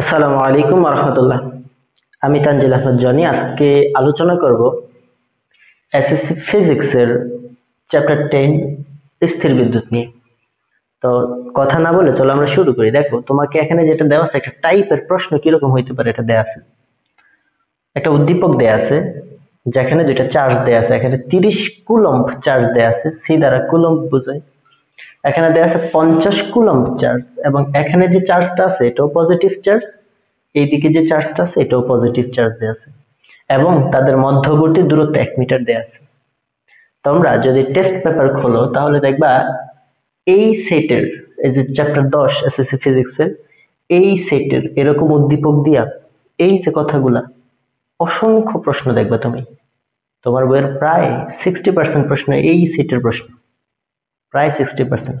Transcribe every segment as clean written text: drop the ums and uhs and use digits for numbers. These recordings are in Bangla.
আসসালামু আলাইকুম রহমতুল্লাহ। আমি তানজিল আহমদ জনি। আজকে আলোচনা করব এসএসসি ফিজিক্সের চ্যাপ্টার 10 স্থির বিদ্যুৎ নিয়ে। তো কথা না বলে চলো আমরা শুরু করি। দেখো, তোমাকে এখানে যেটা দেওয়া আছে, একটা টাইপের প্রশ্ন কিরকম হইতে পারে এটা দেওয়া আছে। একটা উদ্দীপক দেওয়া আছে যেখানে দুইটা চার্জ দেওয়া আছে। এখানে 30 কুলম্ব চার্জ দেওয়া আছে, সি দ্বারা কুলম্ব বোঝায়। এখানে দেওয়া আছে 50 কুলম্ব চার্জ, এবং এখানে যে চার্জটা আছে এটাও পজিটিভ চার্জ, এইদিকে যে চার্জটা আছে এটাও পজিটিভ চার্জ দেওয়া আছে, এবং তাদের মধ্যবর্তী দূরত্ব 1 মিটার দেওয়া আছে। তোমরা যদি টেস্ট পেপার খোলো তাহলে দেখবা এই সেটের, এই যে চ্যাপ্টার 10 এসএসসি ফিজিক্সের এই সেটের এরকম উদ্দীপক দিয়া এই যে কথাগুলা অসংখ্য প্রশ্ন দেখবে তুমি। তোমার বইয়ের প্রায় 60% প্রশ্ন এই সেটের প্রশ্ন, প্রায় 60%।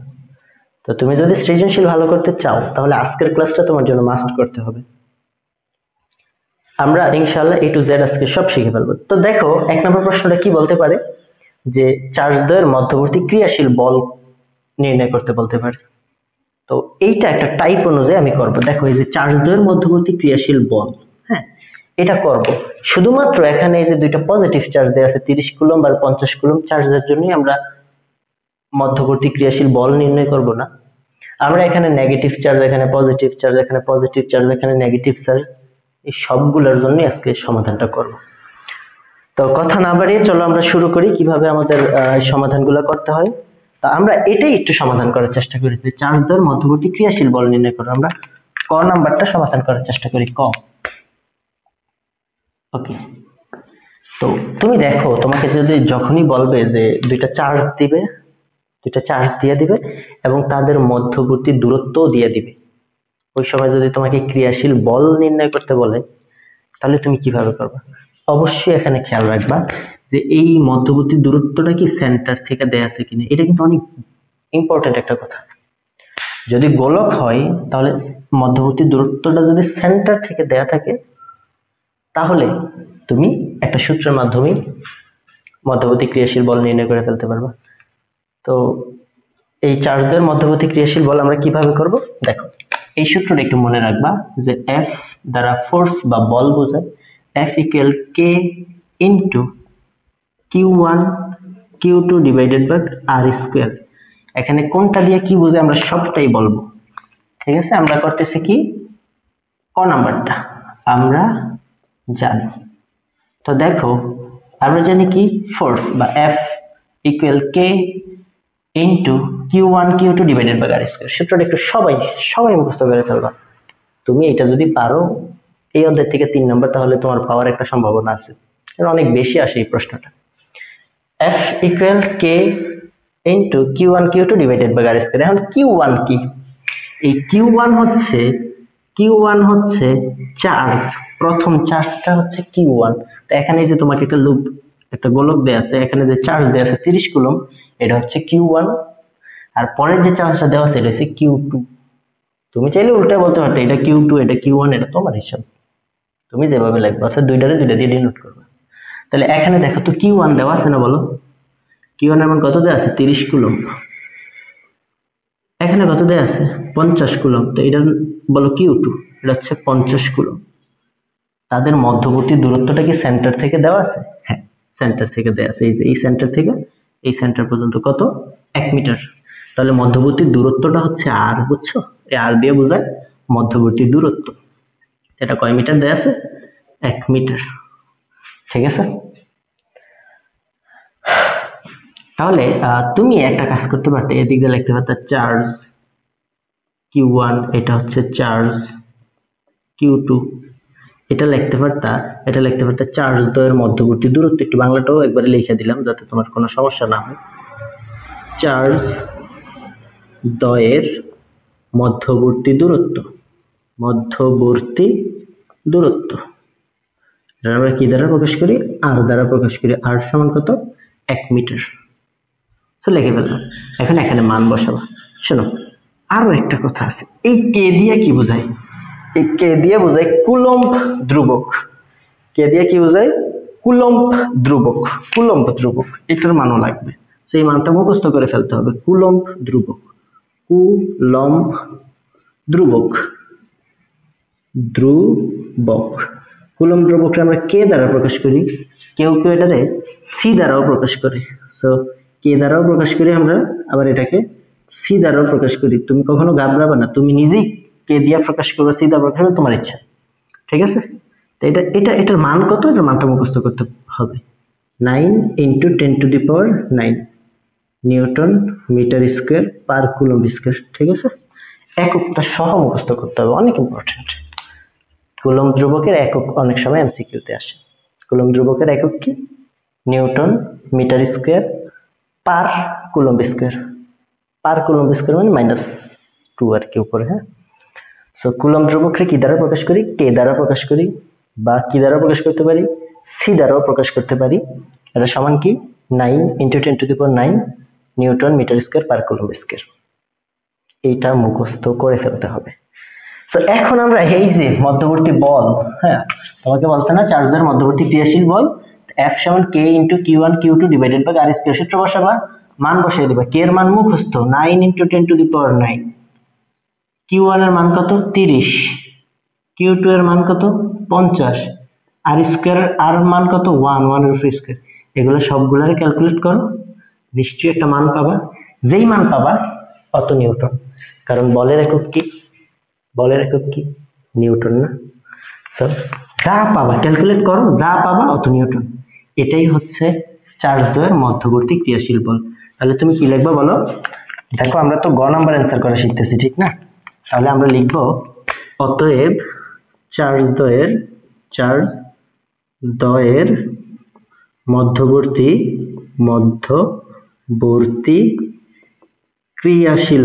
তো তুমি যদি সৃজনশীল ভালো করতে চাও তাহলে আজকের ক্লাসটা তোমার জন্য মাস্ট করতে হবে। আমরা ইনশাআল্লাহ এ টু জেড আজকে সব শিখে ফেলবো। তো দেখো, 1 নম্বর প্রশ্নটা কি বলতে পারে, যে চার্জ দ্বয়ের মধ্যবর্তী ক্রিয়াশীল বল নির্ণয় করতে বলতে পারে। তো এইটা একটা টাইপ অনুযায়ী আমি করব। দেখো, এই যে চার্জ দ্বয়ের মধ্যবর্তী ক্রিয়াশীল বল, হ্যাঁ, এটা করব শুধুমাত্র এখানে এই যে দুইটা পজিটিভ চার্জ দেওয়া আছে 30 কুলম্ব আর 50 কুলম্ব চার্জের জন্যই আমরা মধ্যবর্তী ক্রিয়াশীল বল নির্ণয় করব না। আমরা এখানে নেগেটিভ চার্জ, এখানে পজিটিভ চার্জ, এখানে পজিটিভ চার্জ, এখানে নেগেটিভ চার্জ, এই সবগুলোর জন্য আজকে সমাধানটা করব। তো কথা না বাড়িয়ে চলো আমরা শুরু করি কিভাবে আমাদের সমাধানগুলো করতে হয়। তা আমরা এটাই একটু সমাধান করার চেষ্টা করি, যে চার্জ দ্বয়ের মধ্যবর্তী ক্রিয়াশীল বল নির্ণয় করে আমরা ক নাম্বারটা সমাধান করার চেষ্টা করি। ক, ওকে। তো তুমি দেখো, তোমাকে যদি যখনই বলবে যে দুইটা চার্জ দিবে, দুইটা চার্জ দিয়ে দিবে এবং তাদের মধ্যবর্তী দূরত্বও দিয়ে দিবে, ওই সময় যদি তোমাকে ক্রিয়াশীল বল নির্ণয় করতে বলে তাহলে তুমি কিভাবে করবে? অবশ্যই এখানে খেয়াল রাখবা যে এই মধ্যবর্তী দূরত্বটা কি সেন্টার থেকে দেয়া আছে কিনা। এটা কিন্তু অনেক ইম্পর্টেন্ট একটা কথা। যদি গোলক হয় তাহলে মধ্যবর্তী দূরত্বটা যদি সেন্টার থেকে দেয়া থাকে তাহলে তুমি একটা সূত্রের মাধ্যমে মধ্যবর্তী ক্রিয়াশীল বল নির্ণয় করে ফেলতে পারবা। তো এই চার্জের মধ্যবর্তী ক্রিয়াশীল বল আমরা কিভাবে করব? দেখো, এই সূত্রটা একটু মনে রাখবা যে এফ দ্বারা ফোর্স বা বল বোঝায় F equal K into Q1 Q2 divided by R square. এখানে কোনটা দিয়ে কি বুঝে আমরা সবটাই বলবো, ঠিক আছে? আমরা করতেছি কি, ক নাম্বারটা আমরা জানি। তো দেখো, আমরা জানি কি, ফোর্স বা F equal K into Q1 Q2 divided by R square. সূত্রটা একটু সবাই মুখস্থ করে ফেলবা। তুমি এটা যদি পারো এই অধ্যায় থেকে 3 নাম্বার, তাহলে তোমার পাওয়ার একটা সম্ভাবনা আছে। এটা অনেক বেশি আসে এই প্রশ্নটা। F equal K into Q1 Q2 divided by R square। এখন Q1 কি? এই Q1 হচ্ছে চার্জ, প্রথম চার্জটা হচ্ছে Q1। তো এখানে যে তোমাকে একটা লুপ, একটা গোলক দেয়া আছে, এখানে যে চার্জ দেয়া আছে 30 কুলম্ব, এটা হচ্ছে Q1। আর পরের যে চার্জটা দেওয়া আছে এটা হচ্ছে Q2। তুমি চাইলে উল্টা বলতে পারতে, এটা Q2 এটা Q1, এটা তোমার হিসাব, তুমি যেভাবে লাগবে। অর্থাৎ দুইটা দিয়ে ডিনোট করবে। তাহলে এখানে দেখো তো Q1 দেওয়া আছে না, বলো Q1 এর মান কত দেওয়া আছে? 30 কুলম্ব। এখানে কত দেওয়া আছে? 50 কুলম্ব। তো এটা বলো Q2, এটা হচ্ছে 50 কুলম্ব। তাদের মধ্যবর্তী দূরত্বটা কি সেন্টার থেকে দেওয়া আছে? হ্যাঁ, সেন্টার থেকে দেওয়া আছে। এই যে এই সেন্টার থেকে এই সেন্টার পর্যন্ত কত? 1 মিটার। তাহলে মধ্যবর্তী দূরত্বটা হচ্ছে আর, বুঝছো? এই আর দিয়ে বোঝায় মধ্যবর্তী দূরত্ব। এটা কয় মিটার দেওয়া আছে? 1 মিটার, ঠিক আছে? তাহলে তুমি একটা কাজ করতে পারতে, এদিকে লিখতে পারতে চার্জ Q1, এটা হচ্ছে চার্জ Q2, এটা লিখতে পারতা চার্জ দ্বয়ের মধ্যবর্তী দূরত্ব। একটু বাংলাটাও একবারে লিখে দিলাম যাতে তোমার কোনো সমস্যা না হয়। চার্জ দ্বয়ের মধ্যবর্তী দূরত্ব, এটা আমরা কি দ্বারা প্রকাশ করি? আর দ্বারা প্রকাশ করি। আর সমান কত? 1 মিটার। তো লিখে ফেললাম। এখন এখানে মান বসাবো। শোনো, আরো একটা কথা আছে। এই কে দিয়ে কি বোঝায়? এই কে দিয়ে বোঝায় কুলম্ব ধ্রুবক। কে দিয়ে কি বোঝায়? কুলম্ব ধ্রুবক। এটার মানও লাগবে, সেই মানটা মুখস্থ করে ফেলতে হবে। কুলম্ব ধ্রুবক, ধ্রুবক। কুলম্ব ধ্রুবককে আমরা কে দ্বারা প্রকাশ করি, কেউ কেউ এটারে সি দ্বারাও প্রকাশ করে। সো কে দ্বারাও প্রকাশ করি আমরা, আবার এটাকে সি দ্বারাও প্রকাশ করি। তুমি কখনো ঘাবড়াবে না, তুমি নিজেই কে দিয়া প্রকাশ করবে, সি দ্বারা প্রকাশ করবে, তোমার ইচ্ছা। ঠিক আছে, তো এটার মান কত, এটার মানটা মুখস্থ করতে হবে। 9 × 10⁹ newton metre square per coulomb square. ঠিক আছে, এককটা সহ মুখস্থ করতে হবে, অনেক ইম্পর্টেন্ট। কুলম্ব ধ্রুবকের একক অনেক সময় এমসিকিউতে আসে। কুলম্ব ধ্রুবকের একক কি? Newton metre square per coulomb square. Per coulomb square মানে -2 আর কি উপরে। হ্যাঁ, সো কুলম্ব ধ্রুবককে কি দ্বারা প্রকাশ করি? কে দ্বারা প্রকাশ করি, বা কি দ্বারা প্রকাশ করতে পারি? সি দ্বারাও প্রকাশ করতে পারি। এটা সমান কি? 9 × 10⁹ newton metre square per coulomb square. এইটা মুখস্থ করে ফেলতে হবে। তো এখন আমরা এই যে মধ্যবর্তী বল, হ্যাঁ তোমাকে বলছে না চার্জের মধ্যবর্তী ক্রিয়াশীল বল F সমান K × Q1 Q2 divided by R square. সূত্র বসাবা, মান বসিয়ে দিবা। K এর মান মুখস্থ 9 × 10⁹। Q1 এর মান কত? 30। Q2 এর মান কত? 50। R স্কয়ার আর মান কত? 1 এর স্কয়ার। এগুলো সবগুলোরে ক্যালকুলেট করো, নিশ্চয়ই একটা মান পাবা। যেই মান পাবা অত নিউটন, কারণ বলের একক কি? বলের একক কি? নিউটন না? তো যা পাবা ক্যালকুলেট করো, যা পাবা অত নিউটন। এটাই হচ্ছে চার্জ দ্বয়ের মধ্যবর্তী ক্রিয়াশীল বল। তাহলে তুমি কি লিখবে বলো? দেখো আমরা তো গ নাম্বার অ্যান্সার করা শিখতেছি, ঠিক না? তাহলে আমরা লিখব অতএব চার্জ দ্বয়ের মধ্যবর্তী ক্রিয়াশীল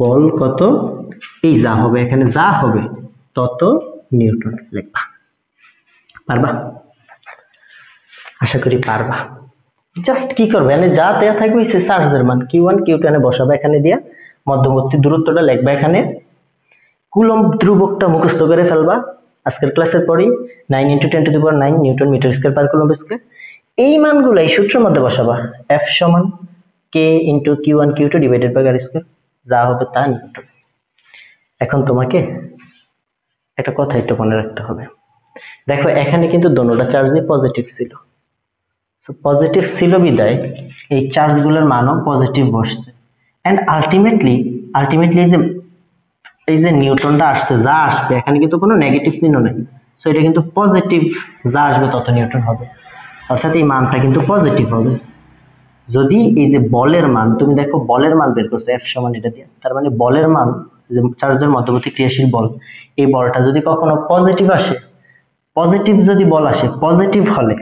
বল কত? এই যা হবে, এখানে যা হবে তত নিউটন লিখবা। পারবা? আশা করি পারবা। জাস্ট কি করবে, এখানে যা দেয়া থাকবে সে চার্জের মান Q1 Q2 এনে বসাবে, এখানে দিয়া মধ্যবর্তী দূরত্বটা লিখবা। এখানে কুলম্ব ধ্রুবকটা মুখস্থ করে ফেলবা আজকের ক্লাসের পরেই। 9 × 10⁹ newton metre square per coulomb square. এই মানগুলো এই সূত্রের মধ্যে বসাবা। F সমান K × Q1 Q2 divided by R square, যা হবে তা নিউটন। এখন তোমাকে একটা কথা একটু মনে রাখতে হবে। দেখো এখানে কিন্তু দোনোটা চার্জই পজিটিভ ছিল। পজিটিভ ছিল বিদায় এই চার্জগুলোর মানও পজিটিভ বসছে। এন্ড আলটিমেটলি এই যে নিউটনটা আসছে, যা আসবে এখানে কিন্তু কোনো নেগেটিভ চিহ্ন নেই। সো এটা কিন্তু পজিটিভ, যা আসবে তত নিউটন হবে। অর্থাৎ এই মানটা কিন্তু পজিটিভ হবে। যদি এই যে বলের মান, তুমি দেখো বলের মান বের করছে F সমান এটা দিয়ে, তার মানে বলের মান যে চার্জের মধ্যবর্তী ক্রিয়াশীল বল, এই বলটা যদি কখনো পজিটিভ আসে, পজিটিভ যদি বল আসে, পজিটিভ হলে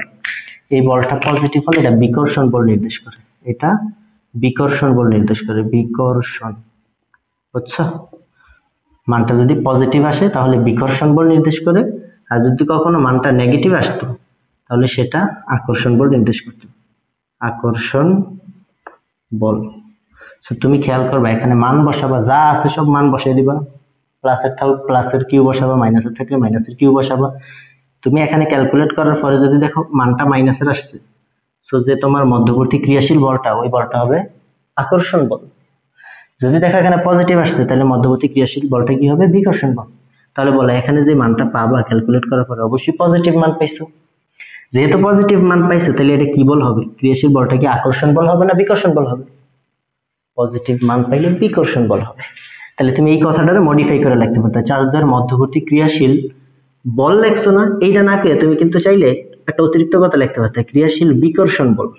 এই বলটা পজিটিভ হলে এটা বিকর্ষণ বল নির্দেশ করে। এটা বিকর্ষণ বল নির্দেশ করে, বিকর্ষণ। বুঝছো? মানটা যদি পজিটিভ আসে তাহলে বিকর্ষণ বল নির্দেশ করে, আর যদি কখনো মানটা নেগেটিভ আসতো তাহলে সেটা আকর্ষণ বল নির্দেশ করতো। আকর্ষণ বল। তুমি খেয়াল করবা, এখানে মান বসাবা, যা আছে সব মান বসিয়ে দিবা। প্লাসের থাকলে প্লাসের কিউ বসাবা, মাইনাসের থাকলে মাইনাসের কিউ বসাবা। তুমি এখানে ক্যালকুলেট করার পরে যদি দেখো মানটা মাইনাসের আসছে, সো যে তোমার মধ্যবর্তী ক্রিয়াশীল বলটা, ওই বলটা হবে আকর্ষণ বল। যদি দেখো এখানে পজিটিভ আসছে তাহলে মধ্যবর্তী ক্রিয়াশীল বলটা কি হবে? বিকর্ষণ বল। তাহলে বলো এখানে যে মানটা পাবা ক্যালকুলেট করার পরে অবশ্যই পজিটিভ মান পাইছো। যেহেতু পজিটিভ মান পাইছো তাহলে এটা কি বল হবে? ক্রিয়াশীল বলটা কি আকর্ষণ বল হবে না বিকর্ষণ বল হবে? পজিটিভ মান পাইলে বিকর্ষণ বল হবে। তাহলে তুমি এই কথাটারে মডিফাই করে লিখতে পারতে, চার্জের মধ্যবর্তী ক্রিয়াশীল বল লিখছো না, এইটা না পেয়ে তুমি কিন্তু চাইলে একটা অতিরিক্ত কথা লিখতে পারতে, ক্রিয়াশীল বিকর্ষণ বল।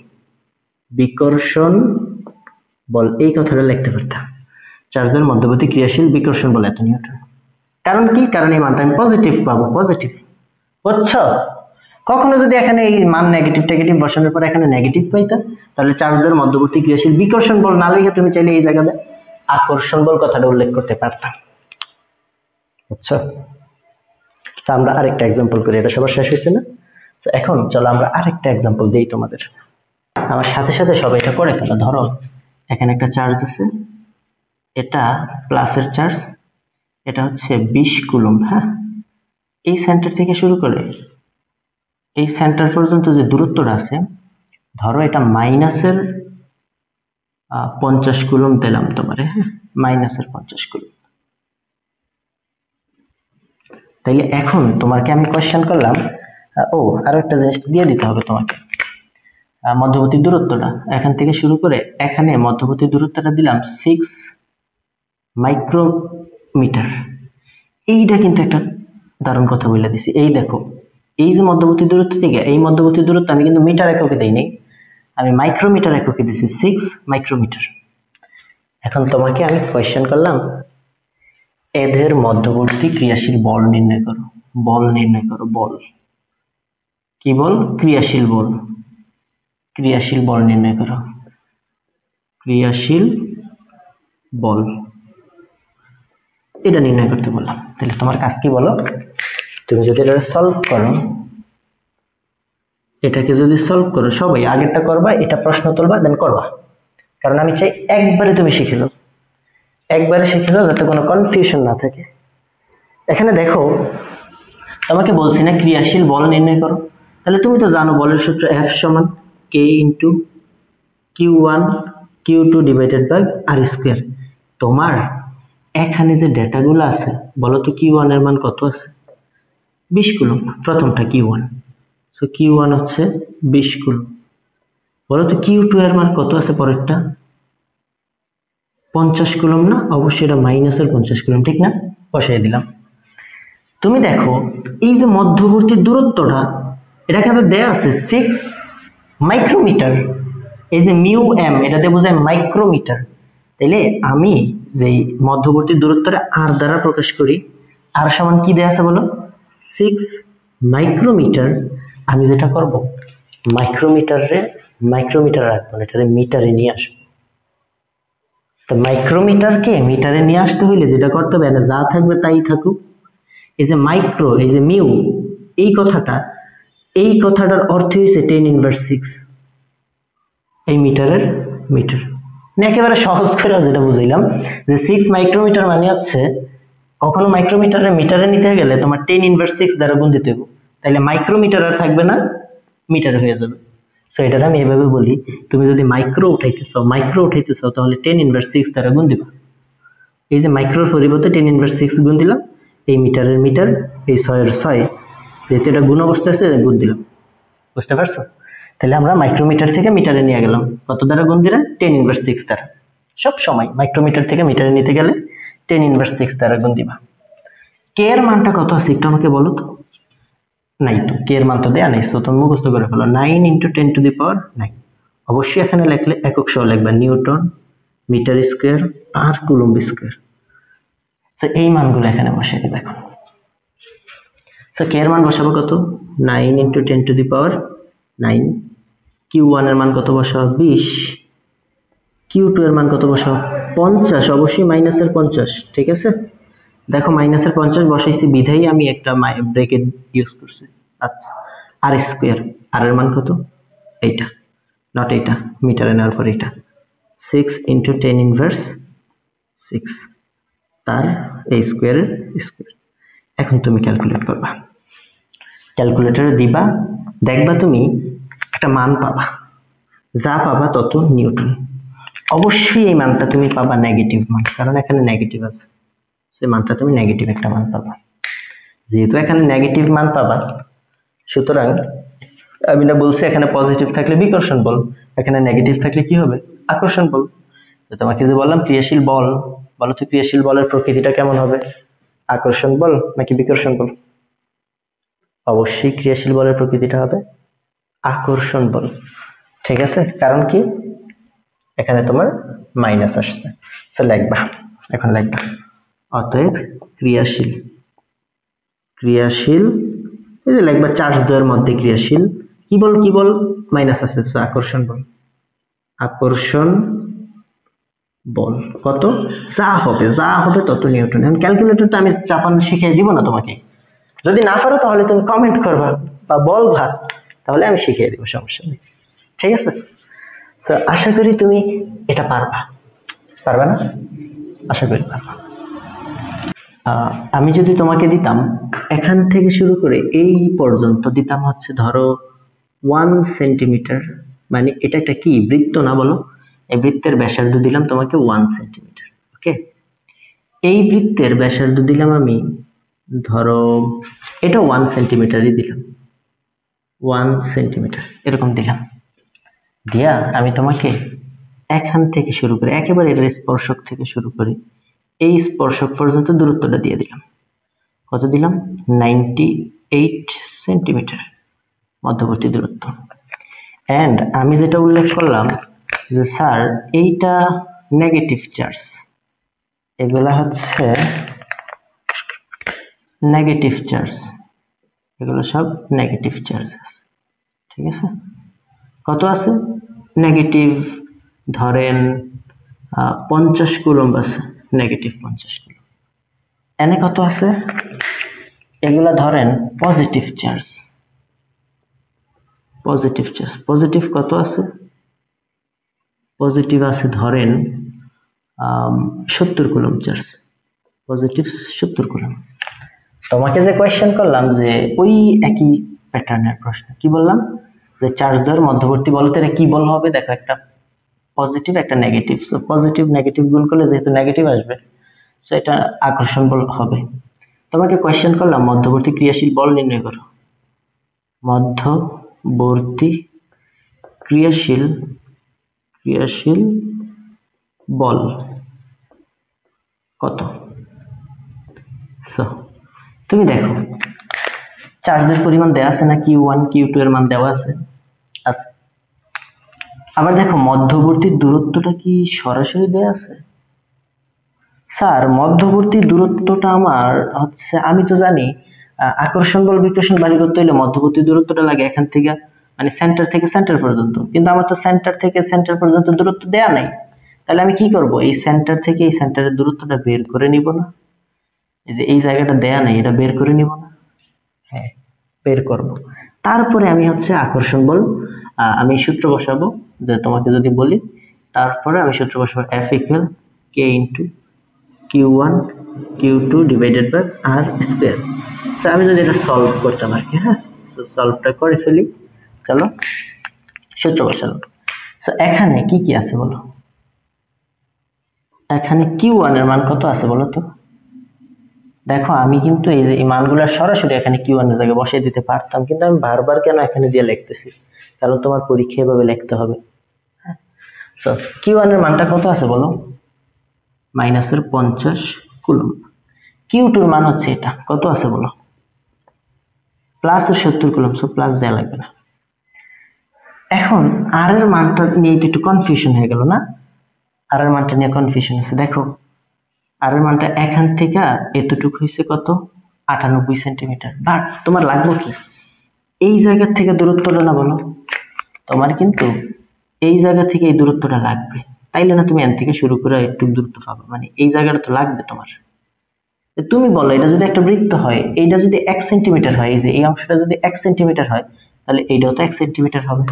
বিকর্ষণ বল এই কথাটা লিখতে পারতাম, চার্জের মধ্যবর্তী ক্রিয়াশীল বিকর্ষণ বল এত নিউটন। কারণ কি? কারণ এই মানটা আমি পজিটিভ পাবো, পজিটিভ। বুঝছো? কখনো যদি এখানে এই মান নেগেটিভ বসানোর পর এখানে নেগেটিভ পাইতা, তাহলে চার্জের মধ্যবর্তী ক্রিয়াশীল বিকর্ষণ বল না লিখে তুমি চাইলে এই জায়গাতে আকর্ষণ বল কথাটা উল্লেখ করতে পারতাম। বুঝছো? আমরা আরেকটা এক্সাম্পল করি, এটা সবার শেষ হয়েছে না? তো এখন চলো আমরা আরেকটা এক্সাম্পল দেই তোমাদের। আমার সাথে সাথে সবাই এটা করে ফেলো। ধরো এখানে একটা চার্জ আছে, এটা প্লাসের চার্জ, এটা হচ্ছে 20 কুলম্ব। হ্যাঁ, এই সেন্টার থেকে শুরু করে এই সেন্টার পর্যন্ত যে দূরত্বটা আছে, ধরো এটা মাইনাসের 50 কুলম্ব দিলাম তোমারে। হ্যাঁ, মাইনাসের 50 কুলম্ব। তাইলে এখন তোমাকে আমি কোয়েশ্চেন করলাম, ও আরো একটা জিনিস দিয়ে দিতে হবে তোমাকে, মধ্যবর্তী দূরত্বটা এখান থেকে শুরু করে এখানে মধ্যবর্তী দূরত্বটা দিলাম 6 মাইক্রোমিটার। এইটা কিন্তু একটা দারুণ কথা বলে দিছি। এই দেখো, এই যে মধ্যবর্তী দূরত্ব থেকে এই মধ্যবর্তী দূরত্ব আমি কিন্তু মিটার এককে দেই নাই, আমি মাইক্রোমিটার এককে দিছি, 6 মাইক্রোমিটার। এখন তোমাকে আমি কোয়েশ্চেন করলাম এদের মধ্যবর্তী ক্রিয়াশীল বল নির্ণয় করো। বল নির্ণয় করো, বল কি বল? ক্রিয়াশীল বল। ক্রিয়াশীল বল নির্ণয় করো, ক্রিয়াশীল বল এটা নির্ণয় করতে বললাম। তাহলে তোমার কাজ কি বলো? তুমি যদি এটা সলভ করো, এটাকে যদি সলভ করো, সবাই আগেরটা করবা, এটা প্রশ্ন তুলবা, দেন করবা। কারণ আমি চাই একবারে তুমি শিখে যাও, একবারে শিখে যাও যাতে কোনো কনফিউশন না থাকে। এখানে দেখো, তোমাকে বলছি না ক্রিয়াশীল বল নির্ণয় করো, তাহলে তুমি তো জানো বলের সূত্র F সমান K into Q1 Q2 divided by R square. তোমার এখানে যে ডেটাগুলো আছে, বলো তো Q1 এর মান কত আছে? 20 কুলম্ব। প্রথমটা Q1, সো Q1 হচ্ছে 20 কুলম্ব। বলো তো Q2 এর মান কত আছে? পরেরটা 50 কুলম্ব না? অবশ্যই এটা মাইনাসের 50 কুলম্ব, ঠিক না? বসাই দিলাম। তুমি দেখো এই যে মধ্যবর্তী দূরত্বটা, এটা কিন্তু দেয়া আছে 6 মাইক্রোমিটার। এই যে মিউ এম, এটাতে বোঝায় মাইক্রোমিটার। তাইলে আমি যে মধ্যবর্তী দূরত্বটা আর দ্বারা প্রকাশ করি, আর সমান কি দেয়া আছে বলো? 6 মাইক্রোমিটার। আমি যেটা করব, মাইক্রোমিটার রাখবো না, এটাকে মিটারে নিয়ে আসবো। তো মাইক্রোমিটারকে মিটারে নিয়ে আসতে হইলে যেটা করতে হবে, যা থাকবে তাই থাকুক। এই যে মাইক্রো, এই যে মিউ, এই কথাটার অর্থ হচ্ছে 10 ইনভার্স 6, এই মিটারের মিটার। একেবারে সহজ করে যেটা বুঝাইলাম যে 6 মাইক্রোমিটার মানে হচ্ছে, কখনো মাইক্রোমিটারে মিটারে নিতে গেলে তোমার 10 ইনভার্স 6 দ্বারা গুণ দিতে হবে, তাহলে মাইক্রোমিটার আর থাকবে না, মিটার হয়ে যাবে। তো এটা আমি এভাবে বলি, তুমি যদি মাইক্রো উঠাইতে চাও তাহলে 10 ইনভার্স 6 দ্বারা গুণ দিবা। এই যে মাইক্রোর পরিবর্তে 10 ইনভার্স 6 গুণ দিলাম, এই মিটারের মিটার, এই 6 এর 6, যেহেতু এটা গুণ অবস্থা আছে গুণ দিলাম। বুঝতে পারছো? তাহলে আমরা মাইক্রোমিটার থেকে মিটারে নিয়ে গেলাম, কত দ্বারা গুণ দিলাম? 10 ইনভার্স 6 দ্বারা। সব সময় মাইক্রোমিটার থেকে মিটারে নিতে গেলে 10 ইনভার্স 6 দ্বারা গুণ দিবা। কে এর মানটা কত আছে একটু আমাকে বলো তো? নাই তো, কে এর মান তো দেয়া নাই, তো তুমি মুখস্থ করে ফেলো, 9 ইন্টু 10 টু দি পাওয়ার 9। অবশ্যই এখানে লিখলে একক সহ লিখবা, নিউটন মিটার স্কয়ার আর কুলম্ব স্কয়ার। তো এই মানগুলো এখানে বসিয়ে দিবে এখন। তো কে এর মান বসাবো কত? 9 into 10 to the power 9। Q1 এর মান কত বসাবো? 20। Q2 এর মান কত বসাবো? 50। অবশ্যই মাইনাসের 50, ঠিক আছে? দেখো মাইনাসের 50 বসাইছি বিধাই আমি একটা ব্রেকেট ইউজ করছি। আচ্ছা, আর স্কয়ার, আর এর মান কত? এইটা, নট এইটা, মিটারে নেওয়ার পর এইটা 6 ইন্টু 10 ইনভার্স 6, তার এই স্কয়ারের স্কয়ার। এখন তুমি ক্যালকুলেট করবা, ক্যালকুলেটরে দিবা, দেখবা তুমি একটা মান পাবা, যা পাবা তত নিউটন। অবশ্যই এই মানটা তুমি পাবা নেগেটিভ মান, কারণ এখানে নেগেটিভ আছে, সেই মানটা তুমি নেগেটিভ একটা মান পাবা। যেহেতু এখানে নেগেটিভ মান পাবা, সুতরাং আমি না বলছি এখানে পজিটিভ থাকলে বিকর্ষণ বল, এখানে নেগেটিভ থাকলে কি হবে? আকর্ষণ বল। তো তোমাকে যে বললাম ক্রিয়াশীল বল, বলো তো ক্রিয়াশীল বলের প্রকৃতিটা কেমন হবে? আকর্ষণ বল নাকি বিকর্ষণ বল? অবশ্যই ক্রিয়াশীল বলের প্রকৃতিটা হবে আকর্ষণ বল, ঠিক আছে? কারণ কি? এখানে তোমার মাইনাস আসছে, তো লিখবা, এখন লিখবা অতএব ক্রিয়াশীল, ক্রিয়াশীল এই যে লিখবা চার্জ দ্বয়ের মধ্যে ক্রিয়াশীল কি বল মাইনাস আছে, আকর্ষণ বল। আকর্ষণ বল কত? যা হবে তত নিউটন। এখন ক্যালকুলেটরটা আমি চাপানো শিখিয়ে দিব না তোমাকে, যদি না পারো তাহলে তুমি কমেন্ট করবা বা বলবা, তাহলে আমি শিখিয়ে দিব, সমস্যা নেই, ঠিক আছে? তো আশা করি তুমি এটা পারবা না? আশা করি পারবা। আমি যদি তোমাকে দিতাম এখান থেকে শুরু করে এই পর্যন্ত দিতাম হচ্ছে ধরো 1 সেন্টিমিটার, মানে এটা একটা কি বৃত্ত না বলো? এই বৃত্তের ব্যাসার্ধ দিলাম তোমাকে 1 সেন্টিমিটার, ওকে? এই বৃত্তের ব্যাসার্ধ দিলাম আমি ধরো এটা 1 সেন্টিমিটারই দিলাম, 1 সেন্টিমিটার এরকম দিলাম। দিয়া আমি তোমাকে এখান থেকে শুরু করে একেবারে এর স্পর্শক থেকে শুরু করে এই স্পর্শক পর্যন্ত দূরত্বটা দিয়ে দিলাম। কত দিলাম? 98 সেন্টিমিটার মধ্যবর্তী দূরত্ব। এন্ড আমি যেটা উল্লেখ করলাম যে স্যার এইটা নেগেটিভ চার্জ, এগুলা হচ্ছে নেগেটিভ চার্জ, এগুলো সব নেগেটিভ চার্জ। ঠিক আছে, কত আছে? নেগেটিভ ধরেন 50 কুলম্ব আছে, নেগেটিভ 50 কুলম্ব। এনে কত আছে? এগুলা ধরেন positive charge, positive charge. Positive কত আছে? পজিটিভ আছে ধরেন 70 কুলম্ব চার্জ, পজিটিভ 70 কুলম্ব। তোমাকে যে কোয়েশ্চেন করলাম যে ওই একই প্যাটার্নের প্রশ্ন, কি বললাম যে চার্জ দ্বয়ের মধ্যবর্তী বলতে কি বল হবে? দেখো একটা পজিটিভ একটা নেগেটিভ, সো পজিটিভ নেগেটিভ গুণ করলে যেহেতু নেগেটিভ আসবে, সো এটা আকর্ষণ বল হবে। তোমাকে কোয়েশ্চেন করলাম মধ্যবর্তী ক্রিয়াশীল বল নির্ণয় করো। মধ্যবর্তী ক্রিয়াশীল ক্রিয়াশীল বল কত? সো তুমি দেখো চার্জের পরিমাণ দেওয়া আছে না, Q1 Q2 এর মান দেওয়া আছে। আবার দেখো মধ্যবর্তী দূরত্বটা কি সরাসরি দেওয়া আছে? স্যার মধ্যবর্তী দূরত্বটা আমার হচ্ছে, আমি তো জানি আকর্ষণ বল বিকর্ষণ বাড়ি করতে হলে মধ্যবর্তী দূরত্বটা লাগে এখান থেকে, মানে সেন্টার থেকে সেন্টার পর্যন্ত, কিন্তু আমার তো সেন্টার থেকে সেন্টার পর্যন্ত দূরত্ব দেয়া নাই। তাহলে আমি কি করব? এই সেন্টার থেকে এই সেন্টারের দূরত্বটা বের করে নিব না? এই যে এই জায়গাটা দেয়া নাই, এটা বের করে নিব না? হ্যাঁ, বের করব। তারপরে আমি হচ্ছে আকর্ষণ বল আমি সূত্র বসাবো, যে তোমাকে যদি বলি, তারপরে আমি সূত্র বসাবো F equal K into Q1 Q2 divided by R square. তো আমি যদি এটা সলভ করতাম আর কি, হ্যাঁ, তো সলভটা করে ফেলি। চলো সূত্র বসালাম। তো এখানে কি কি আছে বলো? এখানে Q1 এর মান কত আছে বলো তো? দেখো আমি কিন্তু এই যে এই মানগুলো সরাসরি এখানে Q1 এর জায়গায় বসিয়ে দিতে পারতাম, কিন্তু আমি বারবার কেন এখানে দিয়ে লিখতেছি? কারণ তোমার পরীক্ষা এভাবে লিখতে হবে। তো Q1 এর মানটা কত আছে বলো? মাইনাসের 50 কুলম্ব। Q2 এর মান হচ্ছে এটা, কত আছে বলো? প্লাসের 70 কুলম্ব, সো প্লাস দেওয়া লাগবে না। এখন আর এর মানটা নিয়ে একটু কনফিউশন হয়ে গেল না? আর এর মানটা নিয়ে কনফিউশন আছে। দেখো আর এর মানটা এখান থেকে এতটুকু হয়েছে কত? 98 সেন্টিমিটার। বাট তোমার লাগবে কি? এই জায়গা থেকে দূরত্বটা না বলো? তোমার কিন্তু এই জায়গা থেকে এই দূরত্বটা লাগবে, তাইলে না তুমি এন থেকে শুরু করে একটু দূরত্ব পাবে, মানে এই জায়গাটা তো লাগবে তোমার। তুমি বলো এটা যদি একটা বৃত্ত হয়, এইটা যদি 1 সেন্টিমিটার হয়, এই যে এই অংশটা যদি 1 সেন্টিমিটার হয়, তাহলে এইটাও তো 1 সেন্টিমিটার হবে।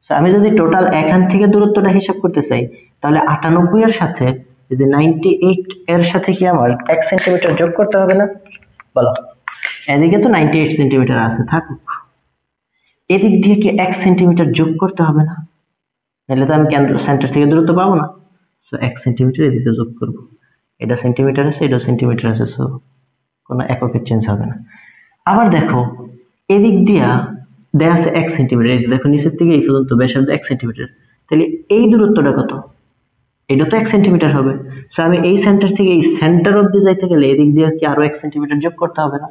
আমি যদি টোটাল এখান থেকে দূরত্বটা হিসাব করতে চাই, তাহলে 98 এর সাথে যদি 98 এর সাথে কি আমার 1 সেন্টিমিটার যোগ করতে হবে না? বলো, এদিকে তো 98 সেন্টিমিটার আছে, থাকুক। এদিক দিয়ে কি 1 সেন্টিমিটার যোগ করতে হবে না? তাহলে তো আমি কেন্দ্র সেন্টার থেকে দূরত্ব পাবো না। সো 1 সেন্টিমিটার এদিকে যোগ করব। এটা সেন্টিমিটার আছে, এটা সেন্টিমিটার আছে, সো কোনো এককের চেঞ্জ হবে না। আবার দেখো এদিক দিয়া দেয়া আছে 1 সেন্টিমিটার, এই যে দেখো নিচের থেকে এই পর্যন্ত ব্যাসার্ধ 1 সেন্টিমিটার, তাহলে এই দূরত্বটা কত? এটা তো 1 সেন্টিমিটার হবে। সো আমি এই সেন্টার থেকে এই সেন্টার অবধি যাইতে গেলে এদিক দিয়ে কি আরো 1 সেন্টিমিটার যোগ করতে হবে না?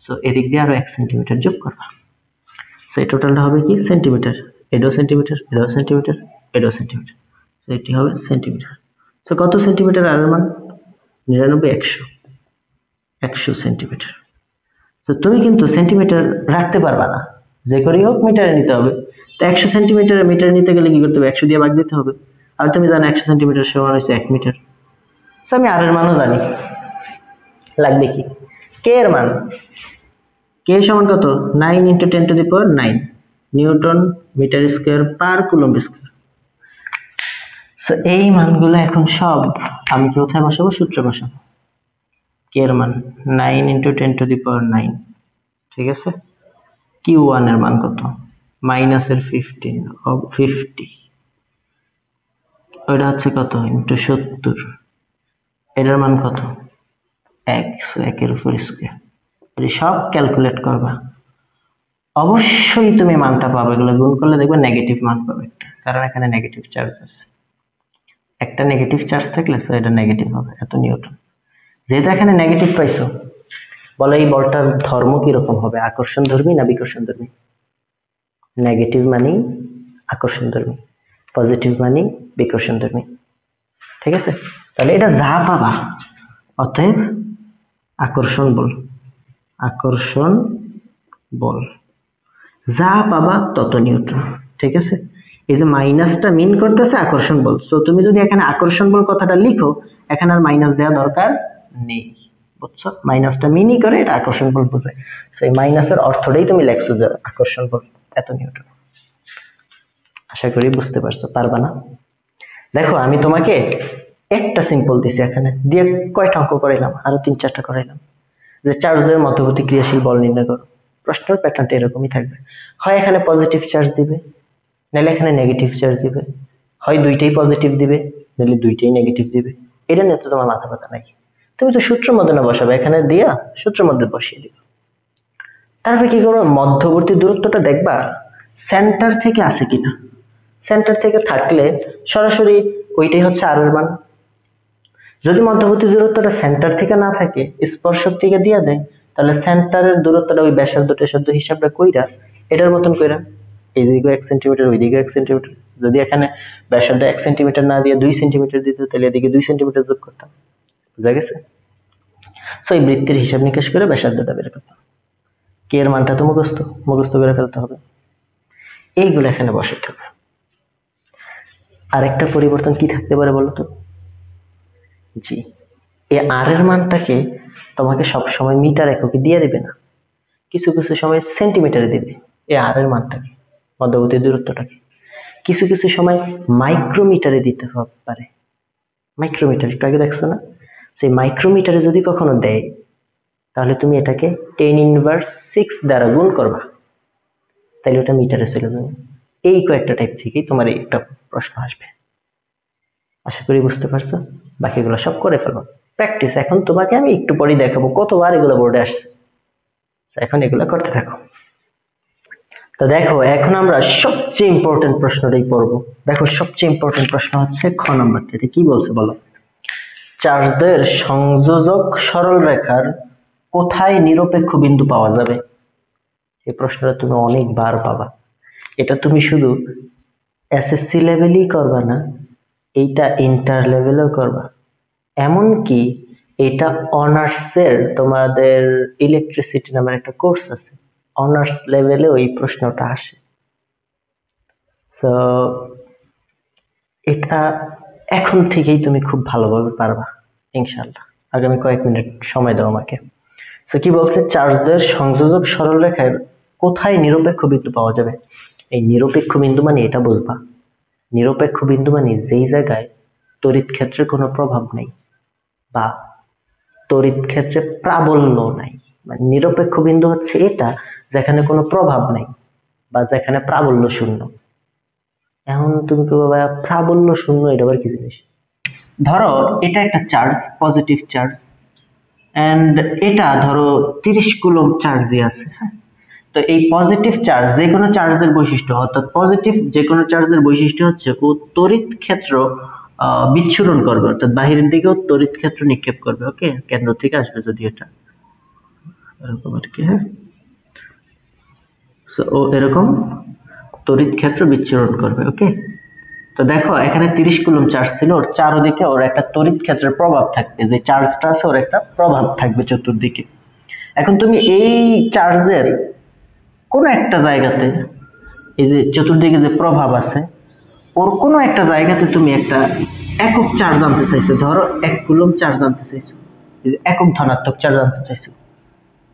সো এদিক দিয়ে আরো 1 সেন্টিমিটার যোগ করবা। সো এই টোটালটা হবে কি? সেন্টিমিটার। এটাও সেন্টিমিটার, এটাও সেন্টিমিটার, এটাও সেন্টিমিটার, সো এটি হবে সেন্টিমিটার। সো কত সেন্টিমিটার আর এর মান? 99 100 সেন্টিমিটার। তো তুমি কিন্তু সেন্টিমিটার রাখতে পারবা না, যে করেই হোক মিটারে নিতে হবে। তো 100 সেন্টিমিটার মিটারে নিতে গেলে কি করতে হবে? 100 দিয়ে ভাগ দিতে হবে। আর তুমি জানো 100 সেন্টিমিটার সমান হচ্ছে 1 মিটার। তো আমি আর এর মানও জানি। লাগবে কি? কে এর মান, কে সমান কত? 9 × 10⁹ newton metre square per coulomb square. তো এই মানগুলো এখন সব আমি কোথায় বসাবো? সূত্রে বসাবো। কে এর মান 9 × 10⁹, ঠিক আছে। Q1 এর মান কত? মাইনাসের 50, ওইটা হচ্ছে কত? × 70। এটার মান কত? 1 এর উপর স্কয়ার, সব ক্যালকুলেট করবা, অবশ্যই তুমি মানটা পাবে। এগুলো গুণ করলে দেখবে নেগেটিভ মান পাবে একটা, কারণ এখানে নেগেটিভ চার্জ আছে। একটা নেগেটিভ চার্জ থাকলে তো এটা নেগেটিভ হবে, এত নিউটন। যেহেতু এখানে নেগেটিভ পাইছো, বলো এই বলটার ধর্ম কিরকম হবে, আকর্ষণ ধর্মী না বিকর্ষণ ধর্মী? নেগেটিভ মানে আকর্ষণ ধর্মী, পজিটিভ মানে বিকর্ষণ ধর্মী। ঠিক আছে, তাহলে এটা যা পাবা, অতএব আকর্ষণ বল, আকর্ষণ বল যা পাবা তত নিউটন। ঠিক আছে, এই যে মাইনাসটা মিন করতেছে আকর্ষণ বল, তো তুমি যদি এখানে আকর্ষণ বল কথাটা লিখো, এখানে আর মাইনাস দেওয়া দরকার নেই, বুঝছো? মাইনাসটা মিনই করে এটা আকর্ষণ বল বোঝায়, সেই মাইনাসের অর্থটাই তুমি লেখছো যে আকর্ষণ বল এত নিউটন। আশা করি বুঝতে পারছো, পারবা না? দেখো আমি তোমাকে একটা সিম্পল দিছি, এখানে দিয়ে কয়টা অঙ্ক করাইলাম, আরো 3-4টা করাইলাম, যে চার্জের মধ্যবর্তী ক্রিয়াশীল বল নির্ণয় করো। প্রশ্নের প্যাটার্নটা এরকমই থাকবে, হয় এখানে পজিটিভ চার্জ দিবে, নাহলে এখানে নেগেটিভ চার্জ দিবে, হয় দুইটাই পজিটিভ দিবে, নাহলে দুইটাই নেগেটিভ দিবে। এটা নিয়ে তো তোমার মাথা ব্যথা নাই, তুমি তো সূত্র মধ্যে না বসাবে, এখানে দিয়া সূত্রের মধ্যে বসিয়ে দিবে। তারপরে কি করবো, মধ্যবর্তী দূরত্বটা দেখবা সেন্টার থেকে আছে কিনা, সেন্টার থেকে থাকলে সরাসরি ওইটাই হচ্ছে আর এর মান। যদি মধ্যবর্তী দূরত্বটা সেন্টার থেকে না থাকে, স্পর্শক থেকে দিয়ে দেয়, তাহলে সেন্টারের দূরত্বটা ওই ব্যাসার্ধ হিসাবটা কইরা এটার মতন কইরা, এইদিকে 1 সেন্টিমিটার ওইদিকে 1 সেন্টিমিটার, যদি এখানে ব্যাসার্ধ 1 সেন্টিমিটার না দিয়ে 2 সেন্টিমিটার দিত, তাহলে এদিকে 2 সেন্টিমিটার যোগ করতাম। বুঝা গেছে? তো এই বৃত্তের হিসাব নিকাশ করে ব্যাসার্ধটা বের করতাম। কে এর মানটা তো মুখস্থ করে ফেলতে হবে, এইগুলো এখানে বসাতে হবে। আরেকটা পরিবর্তন কি থাকতে পারে বলো তো? জি, এই আর এর মানটাকে তোমাকে সবসময় মিটার এককে দিয়ে দিবে না, কিছু কিছু সময় সেন্টিমিটারে দিবে এই আর এর মানটাকে, মধ্যবর্তী দূরত্বটাকে। কিছু কিছু সময় মাইক্রোমিটারে দিতে পারে। মাইক্রোমিটার একটু আগে দেখছো না, সেই মাইক্রোমিটারে যদি কখনো দেয়, তাহলে তুমি এটাকে 10⁻6 দ্বারা গুণ করবা, তাহলে ওটা মিটারে চলে যাবে। এই কয়েকটা টাইপ থেকেই তোমার একটা প্রশ্ন আসবে। আশা করি বুঝতে পারছো, বাকিগুলো সব করে ফেলবো প্র্যাকটিস। এখন তোমাকে আমি একটু পরেই দেখাবো কতবার এগুলো বোর্ডে আসছে, এখন এগুলো করতে থাকো। তো দেখো এখন আমরা সবচেয়ে ইম্পর্টেন্ট প্রশ্নটাই পড়বো। দেখো সবচেয়ে ইম্পর্টেন্ট প্রশ্ন হচ্ছে খ নম্বরটাতে কি বলছে বলো, চার্জের সংযোজক সরল রেখার কোথায় নিরপেক্ষ বিন্দু পাওয়া যাবে? এই প্রশ্নটা তুমি অনেকবার পাবা, এটা তুমি শুধু এসএসসি লেভেলই করবা না, এইটা ইন্টার লেভেলও করবা, এমনকি এটা অনার্সের তোমাদের ইলেকট্রিসিটি নামের একটা কোর্স আছে, অনার্স লেভেলে ওই প্রশ্নটা আসে। তো এটা এখন থেকেই তুমি খুব ভালোভাবে পারবা ইনশাআল্লাহ, আগামী কয়েক মিনিট সময় দাও আমাকে। তো কি বলছে, চার্জের সংযোজক সরলরেখায় কোথায় নিরপেক্ষ বিন্দু পাওয়া যাবে? এই নিরপেক্ষ বিন্দু মানে এটা বুঝবা, নিরপেক্ষ বিন্দু মানে যেই জায়গায় তড়িৎ ক্ষেত্রে কোনো প্রভাব নেই বা তড়িৎ ক্ষেত্রে প্রাবল্য নাই। মানে নিরপেক্ষ বিন্দু হচ্ছে এটা যেখানে কোনো প্রভাব নাই বা যেখানে প্রাবল্য শূন্য। এখন তুমি কি বাবা প্রাবল্য শূন্য, এটা আবার কি জিনিস? ধরো এটা একটা চার্জ, পজিটিভ চার্জ, এন্ড এটা ধরো 30 কুলম্ব চার্জ দিয়ে আছে। তো এই পজিটিভ চার্জ যে কোনো চার্জের বৈশিষ্ট্য, অর্থাৎ পজিটিভ যে কোনো চার্জের বৈশিষ্ট্য হচ্ছে ও তড়িৎ ক্ষেত্র বিচ্ছুরণ করবে, অর্থাৎ বাহিরের দিকেও তড়িৎ ক্ষেত্র নিক্ষেপ করবে। ওকে, কেন্দ্র থেকে আসবে যদি এটা এরকম আর কি, হ্যাঁ, ও এরকম তড়িৎ ক্ষেত্র বিচ্ছুরণ করবে। ওকে, তো দেখো এখানে 30 কুলম্ব চার্জ ছিল, ওর চারদিকে ওর একটা তড়িৎ ক্ষেত্রের প্রভাব থাকবে, যে চার্জটা আছে ওর একটা প্রভাব থাকবে চতুর্দিকে। এখন তুমি এই চার্জের কোন একটা জায়গাতে, এই যে চতুর্দিকে যে প্রভাব আছে ওর কোনো একটা জায়গাতে তুমি একটা একক চার্জ আনতে চাইছো, ধরো 1 কুলম্ব চার্জ আনতে চাইছো, একক ধনাত্মক চার্জ আনতে চাইছো।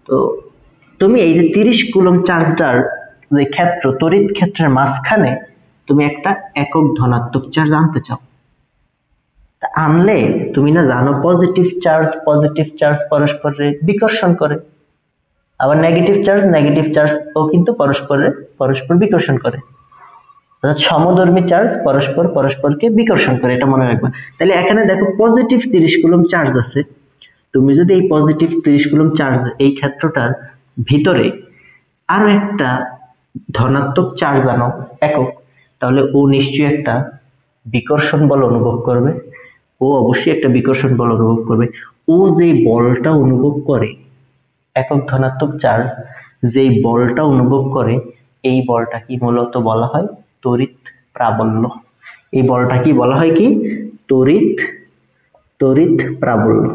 তো তুমি এই যে 30 কুলম্ব চার্জটার যে ক্ষেত্র, তড়িৎ ক্ষেত্রের মাঝখানে তুমি একটা একক ধনাত্মক চার্জ আনতে চাও। আনলে তুমি না জানো পজিটিভ চার্জ পরস্পরে বিকর্ষণ করে, আবার নেগেটিভ চার্জ ও কিন্তু পরস্পর বিকর্ষণ করে, অর্থাৎ সমধর্মী চার্জ পরস্পরকে বিকর্ষণ করে, এটা মনে রাখবা। তাহলে এখানে দেখো পজিটিভ 30 কুলম্ব চার্জ আছে, তুমি যদি এই পজিটিভ 30 কুলম্ব চার্জ এই ক্ষেত্রটার ভিতরে আরো একটা ধনাত্মক চার্জ আনো একক, তাহলে ও নিশ্চয়ই একটা বিকর্ষণ বল অনুভব করবে। ও অবশ্যই একটা বিকর্ষণ বল অনুভব করবে। ও যে বলটা অনুভব করে, একক ধনাত্মক চার্জ যেই বলটা অনুভব করে, এই বলটা কি মূলত বলা হয় তড়িৎ প্রাবল্য। এই বলটা কি বলা হয়? কি তড়িৎ তড়িৎ প্রাবল্য।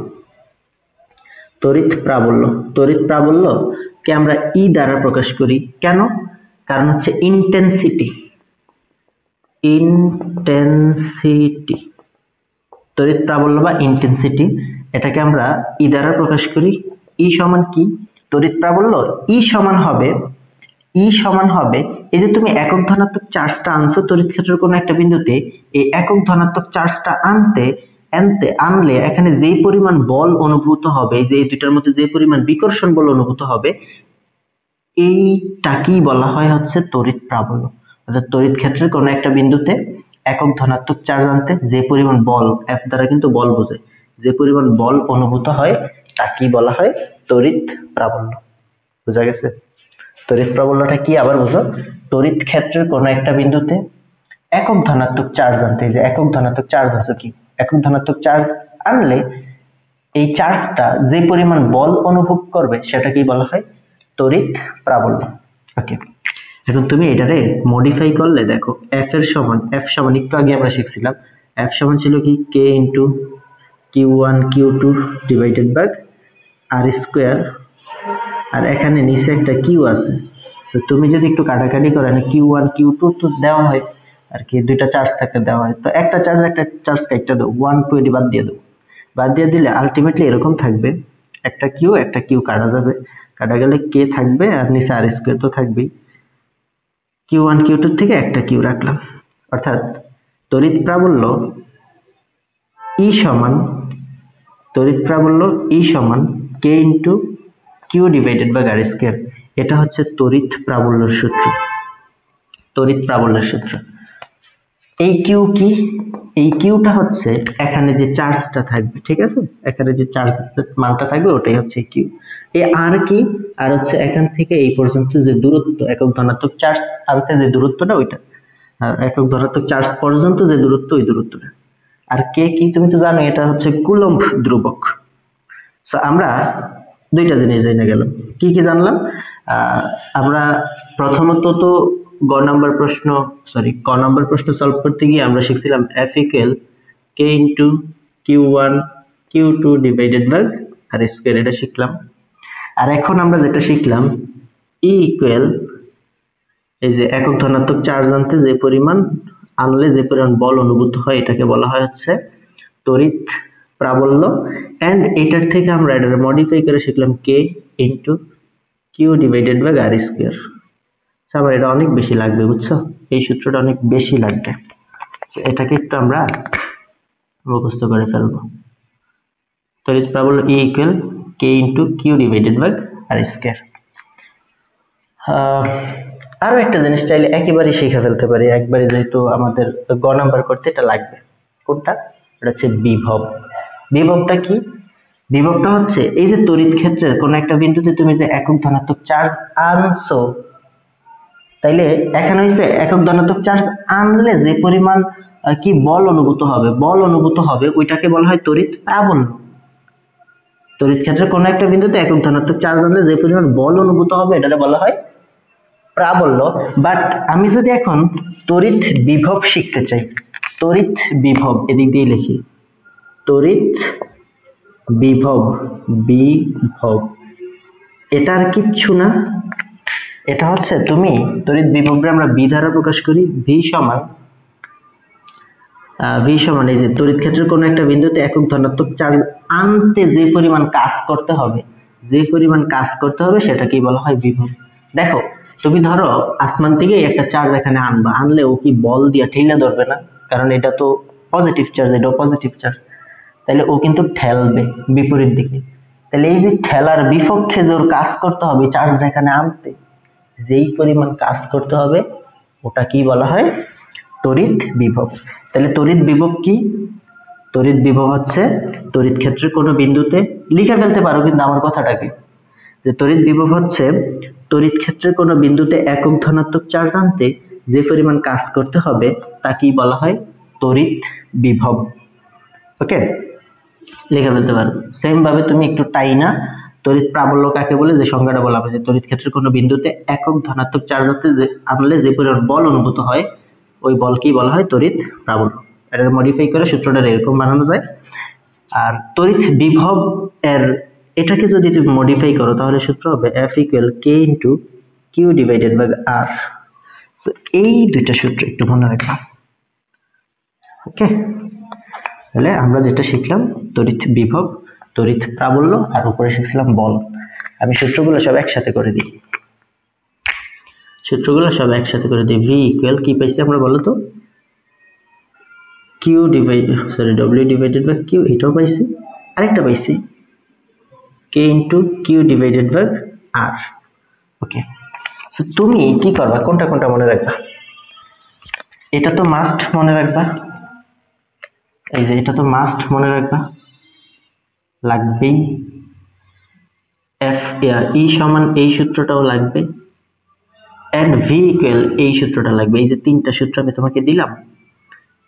তড়িৎ প্রাবল্য, তড়িৎ প্রাবল্য কে আমরা ই দ্বারা প্রকাশ করি। কেন? কারণ হচ্ছে ইন্টেন্সিটি। ইন্টেন্সিটি, তড়িৎ প্রাবল্য বা ইন্টেন্সিটি, এটাকে আমরা ই দ্বারা প্রকাশ করি। ই সমান কি? তড়িৎ প্রাবল্য ই সমান হবে, ই সমান হবে এই যে তুমি একক ধনাত্মক চার্জটা আনছো তড়িৎ ক্ষেত্রের কোনো একটা বিন্দুতে, এই একক ধনাত্মক চার্জটা আনলে এখানে যেই পরিমাণ বল অনুভূত হবে, যে এই দুইটার মধ্যে যে পরিমাণ বিকর্ষণ বল অনুভূত হবে, এইটাকেই বলা হয় হচ্ছে তড়িৎ প্রাবল্য। অর্থাৎ তড়িৎ ক্ষেত্রের কোনো একটা বিন্দুতে একক ধনাত্মক চার্জ আনতে যে পরিমাণ বল, এফ দ্বারা কিন্তু বল বোঝায়, যে পরিমাণ বল অনুভূত হয় তাকেই বলা হয় তড়িৎ প্রাবল্য। বোঝা গেছে? তড়িৎ প্রাবল্যটা কি আবার বুঝো। তড়িৎ ক্ষেত্রের কোনো একটা বিন্দুতে একক ধনাত্মক চার্জ আনতে, যে একক ধনাত্মক চার্জ আছে কি, একক ধনাত্মক চার্জ আনলে এই চার্জটা যে পরিমাণ বল অনুভব করবে সেটাকেই বলা হয় তড়িৎ প্রাবল্য। ওকে, এখন তুমি এটারে মডিফাই করলে দেখো এফ সমান একটু আগে আমরা শিখছিলাম এফ সমান ছিল কি k into Q1 Q2 divided by r square, আর এখানে নিচে একটা কিউ আছে। তো তুমি যদি একটু কাটাকাটি করো, Q1 Q2 তো দেওয়া হয় আর কি, দুইটা চার্জ থাকতে দেওয়া হয়, তো একটা চার্জ কাটতে দাও, 120 বাদ দিয়ে দাও। বাদ দিয়ে দিলে আলটিমেটলি এরকম থাকবে, একটা কিউ কাটা যাবে, কাটা গেলে কে থাকবে আর নিচে আর স্কোয়ার তো থাকবেই। Q1 Q2 থেকে একটা কিউ রাখলাম, অর্থাৎ তড়িৎ প্রাবল্য ই সমান k into q divided by r square. এটা হচ্ছে তড়িৎ প্রাবল্যের সূত্র। তড়িৎ প্রাবল্যের সূত্র। এই কিউ কি? এই কিউটা হচ্ছে এখানে যে চার্জটা থাকবে, ঠিক আছে, এখানে যে চার্জ মানটা থাকবে ওটাই হচ্ছে কিউ। এই আর কি? আর হচ্ছে এখান থেকে এই পর্যন্ত যে দূরত্ব, একক ধনাত্মক চার্জ আনতে যে দূরত্বটা ওইটা, আর একক ধনাত্মক চার্জ পর্যন্ত যে দূরত্ব ওই দূরত্বটা। আর কে কি? তুমি তো জানো এটা হচ্ছে কুলম্ব ধ্রুবক। তো আমরা দুইটা জিনিস জেনে গেলাম। কি কি জানলাম? আমরা প্রথমত তো ক নাম্বার প্রশ্ন সলভ করতে গিয়ে আমরা শিখছিলাম F equal K into Q1 Q2 divided by r square, এটা শিখলাম। আর এখন আমরা যেটা শিখলাম ই ইকুয়াল এই যে একক ধনাত্মক চার্জ আনতে যে পরিমাণ বল অনুভূত হয় এটাকে বলা হয় হচ্ছে তড়িৎ প্রাবল্য। এন্ড এটার থেকে আমরা এটার মডিফাই করে শিখলাম k into q divided by r square. আবার এটা অনেক বেশি লাগবে, বুঝছো, এই সূত্রটা অনেক বেশি লাগবে, এটাকে একটু আমরা মুখস্থ করে ফেলবো। তড়িৎ প্রাবল্য E equal K into q divided by r square. আরো একটা জিনিস চাইলে একেবারে শিখে ফেলতে পারি একবারে, যেহেতু আমাদের গ নাম্বার করতে এটা লাগবে। কোনটা? এটা হচ্ছে বিভব। বিভবটা কি? বিভবটা হচ্ছে এই যে তড়িৎ ক্ষেত্রের কোন একটা বিন্দুতে তুমি যে একক ধনাত্মক চার্জ আনছো, তাইলে এখানে হচ্ছে একক ধনাত্মক চার্জ আনলে যে পরিমাণ কি বল অনুভূত হবে ওইটাকে বলা হয় তড়িৎ প্রাবল্য। তড়িৎ ক্ষেত্রে কোন একটা বিন্দুতে একক ধনাত্মক চার্জ আনলে যে পরিমাণ বল অনুভূত হবে এটাকে বলা হয় প্রাবল্য। বাট আমি যদি এখন তড়িৎ বিভব শিখতে চাই, তড়িৎ বিভব এদিক দিয়ে লিখি, তড়িৎ বিভব এটা আর কিচ্ছু না, এটা হচ্ছে তুমি তড়িৎ বিভবকে আমরা বি দ্বারা প্রকাশ করি। ভি সমান এই যে তড়িৎ ক্ষেত্রের কোন একটা বিন্দুতে একক ধনাত্মক চার্জ আনতে যে পরিমাণ কাজ করতে হবে সেটাকেই বলা হয় বিভব। দেখো তুমি ধরো আসমান থেকে একটা চার্জ এখানে আনলে ও কি বল দিয়া ঠেলে ধরবে না? কারণ এটা তো পজিটিভ চার্জ, এটাও পজিটিভ চার্জ, তাহলে ও কিন্তু ঠেলবে বিপরীত দিকে। তাহলে এই যে ঠেলার বিপক্ষে যে ওর কাজ করতে হবে চার্জ এখানে আনতে, যেই পরিমাণ কাজ করতে হবে ওটা কি বলা হয়? তড়িৎ বিভব। তাহলে তড়িৎ বিভব কি? তড়িৎ বিভব হচ্ছে তড়িৎ ক্ষেত্রের কোনো বিন্দুতে লিখে ফেলতে পারো কিন্তু আমার কথাটাকে, যে তড়িৎ বিভব হচ্ছে তড়িৎ ক্ষেত্রের কোনো বিন্দুতে একক ধনাত্মক চার্জ আনতে যে পরিমাণ কাজ করতে হবে তাকেই বলা হয় তড়িৎ বিভব। ওকে, লিখে ফেলতে পারো। সেম ভাবে তুমি একটু টাইনা তড়িৎ প্রাবল্য কাকে বলে যে সংজ্ঞাটা বলা হবে, যে তড়িৎ ক্ষেত্রের কোনো বিন্দুতে একক ধনাত্মক চার্জ আনলে যে পরিমাণ বল অনুভূত হয় ওই বলকেই বলা হয় তড়িৎ প্রাবল্য। এটা মডিফাই করে সূত্রটা এরকম বানানো যায়। আর তড়িৎ বিভব এর এটাকে যদি তুমি মডিফাই করো তাহলে সূত্র হবে F = K × Q / R। তো এই দুইটা সূত্র একটু মনে রাখবা। ওকে, তাহলে আমরা যেটা শিখলাম তড়িৎ বিভব, তড়িৎ প্রাবল্য, আর উপরে শিখলাম বল। আমি সূত্রগুলো সব একসাথে করে দিই, V = কি পাইছি আমরা বলো তো, W/Q, এটাও পাইছি, আরেকটা পাইছি K × Q / R। ওকে, তুমি কি করবা, কোনটা কোনটা মনে রাখবা? এটা তো মাস্ট মনে রাখবা, এই যে এটা তো মাস্ট মনে রাখবা, লাগবেই। E = এই সূত্রটাও লাগবে, and V = এই সূত্রটা লাগবে। এই যে তিনটা সূত্র আমি তোমাকে দিলাম,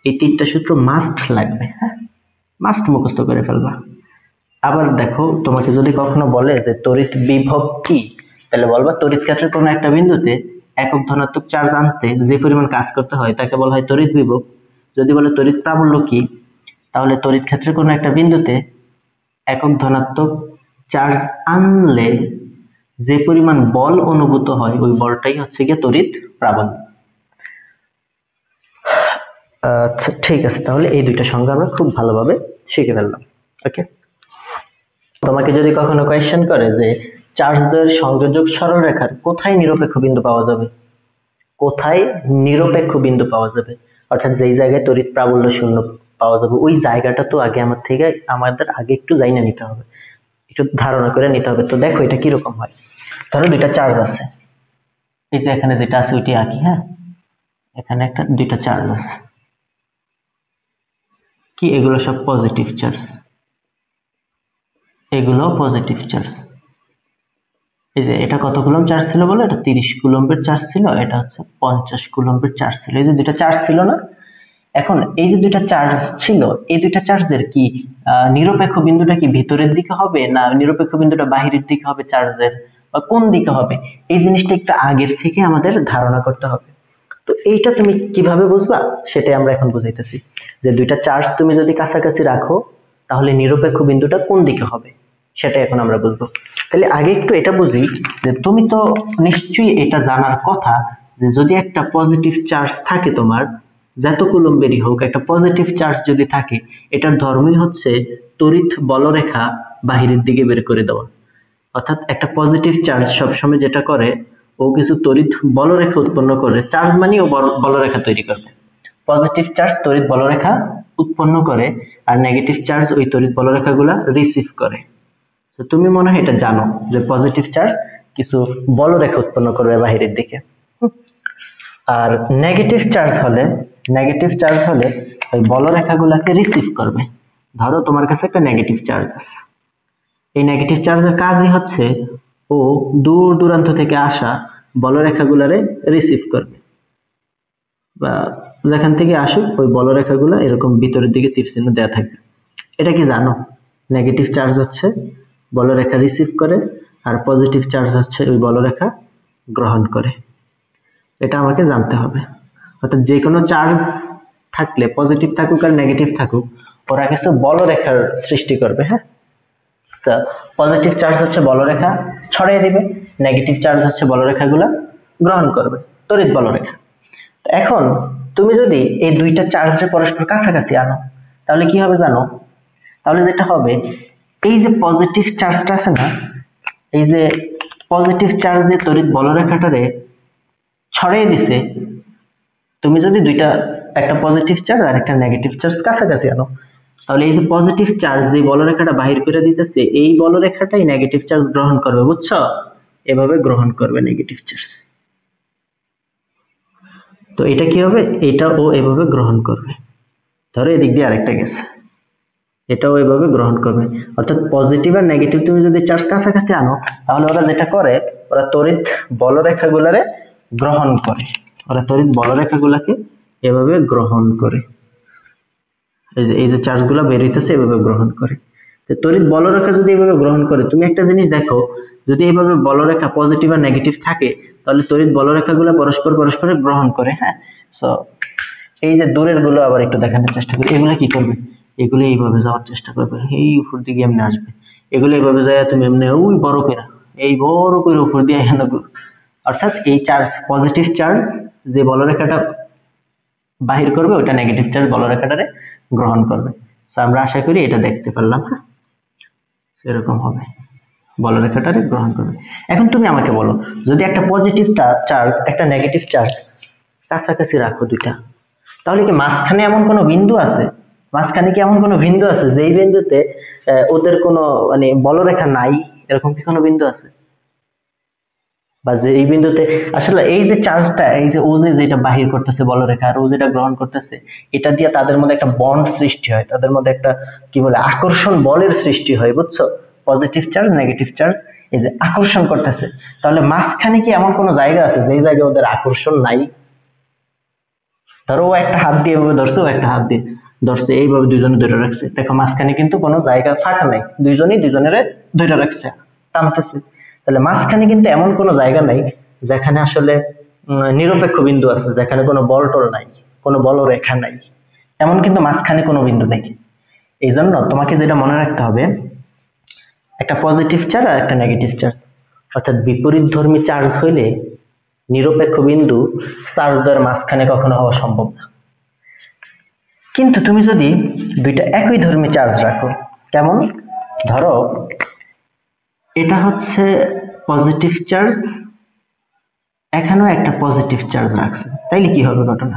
এই তিনটা সূত্র মাস্ট লাগবে, হ্যাঁ, মাস্ট মুখস্থ করে ফেলবা। আবার দেখো, তোমাকে যদি কখনো বলে যে তড়িৎ বিভব কি, তাহলে বলবা তড়িৎ ক্ষেত্রের কোনো একটা বিন্দুতে একক ধনাত্মক চার্জ আনতে যে পরিমাণ কাজ করতে হয় তাকে বলা হয় তড়িৎ বিভব। যদি বলে তড়িৎ প্রাবল্য কি, তাহলে তড়িৎ ক্ষেত্রের কোনো একটা বিন্দুতে একক ধনাত্মক চার্জ আনলে যে পরিমাণ বল অনুভূত হয় ওই বলটাই হচ্ছে গিয়ে তড়িৎ প্রাবল্য। আচ্ছা ঠিক আছে, তাহলে এই দুইটা সংজ্ঞা আমরা খুব ভালোভাবে শিখে ফেললাম। ওকে, তোমাকে যদি কখনো কোয়েশ্চেন করে যে চার্জের সংযোজক সরলরেখার কোথায় নিরপেক্ষ বিন্দু পাওয়া যাবে, অর্থাৎ যেই জায়গায় তড়িৎ প্রাবল্য শূন্য পাওয়া যাবে ওই জায়গাটা তো আমাদের আগে একটু জাইনা নিতে হবে, একটু ধারণা করে নিতে হবে। তো দেখো এটা কিরকম হয়, ধরো দুইটা চার্জ আছে, এই যে এখানে যেটা আছে ওইটি আঁকি, হ্যাঁ, এখানে দুইটা চার্জ আছে, কি এগুলো সব পজিটিভ চার্জ, এগুলো পজিটিভ চার্জ। এই যে এটা কত কুলম্ব চার্জ ছিল বলো, এটা 30 কুলম্বের চার্জ ছিল, এটা হচ্ছে 50 কুলম্বের চার্জ ছিল। এই যে দুইটা চার্জ ছিল না, এখন এই যে দুইটা চার্জ ছিল, এই দুইটা চার্জের কি নিরপেক্ষ বিন্দুটা কি ভিতরের দিকে হবে না নিরপেক্ষ বিন্দুটা বাহিরের দিকে হবে চার্জের, বা কোন দিকে হবে, এই জিনিসটা একটু আগের থেকে আমাদের ধারণা করতে হবে। তো এইটা তুমি কিভাবে বুঝবা সেটাই আমরা এখন বুঝাইতেছি, যে দুইটা চার্জ তুমি যদি কাছাকাছি রাখো তাহলে নিরপেক্ষ বিন্দুটা কোন দিকে হবে সেটা এখন আমরা বুঝবো। তাহলে আগে একটু এটা বুঝি, যে তুমি তো নিশ্চয়ই এটা জানার কথা যে যদি একটা পজিটিভ চার্জ থাকে, তোমার যত কুলম্বেরই হোক একটা পজিটিভ চার্জ যদি থাকে, এটার ধর্মই হচ্ছে তড়িৎ বলরেখা বাহিরের দিকে বের করে দেওয়া। অর্থাৎ একটা পজিটিভ চার্জ সবসময় যেটা করে, ও কিছু তড়িৎ বলরেখা উৎপন্ন করে, চার্জ মানে ও বলরেখা তৈরি করবে। পজিটিভ চার্জ তড়িৎ বলরেখা উৎপন্ন করে, আর নেগেটিভ চার্জ ওই তড়িৎ বলরেখাগুলা রিসিভ করে। তো তুমি মনে হয় এটা জানো যে পজিটিভ চার্জ কিছু বলরেখা উৎপন্ন করবে বাহিরের দিকে, আর নেগেটিভ চার্জ হলে ওই বলরেখাগুলাকে রিসিভ করবে। ধরো তোমার কাছে একটা নেগেটিভ চার্জ আছে, এই নেগেটিভ চার্জের কাজই হচ্ছে ও দূর দূরান্ত থেকে আসা বলরেখাগুলারে রিসিভ করবে, বা যেখান থেকে আসুক ওই বলরেখাগুলা এরকম ভিতরের দিকে তীর চিহ্ন দেওয়া থাকবে। এটা কি জানো? নেগেটিভ চার্জ হচ্ছে বলরেখা রিসিভ করে, আর পজিটিভ চার্জ হচ্ছে ওই বলরেখা গ্রহণ করে। এটা আমাকে জানতে হবে। অর্থাৎ যে কোনো চার্জ থাকলে, পজিটিভ থাকুক আর নেগেটিভ থাকুক, ওরা কিছু বলরেখার সৃষ্টি করবে। হ্যাঁ, পজিটিভ চার্জ হচ্ছে বলরেখা ছড়িয়ে দিবে, নেগেটিভ চার্জ হচ্ছে বলরেখাগুলা গ্রহণ করবে, তড়িৎ বলরেখা। এখন তুমি যদি এই দুইটা চার্জের পরস্পর কাছাকাছি আনো তাহলে কি হবে জানো? তাহলে যেটা হবে, এই যে পজিটিভ চার্জটা আছে না, এই যে পজিটিভ চার্জ যে তড়িৎ বলরেখাটারে ছড়িয়ে দিছে, তুমি যদি একটা পজিটিভ চার্জ আর একটা নেগেটিভ চার্জ কাছাকাছি আনো, তাহলে এই যে পজিটিভ চার্জ যে বলরেখাটা বাহির করে দিতেছে, এই বলরেখাটাই নেগেটিভ চার্জ গ্রহণ করবে, বুঝছো? এভাবে গ্রহণ করবে নেগেটিভ চার্জ। তো এটা কি হবে, এটা ও এভাবে গ্রহণ করবে। ধরো এদিক দিয়ে আরেকটা গেছে, এটাও এভাবে গ্রহণ করবে। অর্থাৎ পজিটিভ আর নেগেটিভ তুমি যদি চার্জ কাছাকাছি আনো, তাহলে ওরা যেটা করে, ওরা তড়িৎ বলরেখাগুলারে গ্রহণ করে, ওরা তড়িৎ বলরেখাগুলাকে এভাবে গ্রহণ করে। এই যে চার্জগুলো বের হইতেছে এভাবে গ্রহণ করে। তো তড়িৎ বলরেখা যদি এভাবে গ্রহণ করে, তুমি একটা জিনিস দেখো, যদি এইভাবে বলরেখা পজিটিভ আর নেগেটিভ থাকে, তাহলে তড়িৎ বলরেখাগুলো পরস্পর গ্রহণ করে। হ্যাঁ, তো এই যে দূরের গুলো আবার একটু দেখানোর চেষ্টা করি। এগুলো কি করবে? এগুলো এইভাবে যাওয়ার চেষ্টা করবে, এই উপর দিকে এমনি আসবে। এগুলো এইভাবে যায়, তুমি এমনি ওই বড় করে, এই বড় করে উপর দিয়ে এখানে, অর্থাৎ এই চার্জ, পজিটিভ চার্জ যে বলরেখাটা বাহির করবে, ওটা নেগেটিভ চার্জ বলরেখাটারে গ্রহণ করবে। তো আমরা আশা করি এটা দেখতে পারলাম। হ্যাঁ, এরকম হবে, বলরেখাটারে গ্রহণ করবে। এখন তুমি আমাকে বলো, যদি একটা পজিটিভ চার্জ একটা নেগেটিভ চার্জ কাছাকাছি রাখো দুইটা, তাহলে কি মাঝখানে এমন কোনো বিন্দু আছে, মাঝখানে কি এমন কোনো বিন্দু আছে যেই বিন্দুতে ওদের কোনো মানে বলরেখা নাই, এরকম কি কোনো বিন্দু আছে? বা যে এই বিন্দুতে আসলে এই যে চার্জটা, এই যে ও যেটা বাহির করতেছে বলরেখা, আর ও যেটা গ্রহণ করতেছে, এটা দিয়ে তাদের মধ্যে একটা বন্ড সৃষ্টি হয়, তাদের মধ্যে একটা কি বলে আকর্ষণ বলের সৃষ্টি হয়, বুঝছো? পজিটিভ চার্জ নেগেটিভ চার্জ এই যে আকর্ষণ করতেছে, তাহলে মাঝখানে কি এমন কোনো জায়গা আছে যেই জায়গায় ওদের আকর্ষণ নাই? ধরো ও একটা হাত দিয়ে এভাবে ধরছে, ও একটা হাত দিয়ে ধরছে, এইভাবে দুইজনে ধরে রাখছে, দেখো মাঝখানে কিন্তু কোনো জায়গা ফাঁকা নাই, দুইজনই দুইজনের ধরে রাখছে, টানতেছে। তাহলে মাঝখানে কিন্তু এমন কোনো জায়গা নাই যেখানে আসলে নিরপেক্ষ বিন্দু আছে, যেখানে কোনো বল টল নাই, কোনো বলরেখা নাই, এমন কিন্তু মাঝখানে কোনো বিন্দু নেই। এই জন্য তোমাকে যেটা মনে রাখতে হবে, একটা পজিটিভ চার্জ আর একটা নেগেটিভ চার্জ, অর্থাৎ বিপরীত ধর্মী চার্জ হইলে নিরপেক্ষ বিন্দু চার্জের মাঝখানে কখনো হওয়া সম্ভব না। কিন্তু তুমি যদি দুইটা একই ধর্মী চার্জ রাখো, কেমন? ধরো এটা হচ্ছে পজিটিভ চার্জ, এখানেও একটা পজিটিভ চার্জ রাখছে, তাইলে কি হবে ঘটনা?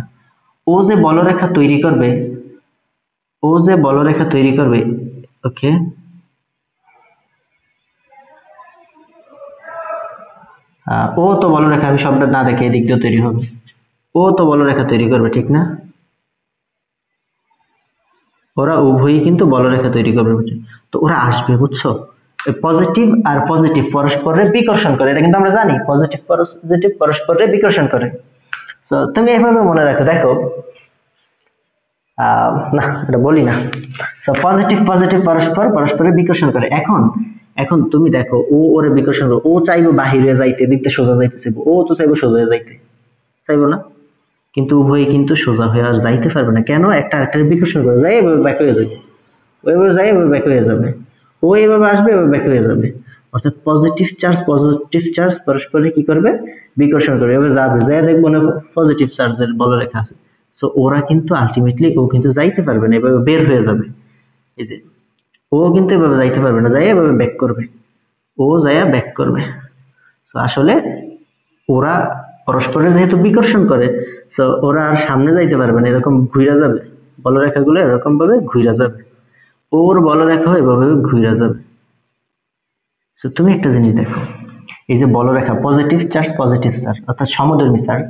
ও যে বলরেখা তৈরি করবে, ও যে বলরেখা তৈরি করবে, ওকে, ও তো বলরেখা, আমি শব্দ না দেখে এদিক দিয়ে তৈরি হবে, ও তো বলরেখা তৈরি করবে, ঠিক না? ওরা উভয়ই কিন্তু বলরেখা তৈরি করবে, বুঝছো? তো ওরা আসবে, বুঝছো? পজিটিভ আর পজিটিভ পরস্পরের বিকর্ষণ করে, এটা কিন্তু আমরা জানি, পজিটিভ পজিটিভ পরস্পরের বিকর্ষণ করে। তো তুমি এভাবে মনে রাখো, দেখো না এটা বলি না, তো পজিটিভ পজিটিভ পরস্পরের বিকর্ষণ করে। এখন এখন তুমি দেখো, ও ওরে বিকর্ষণ করে, ও চাইবো বাহিরে যাইতে, দেখতে সোজা যাইতে চাইবো, ও তো চাইবো সোজা হয়ে যাইতে, চাইবো না? কিন্তু উভয়ই কিন্তু সোজা হয়ে আর যাইতে পারবে না, কেন? একটা একটা বিকর্ষণ করে যায়, এভাবে ব্যাক হয়ে যাবে, ওইভাবে যায় এভাবে ব্যাক হয়ে যাবে, ও এভাবে আসবে এভাবে ব্যাক হয়ে যাবে। অর্থাৎ পজিটিভ চার্জ পরস্পরে কি করবে? বিকর্ষণ করবে, এভাবে যাবে, যায় দেখবো না পজিটিভ চার্জের বলরেখা আছে, তো ওরা কিন্তু আলটিমেটলি ও কিন্তু যাইতে পারবে না, এভাবে বের হয়ে যাবে। এই যে ও কিন্তু এভাবে যাইতে পারবে না, যাই এভাবে ব্যাক করবে, ও যাইয়া ব্যাক করবে। তো আসলে ওরা পরস্পরের যেহেতু বিকর্ষণ করে, তো ওরা আর সামনে যাইতে পারবে না, এরকম ঘুরে যাবে, বলরেখাগুলো এরকম ভাবে ঘুরে যাবে, ওর বলরেখা এভাবে ঘুরে যাবে। তো তুমি একটা জিনিস দেখো, এই যে বলরেখা পজিটিভ চার্জ অর্থাৎ সমধর্মী চার্জ,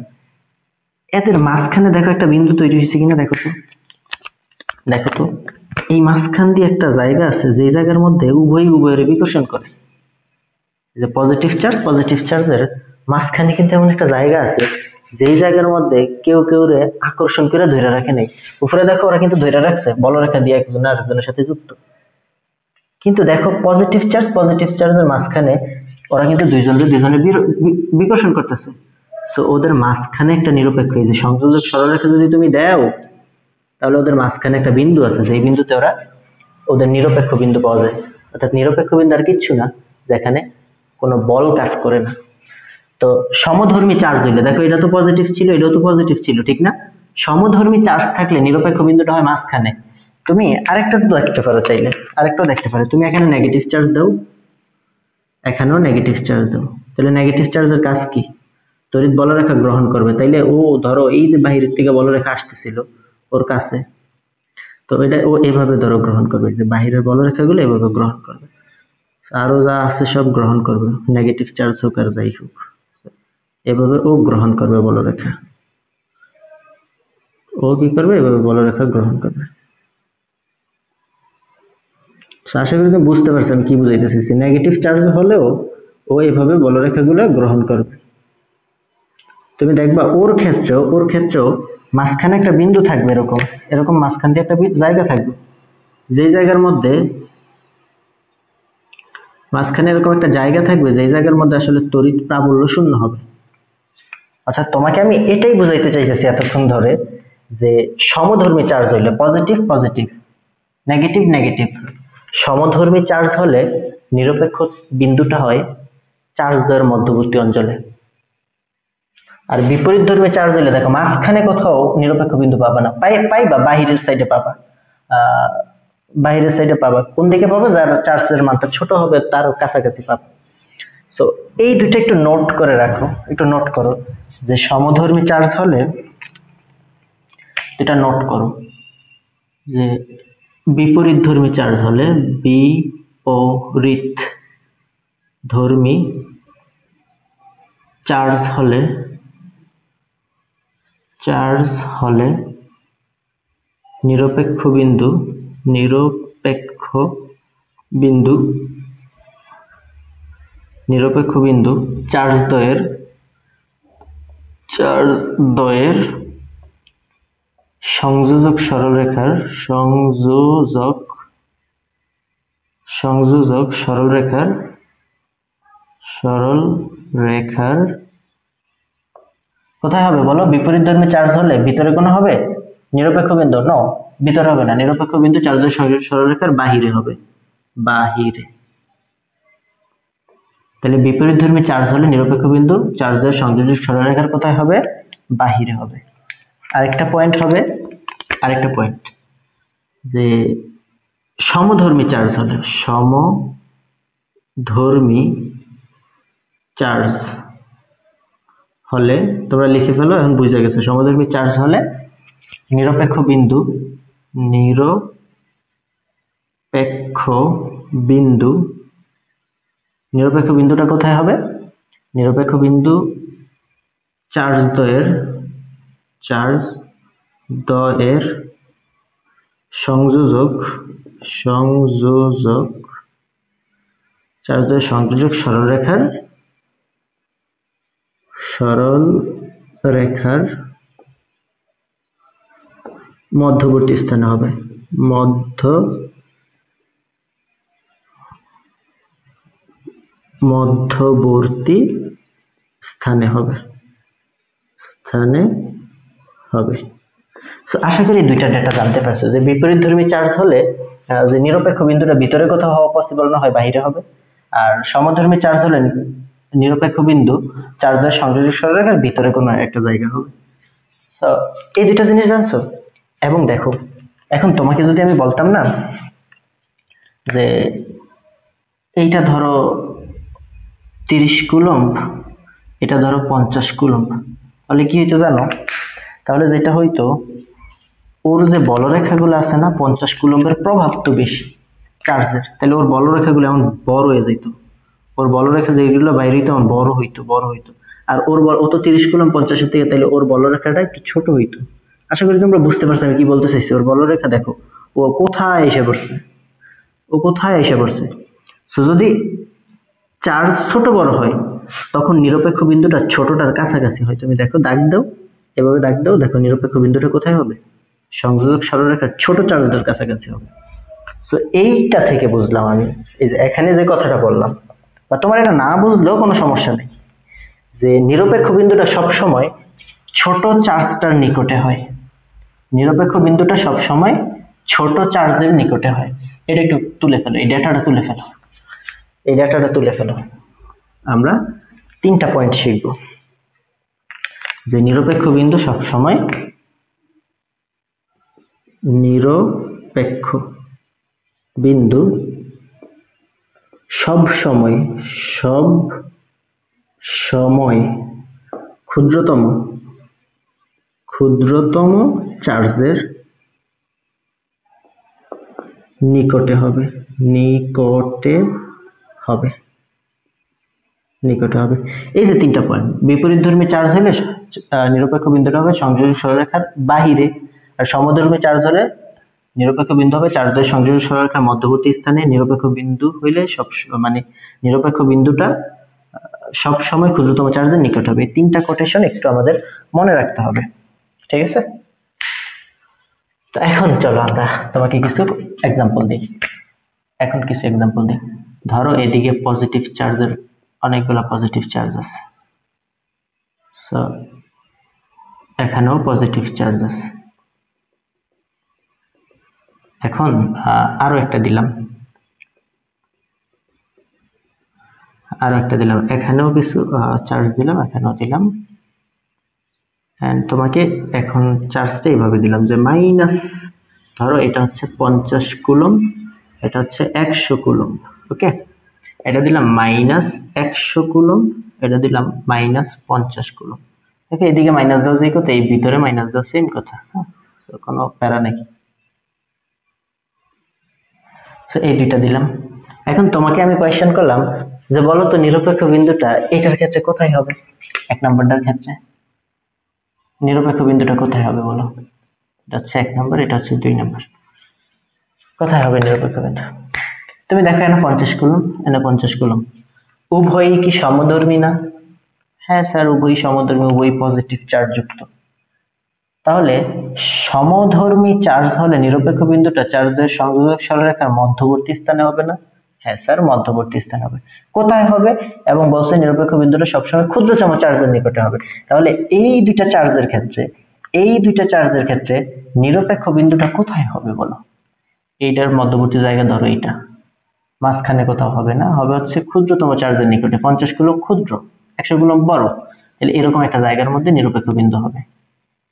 এদের মাঝখানে দেখো একটা বিন্দু তৈরি হয়েছে কিনা, দেখো তো, দেখো তো, এই মাঝখান দিয়ে একটা জায়গা আছে, যে জায়গার মধ্যে উভয়ের বিকর্ষণ করে। যে পজিটিভ চার্জের মাঝখানে কিন্তু এমন একটা জায়গা আছে, যেই জায়গার মধ্যে কেউ রে আকর্ষণ করে ধরে রাখে নাই। উপরে দেখো ওরা কিন্তু ধরে রাখছে, বলরেখা দিয়ে একজন আরেকজনের সাথে যুক্ত। কিন্তু দেখো পজিটিভ চার্জের মাঝখানে ওরা কিন্তু দুইজনে বিকর্ষণ করতেছে। তো ওদের মাঝখানে একটা নিরপেক্ষ, এই যে সংযোজক সরলরেখা যদি তুমি দাও, তাহলে ওদের মাঝখানে একটা বিন্দু আছে, যেই বিন্দুতে ওরা ওদের নিরপেক্ষ বিন্দু পাওয়া যায়। অর্থাৎ নিরপেক্ষ বিন্দু আর কিচ্ছু না, যেখানে কোনো বল কাজ করে না। তো সমধর্মী চার্জ হইলে, দেখো এটা তো পজিটিভ ছিল, এটাও তো পজিটিভ ছিল, ঠিক না? সমধর্মী চার্জ থাকলে নিরপেক্ষ বিন্দুটা হয় মাঝখানে। তুমি আরেকটা তো দেখতে পারো, চাইলে আরেকটাও দেখতে পারো, তুমি এখানে নেগেটিভ চার্জ দাও, এখানেও নেগেটিভ চার্জ দাও, তাহলে নেগেটিভ চার্জের কাজ কি? তড়িৎ বলরেখা গ্রহণ করবে, তাইলে ও ধরো এই যে বাহিরের থেকে বলরেখা আসতেছিল ওর কাছে, তো এটা ও এভাবে ধরো গ্রহণ করবে, যে বাহিরের বলরেখাগুলো এভাবে গ্রহণ করবে, আরো যা আছে সব গ্রহণ করবে, নেগেটিভ চার্জ হোক আর যাই হোক, এভাবে ও গ্রহণ করবে বলরেখা, ও কি করবে? এভাবে বলরেখা গ্রহণ করবে। তো আশা করি তুমি বুঝতে পারছো আমি কি বুঝাইতেছি। নেগেটিভ চার্জ হলেও ও এভাবে বলরেখাগুলো গ্রহণ করবে। তুমি দেখবা ওর ক্ষেত্রেও মাঝখানে একটা বিন্দু থাকবে, এরকম এরকম মাঝখান দিয়ে একটা জায়গা থাকবে, যেই জায়গার মধ্যে মাঝখানে এরকম একটা জায়গা থাকবে, যেই জায়গার মধ্যে আসলে তড়িৎ প্রাবল্য শূন্য হবে। অর্থাৎ তোমাকে আমি এটাই বুঝাইতে চাইতেছি এতক্ষণ ধরে, যে সমধর্মী চার্জ হইলে পজিটিভ পজিটিভ, নেগেটিভ নেগেটিভ, সমধর্মী চার্জ হলে নিরপেক্ষ বিন্দুটা হয় চার্জ দ্বয়ের মধ্যবর্তী অঞ্চলে। আর বিপরীত ধর্মী চার্জ হলে দেখো মাঝখানে কোথাও নিরপেক্ষ বিন্দু পাবা না, পাইবা বাহিরের সাইডে পাবা। আহ বাহিরের সাইডে পাবা, কোন দিকে পাবা? যার চার্জের মানটা ছোট হবে তার কাছাকাছি পাবা। তো এই দুটো একটু নোট করে রাখো, একটু নোট করো যে সমধর্মী চার্জ হলে, এটা নোট করো যে বিপরীত ধর্মী চার্জ হলে, বিপরীত ধর্মী চার্জ হলে নিরপেক্ষ বিন্দু চার্জ দ্বয়ের সংযোজক সরলরেখার কোথায় হবে বলো? বিপরীত ধর্মী চার্জ হলে ভিতরে কোনো হবে? নিরপেক্ষ বিন্দু নো, ভিতরে হবে না, নিরপেক্ষ বিন্দু চার্জের সরলরেখার বাহিরে হবে, বাহিরে। তাহলে বিপরীত ধর্মী চার্জ হলে নিরপেক্ষ বিন্দু চার্জের সংযোজক সরলরেখার কোথায় হবে? বাহিরে হবে। আরেকটা পয়েন্ট যে সমধর্মী চার্জ হলে তোমরা লিখে ফেলো, এখন বুঝে গেছে। সমধর্মী চার্জ হলে নিরপেক্ষ বিন্দুটা কোথায় হবে? নিরপেক্ষ বিন্দু চার্জ দ্বয়ের সংযোজক সরলরেখার মধ্যবর্তী স্থানে হবে, মধ্যবর্তী স্থানে হবে। আশা করি দুইটা ডেটা জানতে পারছো, যে বিপরীত ধর্মী চার্জ হলে যে নিরপেক্ষ বিন্দুটা ভিতরে কোথাও হওয়া পসিবল না হয়, বাহিরে হবে। আর সমধর্মী চার্জ হলে নিরপেক্ষ বিন্দু চার্জের সংযোজক সরলরেখার ভিতরে কোনো একটা জায়গা হবে। তো এই দুটা জিনিস জানছো। এবং দেখো, এখন তোমাকে যদি আমি বলতাম না যে এইটা ধরো 30 কুলম্ব, এটা ধরো 50 কুলম্ব, তাহলে কি হইতো জানো? তাহলে যেটা হইতো, ওর যে বলরেখাগুলো আছে না, 50 কুলম্বের প্রভাব তো বেশি চার্জের, তাহলে ওর বলরেখাগুলো এমন বড় হয়ে যেত, ওর বলরেখা যেগুলো বাইরে হইতো এমন বড় হইতো। আর ও তো 30 কুলম্ব 50 থেকে, তাহলে ওর বলরেখাটা একটু ছোট হইতো। আশা করি তোমরা বুঝতে পারছো আমি কি বলতে চাইছি। ওর বলরেখা দেখো ও কোথায় এসে পড়ছে। তো যদি চার্জ ছোট বড় হয়, তখন নিরপেক্ষ বিন্দুটা ছোটটার কাছাকাছি হয়। তুমি দেখো, এভাবে দাগ দাও, দেখো নিরপেক্ষ বিন্দুটা কোথায় হবে? সংযোজক সরলরেখার ছোট চার্জের কাছাকাছি হবে। তো এইটা থেকে বুঝলাম আমি, এই যে এখানে যে কথাটা বললাম, বা তোমার এটা না বুঝলেও কোনো সমস্যা নেই, যে নিরপেক্ষ বিন্দুটা সবসময় ছোট চার্জটার নিকটে হয়। নিরপেক্ষ বিন্দুটা সবসময় ছোট চার্জের নিকটে হয়। এটা একটু তুলে ফেলো, এই ডেটাটা তুলে ফেলো। আমরা 3টা পয়েন্ট শিখব, যে নিরপেক্ষ বিন্দু সবসময় সব সময় ক্ষুদ্রতম চার্জের নিকটে হবে। এই যে 3টা পয়েন্ট। বিপরীত ধর্মী চার্জ হলে নিরপেক্ষ বিন্দুটা হবে সংযোজক সরলরেখার বাহিরে, আর সমধর্মী চার্জ হলে নিরপেক্ষ বিন্দু হবে চার্জের সংযোজক সরলরেখার মধ্যবর্তী স্থানে নিরপেক্ষ বিন্দু হইলে মানে নিরপেক্ষ বিন্দুটা সব সময় ক্ষুদ্রতম চার্জের নিকট হবে। এই তিনটা কোটেশন একটু আমাদের মনে রাখতে হবে, ঠিক আছে? তো এখন চলো আমরা তোমাকে কিছু এক্সাম্পল দিই। ধরো এদিকে পজিটিভ চার্জের অনেকগুলো পজিটিভ চার্জ আছে, সো এখানেও পজিটিভ চার্জ আছে। এখন আরো একটা দিলাম, এখানেও কিছু চার্জ দিলাম, এখানেও দিলাম। তোমাকে এখন চার্জটা এইভাবে দিলাম যে মাইনাস, ধরো এটা হচ্ছে 50 কুলম্ব, এটা হচ্ছে 100 কুলম্ব, ওকে? এটা দিলাম -100 কুলম্ব, এটা দিলাম -50 কুলম্ব। ওকে, এদিকে মাইনাস দাও যে কথা, এই ভিতরে মাইনাস দাও, সেম কথা, কোনো প্যারা নেই। এই দুইটা দিলাম। এখন তোমাকে আমি কোয়েশ্চেন করলাম যে বলো তো নিরপেক্ষ বিন্দুটা এটার ক্ষেত্রে কোথায় হবে? 1 নম্বরটার ক্ষেত্রে নিরপেক্ষ বিন্দুটা কোথায় হবে বলো? এটা হচ্ছে 1 নম্বর, এটা হচ্ছে 2 নম্বর। কোথায় হবে নিরপেক্ষ বিন্দু? তুমি দেখো এখানে 50 কুলম্ব, এখানে 50 কুলম্ব, উভয়ই কি সমধর্মী না? হ্যাঁ স্যার, উভয়ই সমধর্মী, উভয়ই পজিটিভ চার্জ যুক্ত। তাহলে সমধর্মী চার্জ হলে নিরপেক্ষ বিন্দুটা চার্জের সংযোজক সরলরেখার মধ্যবর্তী স্থানে হবে না? হ্যাঁ স্যার, মধ্যবর্তী স্থানে হবে। কোথায় হবে? এবং বলছে নিরপেক্ষ বিন্দুটা সবসময় ক্ষুদ্রতম চার্জের নিকটে হবে। তাহলে এই দুইটা চার্জের ক্ষেত্রে নিরপেক্ষ বিন্দুটা কোথায় হবে বলো? এইটার মধ্যবর্তী জায়গা ধরো, এইটা মাঝখানে কোথাও হবে না, হবে হচ্ছে ক্ষুদ্রতম চার্জের নিকটে। 50 কুলম্ব ক্ষুদ্র, 100 কুলম্ব বড়, তাহলে এরকম একটা জায়গার মধ্যে নিরপেক্ষ বিন্দু হবে।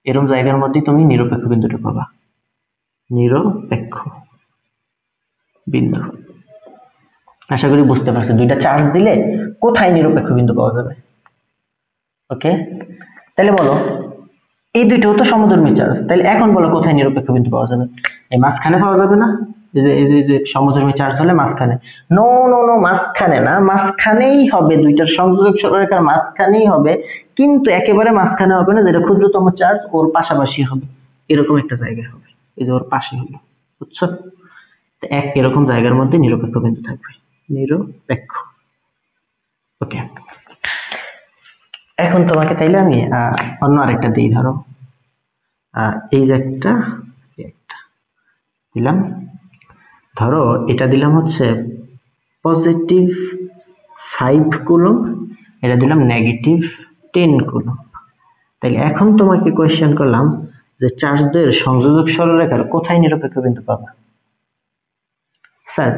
এরকম জায়গার মধ্যে তুমি নিরপেক্ষ বিন্দুটা পাবা, নিরপেক্ষ বিন্দু। আশা করি বুঝতে পারছো, দুইটা চার্জ দিলে কোথায় নিরপেক্ষ বিন্দু পাওয়া যাবে। ওকে, তাহলে বলো এই দুইটাও তো সমধর্মী চার্জ, তাহলে এখন বলো কোথায় নিরপেক্ষ বিন্দু পাওয়া যাবে? এই মাঝখানে পাওয়া যাবে না? এই যে সমধর্মী চার্জ হলে মাঝখানে, নো নো নো, মাঝখানে না, মাঝখানেই হবে, দুইটার সংযোজক সরলরেখার মাঝখানেই হবে, কিন্তু একেবারে মাঝখানে হবে না, যেটা ক্ষুদ্রতম চার্জ ওর পাশাপাশি হবে, এরকম একটা জায়গায় হবে, এই যে ওর পাশে হলো, বুঝছো? এরকম জায়গার মধ্যে নিরপেক্ষ বিন্দু থাকবে, নিরপেক্ষ। ওকে, এখন তোমাকে তাইলে আমি অন্য আরেকটা দিই। ধরো এই যে একটা দিলাম, ধরো এটা দিলাম হচ্ছে পজিটিভ 5 কুলম্ব, এটা দিলাম নেগেটিভ 10 কুলম্ব। তাহলে এখন তোমাকে কোয়েশ্চেন করলাম যে চার্জদের সংযোজক সরলরেখার কোথায় নিরপেক্ষ বিন্দু পাবা? স্যার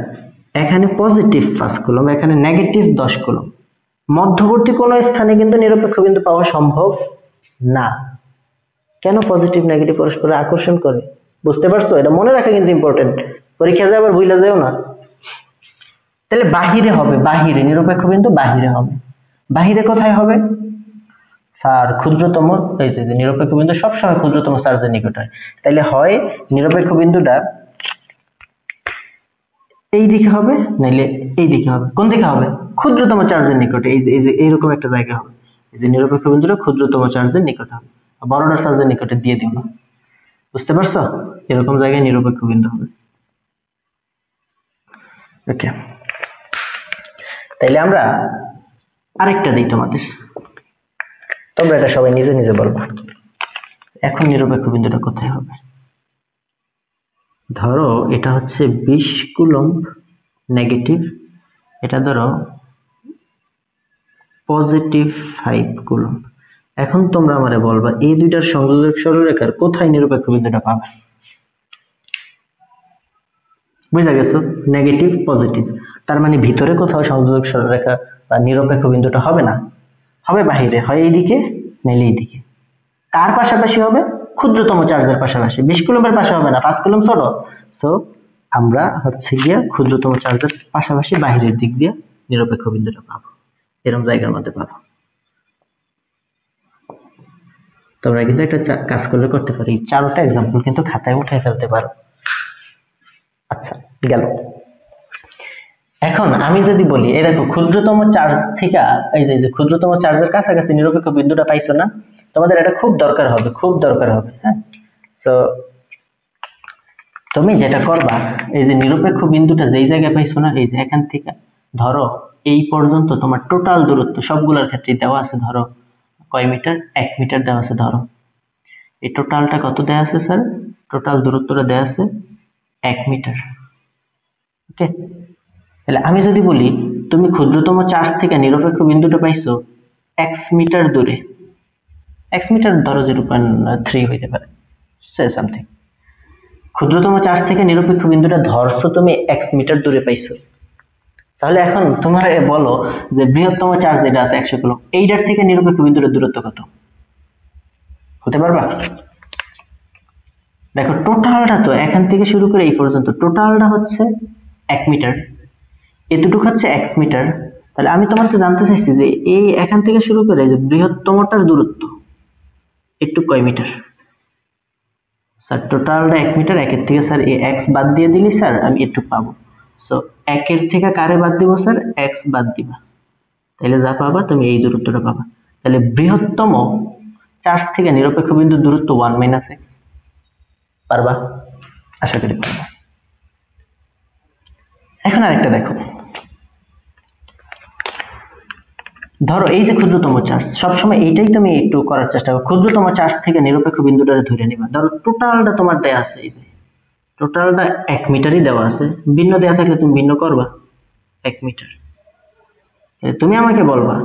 এখানে পজিটিভ 5 কুলম্ব, এখানে নেগেটিভ 10 কুলম্ব, মধ্যবর্তী কোনো স্থানে কিন্তু নিরপেক্ষ বিন্দু পাওয়া সম্ভব না। কেন? পজিটিভ নেগেটিভ পরস্পর আকর্ষণ করে, বুঝতে পারছো? এটা মনে রাখা কিন্তু ইম্পর্টেন্ট, পরীক্ষা যায় আবার ভুলে যাও না। তাহলে বাহিরে হবে, বাহিরে নিরপেক্ষ বিন্দু বাহিরে হবে। বাহিরে কোথায় হবে? স্যার ক্ষুদ্রতম, এই যে নিরপেক্ষ বিন্দু সবসময় ক্ষুদ্রতম চার্জের নিকট হয়, তাহলে হয় নিরপেক্ষ বিন্দুটা এই দিকে হবে, নাইলে এই দিকে হবে। কোন দিকে হবে? ক্ষুদ্রতম চার্জের নিকটে, এই যে এইরকম একটা জায়গা হবে, এই যে নিরপেক্ষ বিন্দুটা ক্ষুদ্রতম চার্জের নিকট হবে, বড়টা চার্জের নিকটে দিয়ে দিব, বুঝতে পারছো? এরকম জায়গায় নিরপেক্ষ বিন্দু হবে। ওকে, তাইলে আমরা আরেকটা দিই তোমাদের, তোমরা এটা সবাই নিজে নিজে বলবা। এখন নিরপেক্ষ বিন্দুটা কোথায় হবে? ধরো এটা হচ্ছে 20 কুলম্ব নেগেটিভ, এটা ধরো পজিটিভ 5 কুলম্ব। এখন তোমরা আমারে বলবা এই দুইটার সংযোজক সরলরেখার কোথায় নিরপেক্ষ বিন্দুটা পাবে? বুঝা গেছো? নেগেটিভ পজিটিভ, তার মানে ভিতরে কোথাও সংযোজক সরলরেখা বা নিরপেক্ষ বিন্দুটা হবে না, হবে বাহিরে, হয় এইদিকে নাইলে এইদিকে। কার পাশাপাশি হবে? ক্ষুদ্রতম চার্জের পাশাপাশি। 20 কুলম্বের পাশে হবে না, 5 কুলম্ব ছোট, তো আমরা হচ্ছে গিয়া ক্ষুদ্রতম চার্জের পাশাপাশি বাহিরের দিক দিয়ে নিরপেক্ষ বিন্দুটা পাবো, এরকম জায়গার মধ্যে পাবো। তোমরা কিন্তু একটা কাজ করলে করতে পারো, এই 4টা এক্সাম্পল কিন্তু খাতায় উঠে ফেলতে পারো। আচ্ছা গেল। এখন আমি যদি বলি এই দেখো ক্ষুদ্রতম চার্জ থেকে, এই যে ক্ষুদ্রতম চার্জের কাছাকাছি নিরপেক্ষ বিন্দুটা পাইছো না, তোমাদের এটা খুব দরকার হবে, খুব দরকার হবে। হ্যাঁ, তো তুমি যেটা করবা, এই যে নিরপেক্ষ বিন্দুটা যেই জায়গায় পাইছো না, এই যে এখান থেকে ধরো এই পর্যন্ত তোমার টোটাল দূরত্ব সবগুলোর ক্ষেত্রে দেওয়া আছে, ধরো কয় মিটার, 1 মিটার দেওয়া আছে। ধরো এই টোটালটা কত দেওয়া আছে স্যার? টোটাল দূরত্বটা দেওয়া আছে 1 মিটার। ওকে, তাহলে আমি যদি বলি তুমি ক্ষুদ্রতম চার্জ থেকে নিরপেক্ষ বিন্দুটা পাইছো x মিটার দূরে, x মিটার ধরো 0.3 হইতে পারে, সে সামথিং। ক্ষুদ্রতম চার্জ থেকে নিরপেক্ষ বিন্দুটা ধরছো তুমি x মিটার দূরে পাইছো, তাহলে এখন তোমরা বলো যে বৃহত্তম চার্জ যেটা আছে 100 কুলম্ব, এইটার থেকে নিরপেক্ষ বিন্দুর দূরত্ব কত হতে পারবা? দেখো টোটালটা তো এখান থেকে শুরু করে এই পর্যন্ত টোটালটা হচ্ছে 1 মিটার, এতটুকু হচ্ছে 1 মিটার। তাহলে আমি তোমাকে জানতে চাইছি যে এই এখান থেকে শুরু করে যে বৃহত্তমটার দূরত্ব একটু কয় মিটার? স্যার টোটালটা 1 মিটার, একের থেকে স্যার এই x বাদ দিয়ে দিলি স্যার আমি একটু পাবো। সো একের থেকে কারে বাদ দিব স্যার? x বাদ দিবা, তাহলে যা পাবা তুমি এই দূরত্বটা পাবা। তাহলে বৃহত্তম চার্জ থেকে নিরপেক্ষ বিন্দুর দূরত্ব 1 - x। পারবা? আশা করি পারবা। এখন আরেকটা দেখো, ধরো এই যে ক্ষুদ্রতম চার্জ, সবসময় এইটাই তুমি একটু করার চেষ্টা করো, ক্ষুদ্রতম চার্জ থেকে নিরপেক্ষ বিন্দুটা ধরে নিবা। ধরো টোটালটা তোমার দেয়া আছে, এই যে টোটালটা 1 মিটারই দেওয়া আছে, ভিন্ন দেয়া থাকলে তুমি ভিন্ন করবা 1 মিটার। তুমি আমাকে বলবা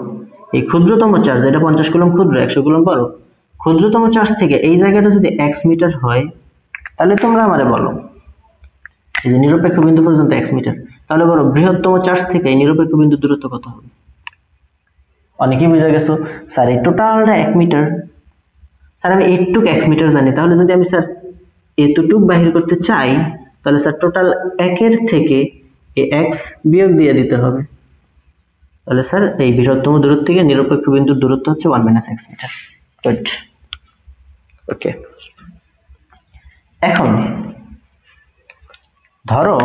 এই ক্ষুদ্রতম চার্জ, এটা 50 কুলম্ব ক্ষুদ্র, 100 কুলম্ব বড়, ক্ষুদ্রতম চার্জ থেকে এই জায়গাটা যদি 1 মিটার হয়, তাহলে তোমরা আমারে বলো এই যে নিরপেক্ষ বিন্দু পর্যন্ত 1 মিটার, তাহলে বলো বৃহত্তম চার্জ থেকে এই নিরপেক্ষ বিন্দুর দূরত্ব কত হবে? অনেকেই বুঝে গেছো স্যার এই টোটালটা 1 মিটার, স্যার আমি এইটুক 1 মিটার জানি, তাহলে যদি আমি স্যার এতটুক বাহির করতে চাই, তাহলে স্যার টোটাল 1 থেকে এই x বিয়োগ দিয়ে দিতে হবে। তাহলে স্যার এই বৃহত্তম দূরত্ব থেকে নিরপেক্ষ বিন্দুর দূরত্ব হচ্ছে 1 - x মিটার। গুড, ওকে। এখন ধরো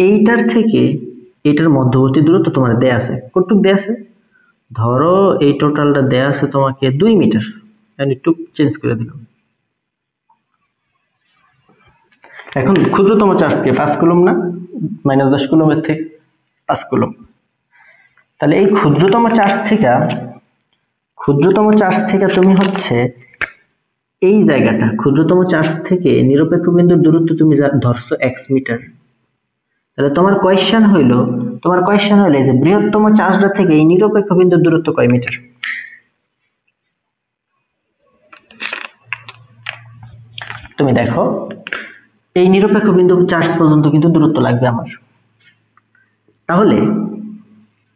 এইটার থেকে এইটার মধ্যবর্তী দূরত্ব তোমার দেয়া আছে, কতটুক দেয়া আছে? ধরো এই টোটালটা দেয়া আছে তোমাকে 2 মিটার, আমি টুক চেঞ্জ করে দিলাম। এখন ক্ষুদ্রতম চার্জ কে 5 কুলম্ব না, -10 কুলম্বের থেকে 5 কুলম্ব। তাহলে এই ক্ষুদ্রতম চার্জ থেকে তুমি হচ্ছে এই জায়গাটা, ক্ষুদ্রতম চার্জ থেকে নিরপেক্ষ বিন্দুর দূরত্ব তুমি ধরছো 1 মিটার, তাহলে তোমার কোয়েশ্চেন হইলো যে বৃহত্তম চার্জটা থেকে এই নিরপেক্ষ বিন্দুর দূরত্ব কয় মিটার? তুমি দেখো এই নিরপেক্ষ বিন্দু চার্জ পর্যন্ত কিন্তু দূরত্ব লাগবে আমার, তাহলে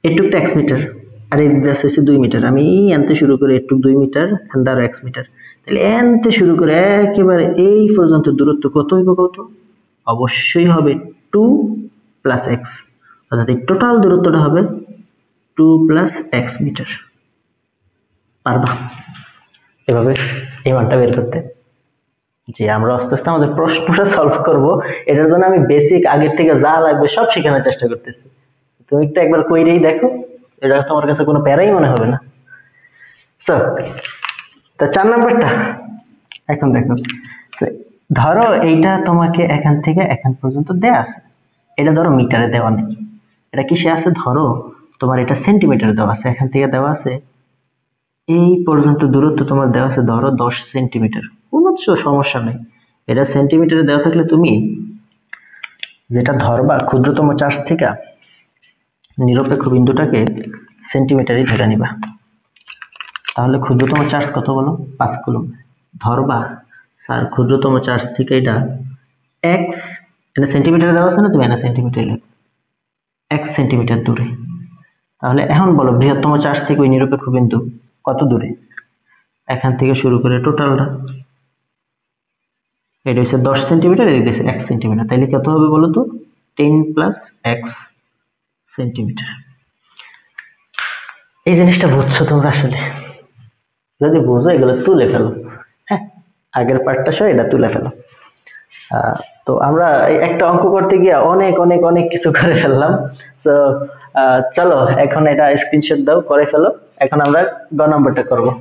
এটুকটা 1 মিটার আর এই ব্যাস হচ্ছে 2 মিটার, আমি আনতে শুরু করে এটুক 2 মিটার আর 1 মিটার, তাহলে আনতে শুরু করে একেবারে এই পর্যন্ত দূরত্ব কত হইব? কত? অবশ্যই হবে 2 + x, অর্থাৎ এই টোটাল দূরত্বটা হবে 2 + x মিটার। পারবা এভাবে এই মানটা বের করতে? যে আমরা আস্তে আস্তে আমাদের প্রশ্নটা সলভ করব, এটার জন্য আমি বেসিক আগের থেকে যা লাগবে সব শেখানোর চেষ্টা করতেছি। তুমি একটু একবার কইরেই দেখো, এটা তোমার কাছে কোনো প্যারাই মনে হবে না। তো 4 নাম্বারটা এখন দেখো, ধরো এইটা তোমাকে এখান থেকে এখান পর্যন্ত দেয়া আছে, এটা ধরো মিটারে দেওয়া নেই, এটা কিসে আছে? ধরো তোমার এটা সেন্টিমিটারে দেওয়া আছে, এখান থেকে দেওয়া আছে এই পর্যন্ত দূরত্ব তোমার দেওয়া আছে ধরো 10 সেন্টিমিটার, কোনো সমস্যা নেই। এটা সেন্টিমিটারে দেওয়া থাকলে তুমি যেটা ধরবা ক্ষুদ্রতম চার্জ থেকে নিরপেক্ষ বিন্দুটাকে সেন্টিমিটারই ধরে নিবা। তাহলে ক্ষুদ্রতম চার্জ কত বলো? 5 কুলম্ব। ধরবা স্যার ক্ষুদ্রতম চার্জ থেকে এটা x, এটা সেন্টিমিটারে দেওয়া আছে না, তুমি এটা সেন্টিমিটার লিখো, 1 সেন্টিমিটার দূরে। তাহলে এখন বলো বৃহত্তম চার্জ থেকে ওই নিরপেক্ষ বিন্দু কত দূরে? এখান থেকে শুরু করে টোটালটা, এটা হচ্ছে 10 সেন্টিমিটার, এদিকে 1 সেন্টিমিটার, তাইলে কত হবে বলো তো? 10 + x সেন্টিমিটার। এই জিনিসটা বুঝছো তোমরা? আসলে যদি বুঝো এগুলো তুলে ফেলো, হ্যাঁ আগের পার্টটা সহ এটা তুলে ফেলো। তো আমরা একটা অঙ্ক করতে গিয়ে অনেক অনেক অনেক কিছু করে ফেললাম। তো চলো এখন এটা স্ক্রিনশট দাও, করে ফেলো। এখন আমরা গ নম্বরটা করবো।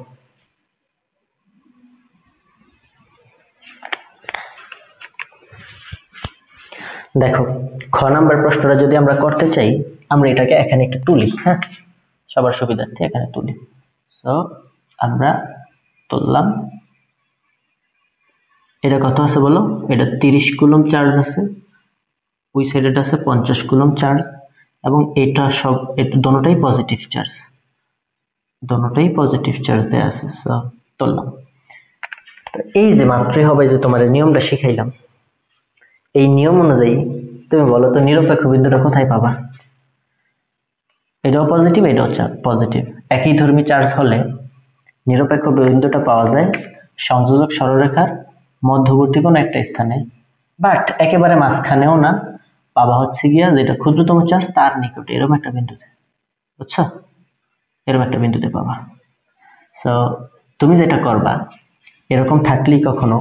দেখো খ নাম্বার প্রশ্নটা যদি আমরা করতে চাই, আমরা এটাকে এখানে একটু তুলি, হ্যাঁ, সবার সুবিধার্থে এখানে তুলি। তো আমরা তুললাম, এটা কত আছে বলো? এটা 30 কুলম্ব চার্জ আছে, ওই সাইডে আছে 50 কুলম্ব চার্জ, এবং এটা সব দোনোটাই পজিটিভ চার্জ, দোনোটাই পজিটিভ চার্জ দেয়া আছে। সো তুললাম। এই যে মাত্রই হবে যে তোমার নিয়মটা শিখাইলাম, এই নিয়ম অনুযায়ী তুমি বলো তো নিরপেক্ষ বিন্দুটা কোথায় পাবা? এটাও পজিটিভ, এটাও পজিটিভ, একই ধর্মী চার্জ হলে নিরপেক্ষ বিন্দুটা পাওয়া যায় সংযোজক সরলরেখার মধ্যবর্তী কোনো একটা স্থানে, বাট একেবারে মাঝখানেও না, পাবা হচ্ছে গিয়া যেটা ক্ষুদ্রতম চার্জ তার নিকটে, এরকম একটা বিন্দুতে, বুঝছো? এরকম একটা বিন্দুতে পাবা। তো তুমি যেটা করবা, এরকম থাকলেই কখনো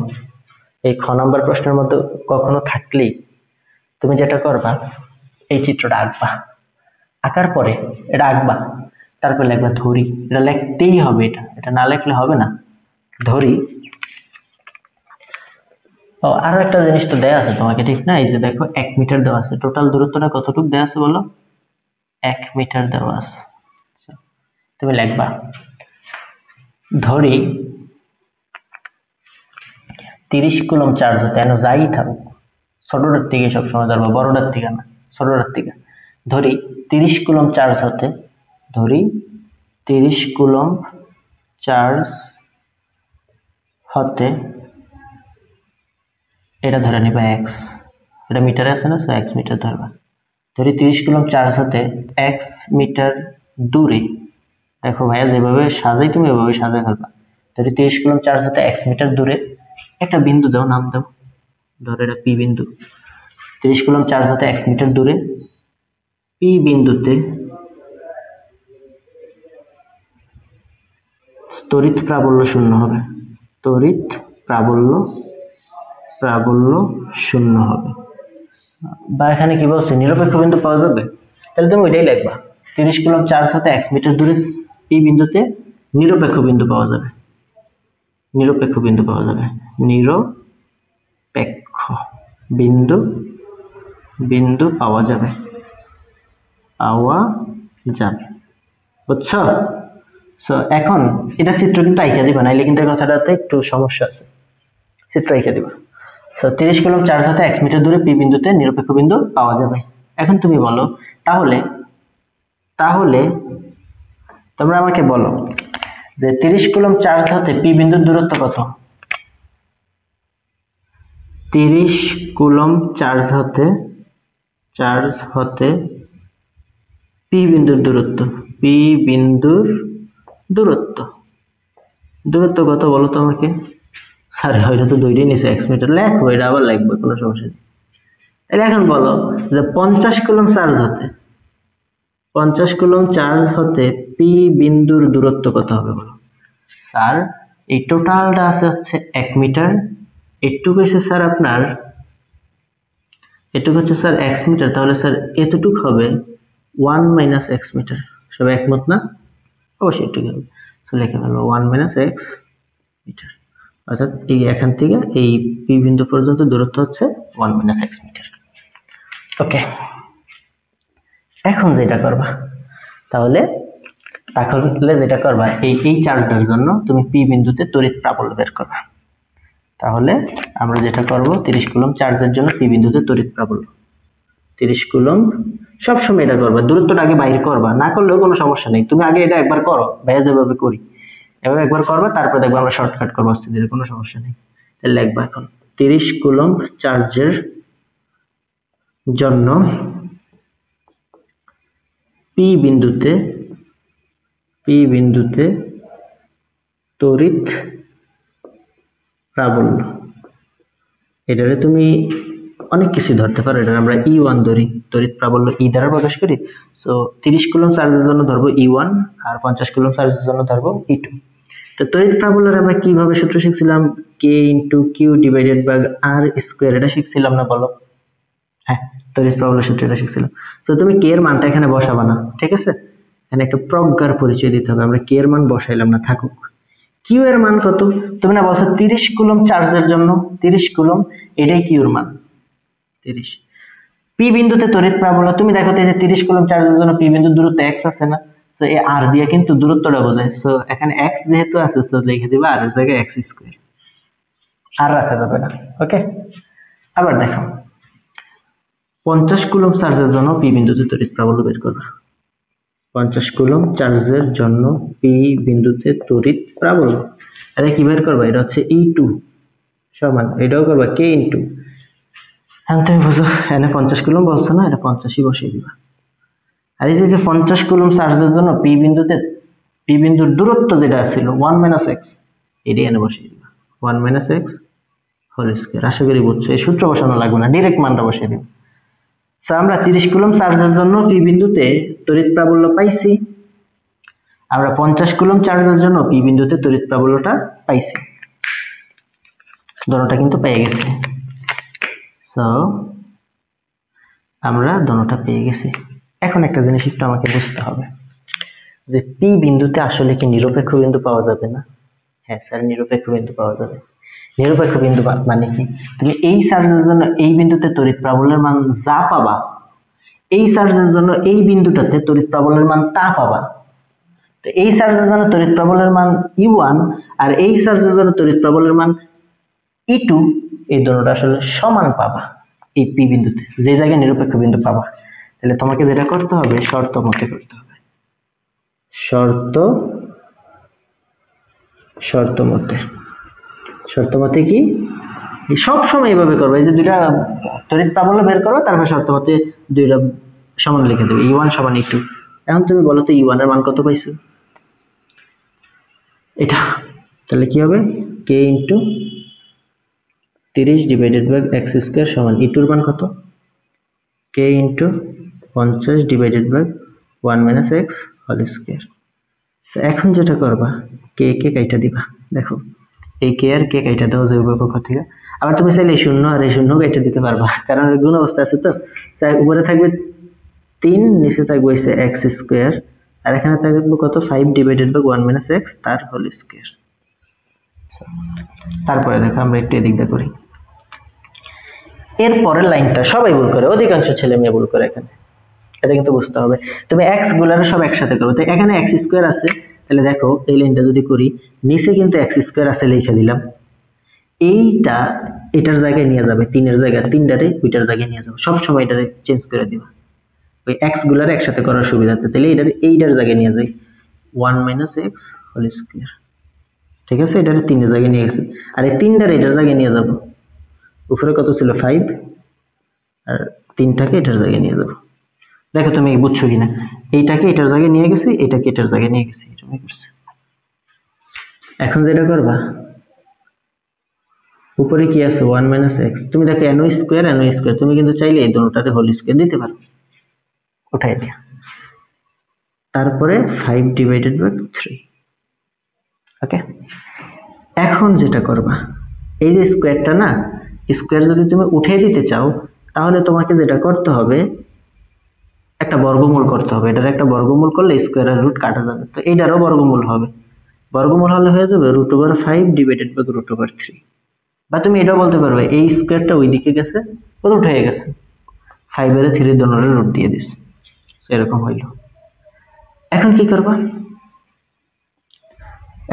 এই খ নাম্বার প্রশ্নের মধ্যে কখনো থাকলেই তুমি যেটা করবা, এই চিত্রটা আঁকবা, আঁকার পরে এটা আঁকবা, তারপর লিখবা ধরি, এটা লিখতেই হবে, এটা এটা না লিখলে হবে না, ধরি। ও আরো একটা জিনিস তো দেয়া আছে তোমাকে, ঠিক না? এই যে দেখো 1 মিটার দেওয়া আছে, টোটাল দূরত্বটা কতটুকু দেওয়া আছে বলো? 1 মিটার দেওয়া আছে। তুমি লিখবা ধরি 30 কুলম্ব চার্জ হতে, এন যাই থাকুক, ছোটটার থেকে সবসময় ধরবো, বড়টার থেকে না, ছোটটার থেকে। ধরি 30 কুলম্ব চার্জ হতে, ধরি 30 কুলম্ব চার্জ হতে, এটা ধরে নিবা x, এটা মিটারে আছে না, x মিটার ধরবা। ধরি 30 কুলম্ব চার্জ হতে x মিটার দূরে, দেখো ভাইয়া যেভাবে সাজাই তুমি এভাবে সাজাই ফেলবা। ধরি 30 কুলম্ব চার্জ হতে x মিটার দূরে একটা বিন্দু দাও, নাম দাও, ধরো এটা পি বিন্দু। 30 কুলম্ব চার্জ হতে x মিটার দূরে পি বিন্দুতে তড়িৎ প্রাবল্য শূন্য হবে, তড়িৎ প্রাবল্য শূন্য হবে। বা এখানে কি বলছে, নিরপেক্ষ বিন্দু পাওয়া যাবে, তাহলে তুমি ওইটাই লিখবা, 30 কুলম্ব চার্জ হতে 1 মিটার দূরে পি বিন্দুতে নিরপেক্ষ বিন্দু পাওয়া যাবে, নিরপেক্ষ বিন্দু পাওয়া যাবে, নিরপেক্ষ বিন্দু পাওয়া যাবে, বুঝছো? এখন এটা চিত্র কিন্তু আঁকা দিবা, নাইলে কিন্তু এই কথাটাতে একটু সমস্যা আছে, চিত্র আঁকা দিবা। 30 কুলম্ব চার্জ হতে 1 মিটার দূরে পি বিন্দুতে নিরপেক্ষ বিন্দু পাওয়া যাবে। এখন তুমি বলো, তাহলে তোমরা আমাকে বলো যে 30 কুলম্ব চার্জ হতে পি বিন্দুর দূরত্ব কত? 30 কুলম্ব চার্জ হতে পি বিন্দুর দূরত্ব কত বলো তো আমাকে? আরে হয়তো তো দুইটাই নিচে, 1 মিটার লেখো, এটা আবার লিখবো, কোনো সমস্যা নেই। তাহলে এখন বলো যে 50 কুলম্ব চার্জ হতে পি বিন্দুর দূরত্ব কত হবে বলো? স্যার এই টোটালটা আছে হচ্ছে 1 মিটার, এটুকু হচ্ছে স্যার আপনার, এটুকু হচ্ছে স্যার x মিটার, তাহলে স্যার এতটুকু হবে 1 মাইনাস x মিটার। সবাই একমত না? অবশ্যই এটুকু হবে, লিখে ফেলবো 1 মাইনাস x মিটার, অর্থাৎ এই এখান থেকে এই পি বিন্দু পর্যন্ত দূরত্ব হচ্ছে 1 মাইনাস x মিটার। ওকে, এখন যেটা করবা, তাহলে যেটা করবা, এই চার্জটার জন্য তুমি পি বিন্দুতে তড়িৎ প্রাবল্য বের করবা। তাহলে আমরা যেটা করব, 30 কুলম্ব চার্জের জন্য পি বিন্দুতে তড়িৎ প্রাবল্য 30 কুলম্ব, সবসময় এটা করবা, দূরত্বটা আগে বাইরে করবা, না করলেও কোনো সমস্যা নেই, তুমি আগে এটা একবার করো, ভাইয়া যেভাবে করি এভাবে একবার করবা, তারপরে দেখবা আমরা শর্টকাট করবো আস্তে ধীরে, কোনো সমস্যা নেই। তাহলে লিখবা এখন 30 কুলম্ব চার্জের জন্য পি বিন্দুতে তড়িৎ প্রাবল্য, এটারে তুমি অনেক কিছু ধরতে পারো, এটা আমরা E1 ধরি, তড়িৎ প্রাবল্য E দ্বারা প্রকাশ করি। সো 30 কুলম্ব চার্জের জন্য ধরবো E1, আর 50 কুলম্ব চার্জের জন্য ধরবো E2। তো তড়িৎ প্রাবল্যের আমরা কিভাবে সূত্র শিখছিলাম? K × Q divided by R square, এটা শিখছিলাম না বলো? হ্যাঁ, তড়িৎ প্রাবল্য সূত্র এটা শিখছিলাম। তো তুমি K এর মানটা এখানে বসাবা না, ঠিক আছে? এখানে একটা প্রজ্ঞার পরিচয় দিতে হবে, আমরা K এর মান বসাইলাম না, থাকুক। Q এর মান কত? তুমি না বলছো 30 কুলম্ব চার্জের জন্য 30 কুলম্ব, এটাই Q এর মান 30। পি বিন্দুতে তড়িৎ প্রাবল্য তুমি দেখো তো এই যে 30 কুলম্ব চার্জের জন্য পি বিন্দুর দূরত্ব x আছে না, তো এই r দিয়ে কিন্তু দূরত্বটা বোঝায়। সো এখানে x যেহেতু আছে তো লিখে দিবা r এর জায়গায় x স্কয়ার, আর রাখা যাবে না। ওকে, আবার দেখো 50 কুলম্ব চার্জের জন্য পি বিন্দুতে তড়িৎ প্রাবল্য বের করবে। 50 কুলম্ব চার্জের জন্য পি বিন্দুতে তড়িৎ প্রাবল্য, এটা কি বের করবা? এটা হচ্ছে E2 সমান, এটাও করবা k ইনটু, এখন তুমি বুঝো এখানে 50 কুলম্ব বলছো না, এটা 50ই বসিয়ে দিবা। আর এই যে 50 কুলম্ব চার্জের জন্য পি বিন্দুতে পি বিন্দুর দূরত্ব যেটা ছিল 1 - x, এটি এনে বসিয়ে দিবা 1 - x হোল স্কয়ার। আশা করি বুঝছো, এই সূত্র বসানো লাগবে না, ডাইরেক্ট মানটা বসিয়ে দিবা। তো আমরা 30 কুলম্ব চার্জের জন্য পি বিন্দুতে তড়িৎ প্রাবল্য পাইছি, আমরা 50 কুলম্ব চার্জের জন্য পি বিন্দুতে তড়িৎ প্রাবল্যটা পাইছি, দোনোটা কিন্তু পেয়ে গেছি। তো আমরা দোনোটা পেয়ে গেছি। এখন একটা জিনিস একটু আমাকে বুঝতে হবে যে পি বিন্দুতে আসলে কি নিরপেক্ষ বিন্দু পাওয়া যাবে না? হ্যাঁ স্যার, নিরপেক্ষ বিন্দু পাওয়া যাবে। নিরপেক্ষ বিন্দু মানে কি? তুমি এই চার্জের জন্য এই বিন্দুতে তড়িৎ প্রাবল্যের মান যা পাবা, এই চার্জের জন্য এই বিন্দুটাতে তড়িৎ প্রাবল্যের মান তা পাবা। তো এই চার্জের জন্য তড়িৎ প্রাবল্যের মান E1 আর এই চার্জের জন্য তড়িৎ প্রাবল্যের মান E2, এই দুটোটা আসলে সমান পাবা এই পি বিন্দুতে, যে জায়গায় নিরপেক্ষ বিন্দু পাবা। তাহলে তোমাকে যেটা করতে হবে শর্ত মতে করতে হবে, শর্ত মতে কি সব সময় এইভাবে করবে। এই যে দুইটা তড়িৎ প্রাবল্য বের করো, তারপর শর্ত মতে দুইটা সমান লিখে দেবে, E1 সমান E2। এখন তুমি বলো তো E1 এর মান কত পাইছো? এটা তাহলে কি হবে? k into 30 divided by x square সমান E2 এর মান কত? k into 50 divided by 1 - x whole square. এখন যেটা করবা k কে কাইটা দিবা, দেখো এই k আর k কাইটা দাও যে উভয় পক্ষ থেকে। আবার তুমি চাইলে এই শূন্য আর এই শূন্য কাইটা দিতে পারবা, কারণ গুণ অবস্থা আছে তো। তাই উপরে থাকবে 3, নিচে থাকবে x স্কয়ার, আর এখানে থাকবে কত? 5 ডিভাইডেড বাই 1 - x তার হোল স্কয়ার। তারপরে দেখো আমরা একটু এদিক দিয়ে করি। এর পরের লাইনটা সবাই ভুল করে, অধিকাংশ ছেলে মেয়ে ভুল করে এখানে, এটা কিন্তু বুঝতে হবে। তুমি x গুলার সব একসাথে করো, তো এখানে x স্কয়ার আছে, তাহলে দেখো এই লাইনটা যদি করি, নিচে কিন্তু x স্কয়ার আছে লিখে দিলাম, এইটা এটার জায়গায় নিয়ে যাবে, 3 এর জায়গায় 3টারে ওইটার জায়গায় নিয়ে যাবে, সব সময় এটারে চেঞ্জ করে দিবা ওই x গুলার একসাথে করার সুবিধাতে। তাহলে এইটার জায়গায় নিয়ে যাই 1 - x হোল স্কয়ার, ঠিক আছে? এটারে 3 এর জায়গায় নিয়ে গেছি, আর এই 3টারে এটার জায়গায় নিয়ে যাব, উপরে কত ছিল 5, আর 3টাকে এটার জায়গায় নিয়ে যাব। দেখো তুমি বুঝছো কিনা, এইটাকে এটার জায়গায় নিয়ে গেছি, এটাকে এটার জায়গায় নিয়ে গেছি, এটা করছি। এখন যেটা করবা, উপরে কি আছে 1 - x, তুমি দেখো no স্কয়ার, তুমি কিন্তু চাইলে এই দুটোটাতে হোল স্কয়ার দিতে পারো, উঠাই দিয়া। তারপরে 5 ডিভাইডেড বাই 3। ওকে, এখন যেটা করবা, এই যে স্কয়ারটা না, স্কয়ার যদি তুমি উঠিয়ে দিতে চাও, তাহলে তোমাকে যেটা করতে হবে একটা বর্গমূল করতে হবে। এটার একটা বর্গমূল করলে স্কয়ারের রুট কাটা যাবে, তো এইটারও বর্গমূল হবে। বর্গমূল হলে হয়ে যাবে √5 ডিভাইডেড বাই √3। বা তুমি এটাও বলতে পারবে এই স্কয়ারটা ওইদিকে গেছে, রুট হয়ে গেছে, 5 এর 3 দোনোরে রুট দিয়ে দিস, এরকম হইল। এখন কি করবা?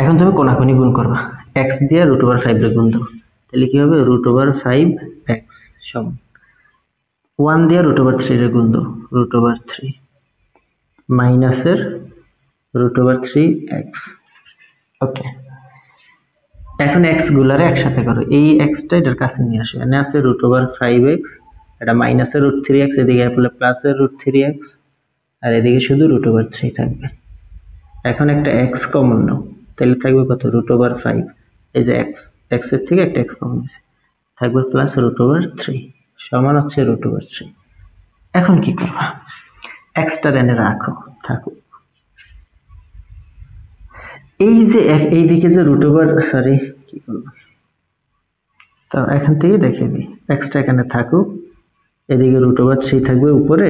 এখন তুমি কোনাকুনি গুণ করবা, x দিয়ে √5 এর গুণ দাও, তাহলে কি হবে? √5x সমান 1 দিয়ে √3 এর গুণ দাও, √3 মাইনাসের √3x। ওকে, এখন x গুলারে একসাথে করো, এই x টা এটার কাছে নিয়ে আসো, এখানে আছে √5x, এটা মাইনাসের √3x, এদিকে আসলে প্লাসের √3x, আর এদিকে শুধু √3 থাকবে। এখন একটা x কমন নাও, তাহলে থাকবে কত? √5, এই যে x এর থেকে একটা x কমন আছে, থাকবে প্লাস √3 সমান হচ্ছে √3। এখন কি করবা? x টা এনে রাখো, থাকুক। এই যে এইদিকে যে সরি কি করবো, তো এখান থেকে দেখে দিই, x টা এখানে থাকুক, এদিকে √3 থাকবে উপরে,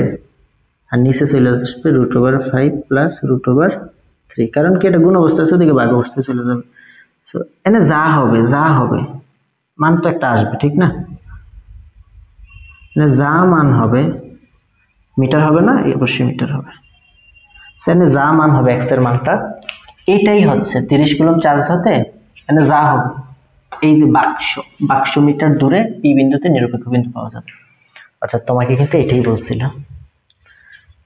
আর নিচে চলে আসবে √5 প্লাস √3, কারণ কি এটা গুণ অবস্থা আছে, ওদিকে ভাগ অবস্থায় চলে যাবে। তো এনে যা হবে মান তো একটা আসবে, ঠিক না? যা মান হবে, মিটার হবে না, অবশ্যই মিটার হবে। সেখানে যা মান হবে x এর মানটা, এটাই হচ্ছে 30 কুলম্ব চার্জ হতে এখানে যা হবে এই যে বাক্স মিটার দূরে পি বিন্দুতে নিরপেক্ষ বিন্দু পাওয়া যাবে। অর্থাৎ তোমাকে কিন্তু এটাই বলছিলাম,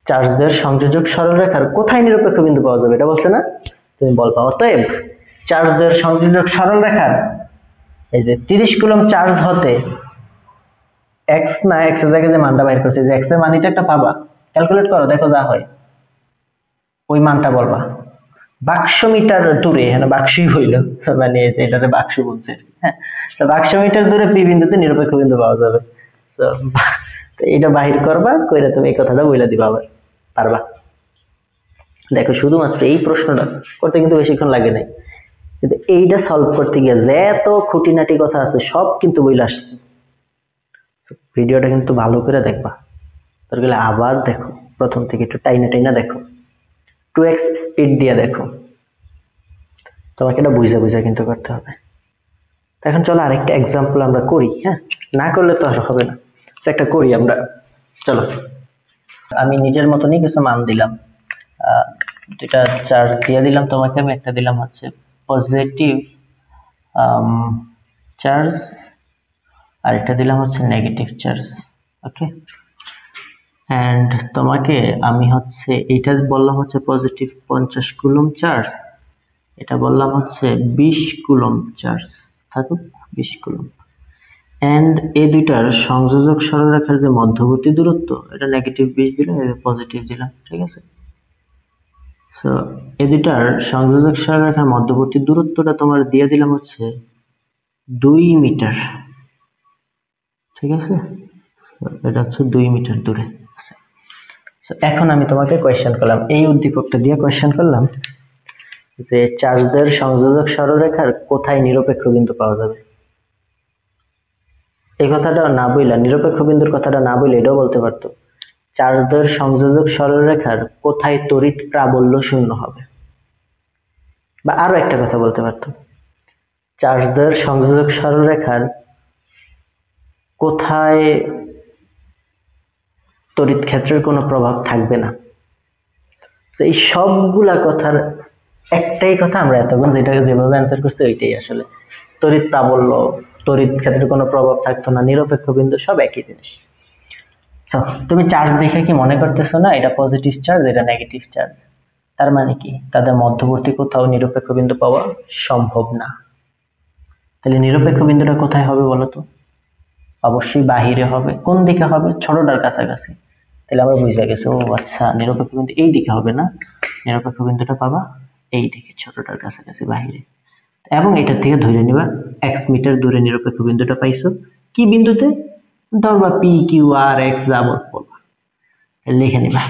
চার্জের সংযোজক সরলরেখার কোথায় নিরপেক্ষ বিন্দু পাওয়া যাবে এটা বলছে না, তুমি বলবা অতএব চার্জের সংযোজক সরলরেখার এই যে 30 কুলম্ব চার্জ হতে x না, x এর জায়গায় যে মানটা বাইর করছে, যে x এর মান এটা একটা পাবা, ক্যালকুলেট করো, দেখো যা হয় ওই মানটা বলবা। বাক্স মিটার দূরে, এখানে বাক্সই হইল, মানে এটাতে বাক্স বলছে, হ্যাঁ, তো বাক্স মিটার দূরে পি বিন্দুতে নিরপেক্ষ বিন্দু পাওয়া যাবে। তো এটা বাহির করবা, কইরা তুমি এই কথাটা বইলা দিবা, আবার পারবা। দেখো শুধুমাত্র এই প্রশ্নটা করতে কিন্তু বেশিক্ষণ লাগে নাই, কিন্তু এইটা সলভ করতে গিয়ে যত খুঁটিনাটি কথা আছে সব কিন্তু বইলা আসছে। ভিডিওটা কিন্তু ভালো করে দেখবা, তোর গেলে আবার দেখো, প্রথম থেকে একটু টাইনা টাইনা দেখো, 2x স্পিড দিয়ে দেখো, তোমাকে এটা বুঝা বুঝা কিন্তু করতে হবে। এখন চলো আরেকটা এক্সাম্পল আমরা করি, হ্যাঁ, না করলে তো আর হবে না, তো একটা করি আমরা। চলো আমি নিজের মতনই কিছু মান দিলাম, দুটা চার্জ দিয়ে দিলাম তোমাকে, আমি একটা দিলাম হচ্ছে পজিটিভ চার্জ, আর একটা দিলাম হচ্ছে নেগেটিভ চার্জ। ওকে, এন্ড তোমাকে আমি হচ্ছে এইটা বললাম হচ্ছে পজিটিভ 50 কুলম্ব চার্জ, এটা বললাম হচ্ছে 20 কুলম্ব চার্জ, থাকুক 20 কুলম্ব। এন্ড এই দুইটার সংযোজক সরলরেখার যে মধ্যবর্তী দূরত্ব, এটা নেগেটিভ 20 দিলাম, এটা পজিটিভ দিলাম, ঠিক আছে। সো এই দুইটার সংযোজক সরলরেখার মধ্যবর্তী দূরত্বটা তোমার দিয়ে দিলাম হচ্ছে 2 মিটার, ঠিক আছে, এটা হচ্ছে 2 মিটার দূরে। এখন আমি তোমাকে কোয়েশ্চেন করলাম, এই উদ্দীপকটা দিয়ে কোয়েশ্চেন করলাম যে চার্জের সংযোজক সরলরেখার কোথায় নিরপেক্ষ বিন্দু পাওয়া যাবে। এই কথাটা না বইলা, নিরপেক্ষ বিন্দুর কথাটা না বইলে এটাও বলতে পারতো চার্জের সংযোজক সরলরেখার কোথায় তড়িৎ প্রাবল্য শূন্য হবে, বা আরো একটা কথা বলতে পারতো চার্জের সংযোজক সরলরেখার কোথায় তড়িৎ ক্ষেত্রের কোনো প্রভাব থাকবে না। তো এই সবগুলা কথার একটাই কথা আমরা এতক্ষণ যেটাকে যেভাবে অ্যান্সার করছি ওইটাই আসলে, তড়িৎ প্রাবল্য, তড়িৎ ক্ষেত্রের কোনো প্রভাব থাকতো না, নিরপেক্ষ বিন্দু, সব একই জিনিস। তুমি চার্জ দেখে কি মনে করতেছো না এটা পজিটিভ চার্জ, এটা নেগেটিভ চার্জ? তার মানে কি তাদের মধ্যবর্তী কোথাও নিরপেক্ষ বিন্দু পাওয়া সম্ভব না। তাহলে নিরপেক্ষ বিন্দুটা কোথায় হবে বলো তো? অবশ্যই বাহিরে হবে। কোন দিকে হবে? ছোটটার কাছাকাছি। তাহলে আমরা বুঝে গেছি, ও আচ্ছা, নিরপেক্ষ বিন্দু এই দিকে হবে না, নিরপেক্ষ বিন্দুটা পাবা এই দিকে, ছোটটার কাছাকাছি বাহিরে। এবং এটা থেকে ধরে নিবা 1 মিটার দূরে নিরপেক্ষ বিন্দুটা পাইছো। কি বিন্দুতে? ধরবা পি কিউ আর এক্স যাবত বলবা, লিখে নিবা।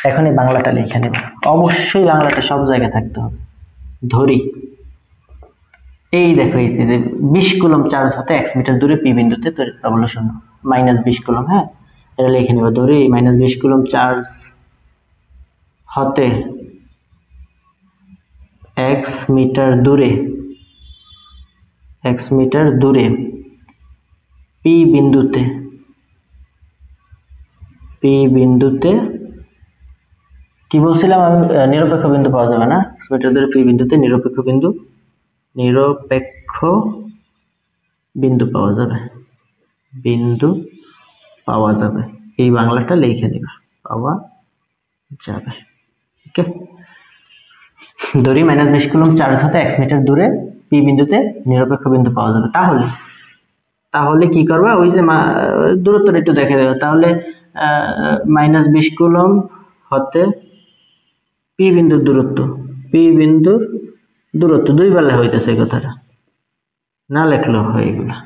এখন এই বাংলাটা লিখে নিবা, অবশ্যই বাংলাটা সব জায়গায় থাকতে হবে। ধরি এই দেখো, এই যে 20 কুলম্ব চার্জ হতে 1 মিটার দূরে পি বিন্দুতে তড়িৎ প্রাবল্য শূন্য, -20 কুলম্ব। হ্যাঁ, এটা লিখে নিবা। ধরি -20 কুলম্ব চার্জ হতে 1 মিটার দূরে পি বিন্দুতে কি বলছিলাম আমি? নিরপেক্ষ বিন্দু পাওয়া যাবে না, মিটার দূরে পি বিন্দুতে নিরপেক্ষ বিন্দু পাওয়া যাবে। এই বাংলাটা লিখে নিবা, পাওয়া যাবে। ওকে, ধরি -20 কুলম্ব চার্জ হতে 1 মিটার দূরে পি বিন্দুতে নিরপেক্ষ বিন্দু পাওয়া যাবে। তাহলে কি করবা? ওই যে দূরত্বটা একটু দেখে দেবে। তাহলে -20 কুলম্ব হতে পি বিন্দুর দূরত্ব দুইবার লেখা হইতেছে, এই কথাটা না লেখলেও হয় এগুলা।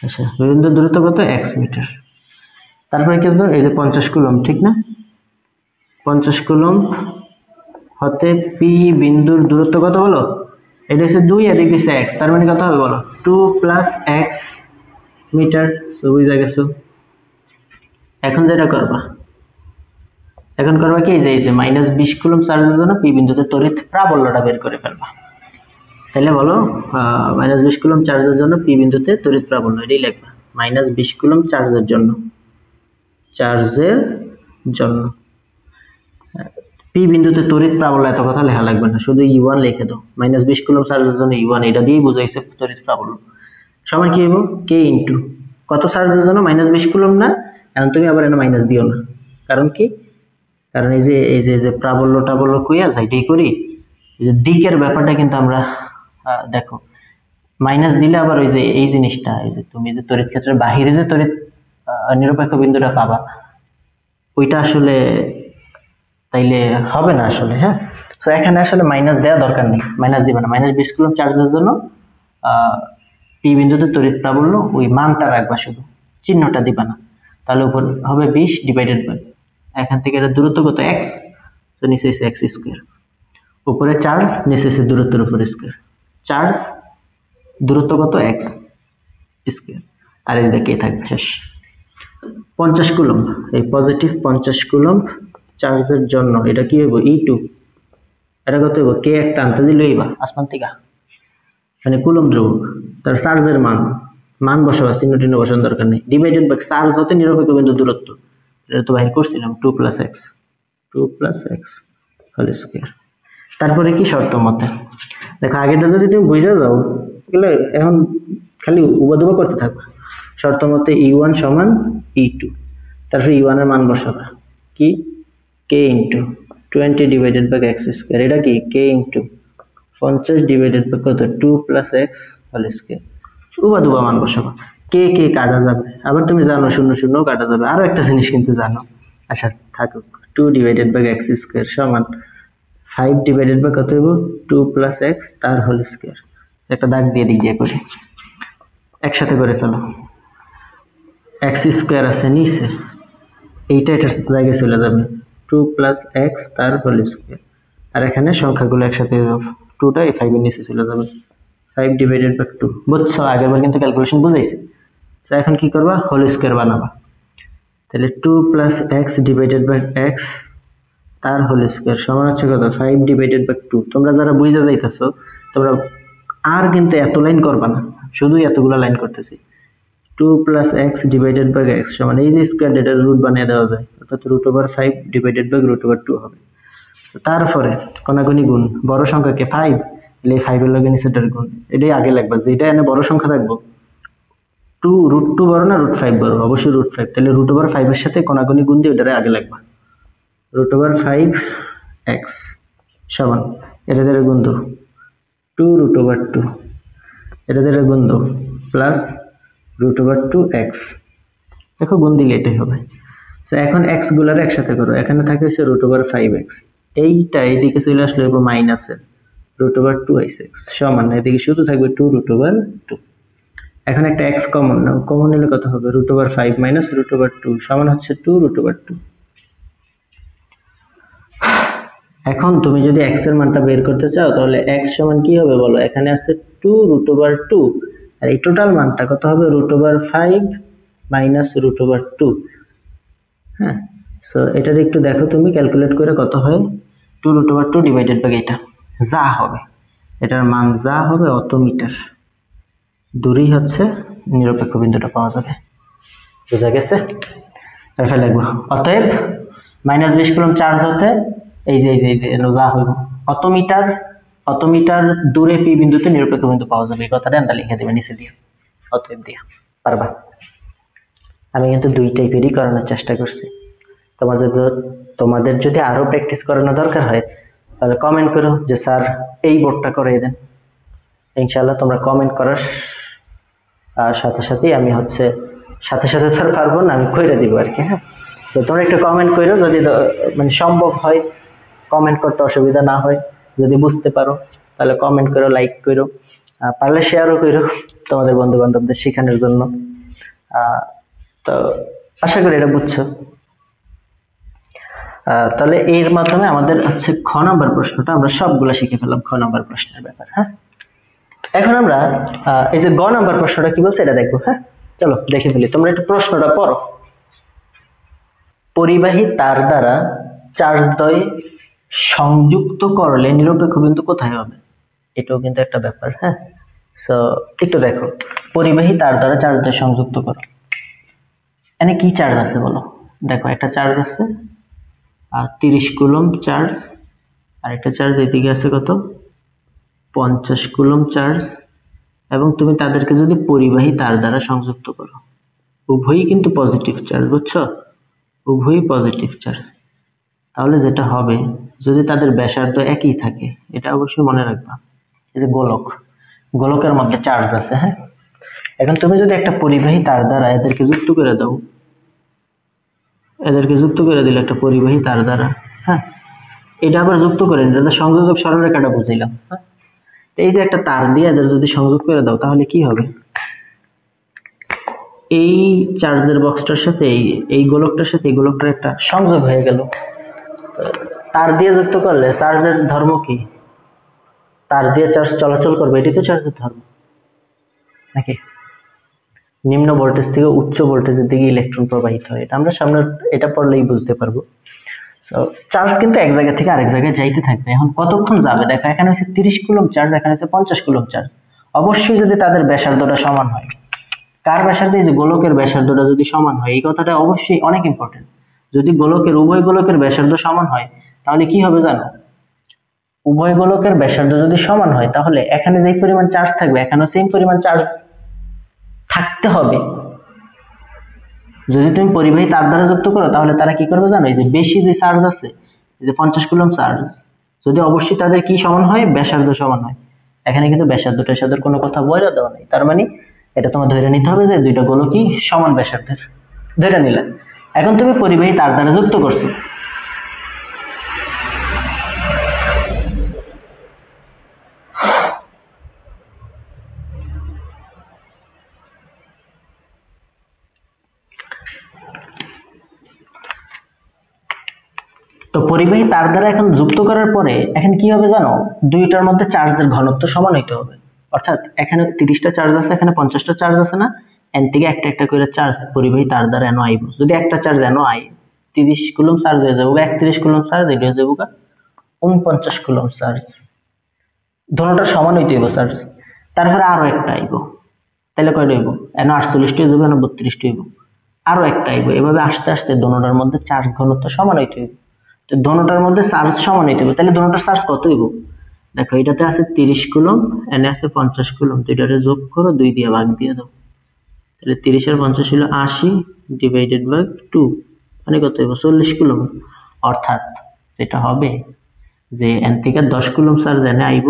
আচ্ছা, পি বিন্দুর দূরত্ব কত? 1 মিটার। তারপরে কি হবে? এই যে 50 কুলম্ব, ঠিক না? 50 কুলম্ব হতে পি বিন্দুর দূরত্ব কত বলো? এটা হচ্ছে 2, এদিক দিচ্ছে 1, তার মানে কত হবে বলো? 2 + 1 মিটার। বুঝা গেছো? এখন যেটা করবা, কি, এই যে -20 কুলম্ব চার্জের জন্য পি বিন্দুতে তড়িৎ প্রাবল্যটা বের করে ফেলবা। তাহলে বলো -20 কুলম্ব চার্জের জন্য পি বিন্দুতে তড়িৎ প্রাবল্য, এটাই লিখবা। -20 কুলম্ব চার্জের জন্য পি বিন্দুতে তড়িৎ প্রাবল্য এত কথা লেখা লাগবে না, শুধু E1 লিখে দাও। -20 কুলম্ব চার্জের জন্য E1 এটা দিয়েই বুঝাইছে তড়িৎ প্রাবল্য। সমান কি হবে K ইনটু কত চার্জের জন্য -20 কুলম্ব না, এখন তুমি আবার এনে মাইনাস দিও না। কারণ কি? কারণ এই যে প্রাবল্য টাবল্য কইয়া যাইটাই করি, এই যে দিকের ব্যাপারটা কিন্তু আমরা দেখো মাইনাস দিলে আবার ওই যে এই জিনিসটা, এই যে তুমি যে তড়িৎ ক্ষেত্রের বাহিরে যে তড়িৎ নিরপেক্ষ বিন্দুটা পাবা, ওইটা আসলে তাইলে হবে না আসলে। হ্যাঁ, তো এখানে আসলে মাইনাস দেওয়া দরকার নেই, মাইনাস দিবে না। -20 কুলম্ব চার্জের জন্য পি বিন্দুতে তড়িৎ প্রাবল্য ওই মানটা রাখবা, শুধু চিহ্নটা দিবা না। তাহলে উপর হবে 20 ডিভাইডেড বাই, এখান থেকে এটা দূরত্ব কত x, তো নিচে এসে x স্কয়ার, উপরে 4 নিচে এসে দূরত্বের উপর স্কয়ার, 4 দূরত্ব কত x স্কয়ার, আর এই দিকে থাকবে শেষ। 50 কুলম্ব, এই পজিটিভ 50 কুলম্ব চার্জের জন্য এটা কি হবে E2, এটা কত হবে K একটা আনতে দিলে এইবা আসমান থেকে, মানে কুলম্ব ধ্রুবক, তার চার্জের মান বসাবা, চিহ্ন টিহ্ন বসানোর দরকার নেই। ডিভাইডেড বাই চার্জ হতে নিরপেক্ষ বিন্দু দূরত্ব, এটা তো বাইর করছিলাম 2 + x হোল স্কয়ার। তারপরে কি শর্ত মতে দেখো, আগেটা যদি তুমি বুঝে যাও তাহলে এখন খালি উবাদুবা করতে থাকবে। শর্ত মতে E1 সমান E2, তারপরে E1 এর মান বসাবা কি K into 20 divided by x square, এটা কি K ইনটু 50 ডিভাইডেড বাই কত 2 + x হোল স্কয়ার, উবাদুবা মান বসাবা। কে কাটা যাবে, আবার তুমি জানো 0 0 কাটা যাবে। আরো একটা জিনিস কিন্তু জানো, আচ্ছা থাকুক, 2 ডিভাইডেড বাই x স্কয়ার সমান 5 ডিভাইডেড বাই কত হবে 2 + x তার হোল স্কয়ার। একটা দাগ দিয়ে দিক দিয়ে করি, একসাথে করে ফেলো। x স্কয়ার আছে নিচে, এইটা এটার জায়গায় চলে যাবে 2 + x তার হোল স্কয়ার, আর এখানে সংখ্যাগুলো একসাথে 2টা এই 5 এর নিচে চলে যাবে, 5 ডিভাইডেড বাই 2। বুঝছো, আগেরবার কিন্তু ক্যালকুলেশন বুঝাইছি। তো এখন কি করবা, হোল স্কয়ার বানাবা। তাহলে 2 + x ডিভাইডেড বাই x তার হোল স্কয়ার সমান হচ্ছে কত 5 ডিভাইডেড বাই 2। তোমরা যারা বুঝা যাইতেছো তোমরা আর কিন্তু এত লাইন করবা না, শুধু এতগুলো লাইন করতেছি। 2 + x ডিভাইডেড বাই x সমান এই যে স্কয়ার, এটা রুট বানিয়ে দেওয়া যায়, অর্থাৎ √5 ডিভাইডেড বাই √2 হবে। তারপরে কোনাগুনি গুণ, বড় সংখ্যাকে 5, তাহলে 5 এর লগে নিচেটার গুণ, এটাই আগে লাগবে। যেটা এনে বড় সংখ্যা রাখবো, 2 √2 বড় না √5 বড়, অবশ্যই √5, তাহলে √5 এর সাথে কোনাগুনি গুণ দিয়ে ওটারে আগে লাগবে। √5x সমান এটা দ্বারা গুণ দাও 2 √2, এটা দ্বারা গুণ দাও প্লাস √2x, দেখো গুণ দিলে এটাই হবে। তো এখন x গুলার একসাথে করো, এখানে থাকে হচ্ছে √5x, এইটা এইদিকে চলে আসলে হবে মাইনাসের √2x সমান, এদিকে শুধু থাকবে 2 √2। এখন একটা x কমন নাও, কমন নিলে কত হবে √5 মাইনাস √2 সমান হচ্ছে 2 √2। এখন তুমি যদি x এর মানটা বের করতে চাও তাহলে x সমান কি হবে বলো, এখানে আছে 2 √2 আর এই টোটাল মানটা কত হবে √5 মাইনাস √2। হ্যাঁ, সো এটা একটু দেখো তুমি ক্যালকুলেট করে কত হয়, 2 √2 ডিভাইডেড বাই এটা যা হবে, এটার মান যা হবে অত মিটার দূরেই হচ্ছে নিরপেক্ষ বিন্দুটা পাওয়া যাবে। বুঝা গেছে? এটা লিখবো, অতএব -20 কুলম্ব চার্জ হতে এই যে যা হইব অত মিটার দূরে পি বিন্দুতে নিরপেক্ষ বিন্দু পাওয়া যাবে, এই কথাটা আমরা লিখে দেবে নিচে দিয়ে, অতএব দিয়া পারবা। আমি কিন্তু দুই টাইপেরই করানোর চেষ্টা করছি। তোমাদের যদি আরো প্র্যাকটিস করানো দরকার হয় তাহলে কমেন্ট করো যে স্যার এই বোর্ডটা করে দেন। ইনশাআল্লাহ তোমরা কমেন্ট করার সাথে সাথেই আমি সাথে স্যার পারবো না, আমি কইরা দিব আর কি। হ্যাঁ, তো তোমরা একটু কমেন্ট করো, যদি মানে সম্ভব হয়, কমেন্ট করতে অসুবিধা না হয়, যদি বুঝতে পারো তাহলে কমেন্ট করো, লাইক করো, পারলে শেয়ারও করো তোমাদের বন্ধু বান্ধবদের শেখানোর জন্য। তো আশা করি এটা বুঝছো। তাহলে এর মাধ্যমে আমাদের হচ্ছে খ নাম্বার প্রশ্নটা আমরা সবগুলা শিখে ফেললাম, খ নাম্বার প্রশ্নের ব্যাপার। হ্যাঁ, এখন আমরা এই যে গ নাম্বার প্রশ্নটা কি বলছে এটা দেখবো। হ্যাঁ, চলো দেখে ফেলি, তোমরা একটু প্রশ্নটা পড়ো। পরিবাহী তার দ্বারা চার্জদ্বয় সংযুক্ত করলে নিরপেক্ষ বিন্দু কোথায় হবে, এটাও কিন্তু একটা ব্যাপার। হ্যাঁ, তো একটু দেখো, পরিবাহী তার দ্বারা চার্জদের সংযুক্ত করো। এখানে কি চার্জ আছে বলো? দেখো একটা চার্জ আছে আর 30 কুলম্ব চার্জ, আর একটা চার্জ এদিকে আছে কত 50 কুলম্ব চার্জ, এবং তুমি তাদেরকে যদি পরিবাহী তার দ্বারা সংযুক্ত করো, উভয়ই কিন্তু পজিটিভ চার্জ, বুঝছো? উভয়ই পজিটিভ চার্জ। তাহলে যেটা হবে, যদি তাদের ব্যাসার্ধ একই থাকে, এটা অবশ্যই মনে রাখবা, এই যে গোলক, গোলকের মধ্যে চার্জ আছে, হ্যাঁ। এখন তুমি যদি একটা পরিবাহী তার দ্বারা এদেরকে যুক্ত করে দাও, এদেরকে যুক্ত করে দিলে একটা পরিবাহী তার দ্বারা, হ্যাঁ, এটা আবার যুক্ত করে নিলে সংযোজক সরলরেখাটা বুঝাইলাম, হ্যাঁ। এই যে একটা তার দিয়ে এদের যদি সংযোগ করে দাও, তাহলে কি হবে? এই চার্জের বক্সটার সাথে এই গোলকটার সাথে এই গোলকটার একটা সংযোগ হয়ে গেল। তার দিয়ে যুক্ত করলে চার্জের ধর্ম কি? তার দিয়ে চার্জ চলাচল করবে, এটি তো চার্জের ধর্ম নাকি? নিম্ন ভোল্টেজ থেকে উচ্চ ভোল্টেজের দিকে ইলেকট্রন প্রবাহিত হয়, এটা আমরা সামনে এটা পড়লেই বুঝতে পারবো। চার্জ কিন্তু এক জায়গা থেকে আরেক জায়গায় যাইতে থাকবে। এখন কতক্ষণ যাবে দেখো, এখানে হচ্ছে 30 কুলম্ব চার্জ, এখানে হচ্ছে 50 কুলম্ব চার্জ। অবশ্যই যদি তাদের ব্যাসার্ধটা সমান হয়, কার ব্যাসার্ধ? এই যে গোলকের ব্যাসার্ধটা যদি সমান হয়, এই কথাটা অবশ্যই অনেক ইম্পর্টেন্ট। যদি গোলকের উভয় গোলকের ব্যাসার্ধ সমান হয়, তাহলে কি হবে জানো? উভয় গোলকের ব্যাসার্ধ যদি সমান হয়, তাহলে এখানে যে পরিমাণ চার্জ থাকবে, এখানেও সেম পরিমাণ চার্জ থাকতে হবে। যদি তুমি পরিবাহী তার দ্বারা যুক্ত করো, তাহলে তারা কি করবে জানো? এই যে বেশি যে চার্জ আছে, এই যে 50 কুলম্ব চার্জ, যদি অবশ্যই তাদের কি সমান হয়? ব্যাসার্ধ সমান হয়। এখানে কিন্তু ব্যাসার্ধটার সাথে কোনো কথা বলে দেওয়া নেই, তার মানে এটা তোমার ধরে নিতে হবে যে দুইটা গোলকই সমান ব্যাসার্ধের, ধরে নিলাম। এখন তুমি পরিবাহী তার দ্বারা যুক্ত করছো, তো পরিবাহী তার দ্বারা এখন যুক্ত করার পরে এখন কি হবে জানো? দুইটার মধ্যে চার্জের ঘনত্ব সমান হইতে হবে। অর্থাৎ এখানে 30টা চার্জ আছে, এখানে 50টা চার্জ আছে না, এন থেকে একটা একটা করে চার্জ পরিবাহী তার দ্বারা এনো আইব। যদি একটা চার্জ এনো আই 30 কুলম্ব চার্জ হয়ে যাবে, 31 কুলম্ব চার্জ, এটা হয়ে যাবে 49 কুলম্ব চার্জ। দুটোটা সমান হইতে হইব চার্জ। তারপরে আরো একটা আইব, তাহলে কয়টা হইব? এনো 48টা হইব, এনো 32টা হইব, আরো একটা আইব। এভাবে আস্তে আস্তে দুটোটার মধ্যে চার্জ ঘনত্ব সমান হইতে হইব। তো দোনোটার মধ্যে চার্জ সমান হইতে হবে, তাহলে দোনোটার চার্জ কত হইব? দেখো এটাতে আছে 30 কুলম্ব, এনে আছে 50 কুলম্ব, দুইটারে যোগ করো, 2 দিয়ে ভাগ দিয়ে দাও, তাহলে 30 আর 50 হলো 80 ডিভাইডেড বাই 2, মানে কত হইব? 40 কুলম্ব। অর্থাৎ যেটা হবে যে এন থেকে 10 কুলম্ব চার্জ এনে আইব,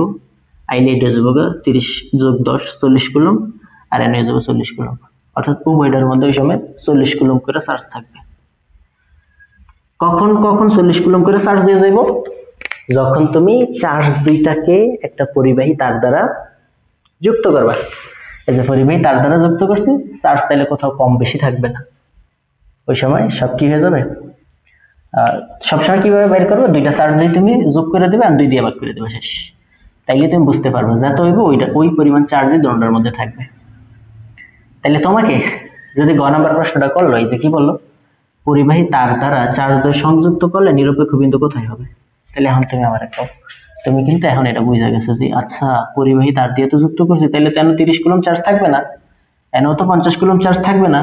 আইলে এটা যাবো 30 যোগ 10 40 কুলম্ব, আর এনে যাবো 40 কুলম্ব। অর্থাৎ উভয়টার মধ্যে ওই সময় 40 কুলম্ব করে চার্জ থাকবে। কখন কখন 40 কুলম্ব করে চার্জ দিয়ে যাইব? যখন তুমি চার্জ দুইটাকে একটা পরিবাহী তার দ্বারা যুক্ত করবা। এই যে পরিবাহী তার দ্বারা যুক্ত করছি, চার্জ তাইলে কোথাও কম বেশি থাকবে না, ওই সময় সব কি হয়ে যাবে? সবসময় কিভাবে বের করবে? দুইটা চার্জ দিয়ে তুমি যোগ করে দেবে আর 2 দিয়ে ভাগ করে দেবে, শেষ। তাইলে তুমি বুঝতে পারবে যত হইব ওইটা ওই পরিমাণ চার্জই দুটোর মধ্যে থাকবে। তাইলে তোমাকে যদি গ নাম্বার প্রশ্নটা করলো, এই যে কি বললো, পরিবাহী তার দ্বারা চার্জ সংযুক্ত করলে নিরপেক্ষ বিন্দু কোথায় হবে? তাহলে এখন তুমি আমার একটা, তুমি কিন্তু এখন এটা বুঝে গেছো যে আচ্ছা পরিবাহী তার দিয়ে তো যুক্ত করছি, তাহলে কেন 30 কুলম্ব চার্জ থাকবে না, এনও তো 50 কুলম্ব চার্জ থাকবে না।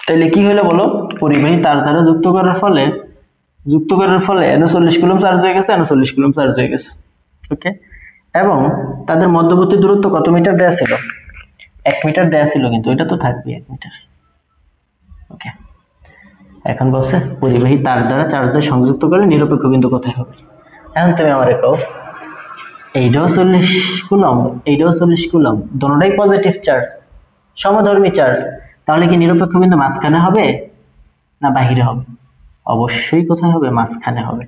তাহলে কি হলো বলো? পরিবাহী তার দ্বারা যুক্ত করার ফলে এনও 40 কুলম্ব চার্জ হয়ে গেছে, এনও 40 কুলম্ব চার্জ হয়ে গেছে। ওকে, এবং তাদের মধ্যবর্তী দূরত্ব কত মিটার দেয়া ছিল? 1 মিটার দেয়া ছিল, কিন্তু এটা তো থাকবে 1 মিটার। ওকে, এখন বলছে পরিবাহী তার দ্বারা চার্জদের সংযুক্ত করলে নিরপেক্ষ বিন্দু কোথায় হবে? এখন তুমি আমার কও, এইটাও 40 কুলম্ব, এইটাও 40 কুলম্ব, দুটোটাই পজিটিভ চার্জ, সমধর্মী চার্জ, তাহলে কি নিরপেক্ষ বিন্দু মাঝখানে হবে না বাহিরে হবে? অবশ্যই কোথায় হবে? মাঝখানে হবে।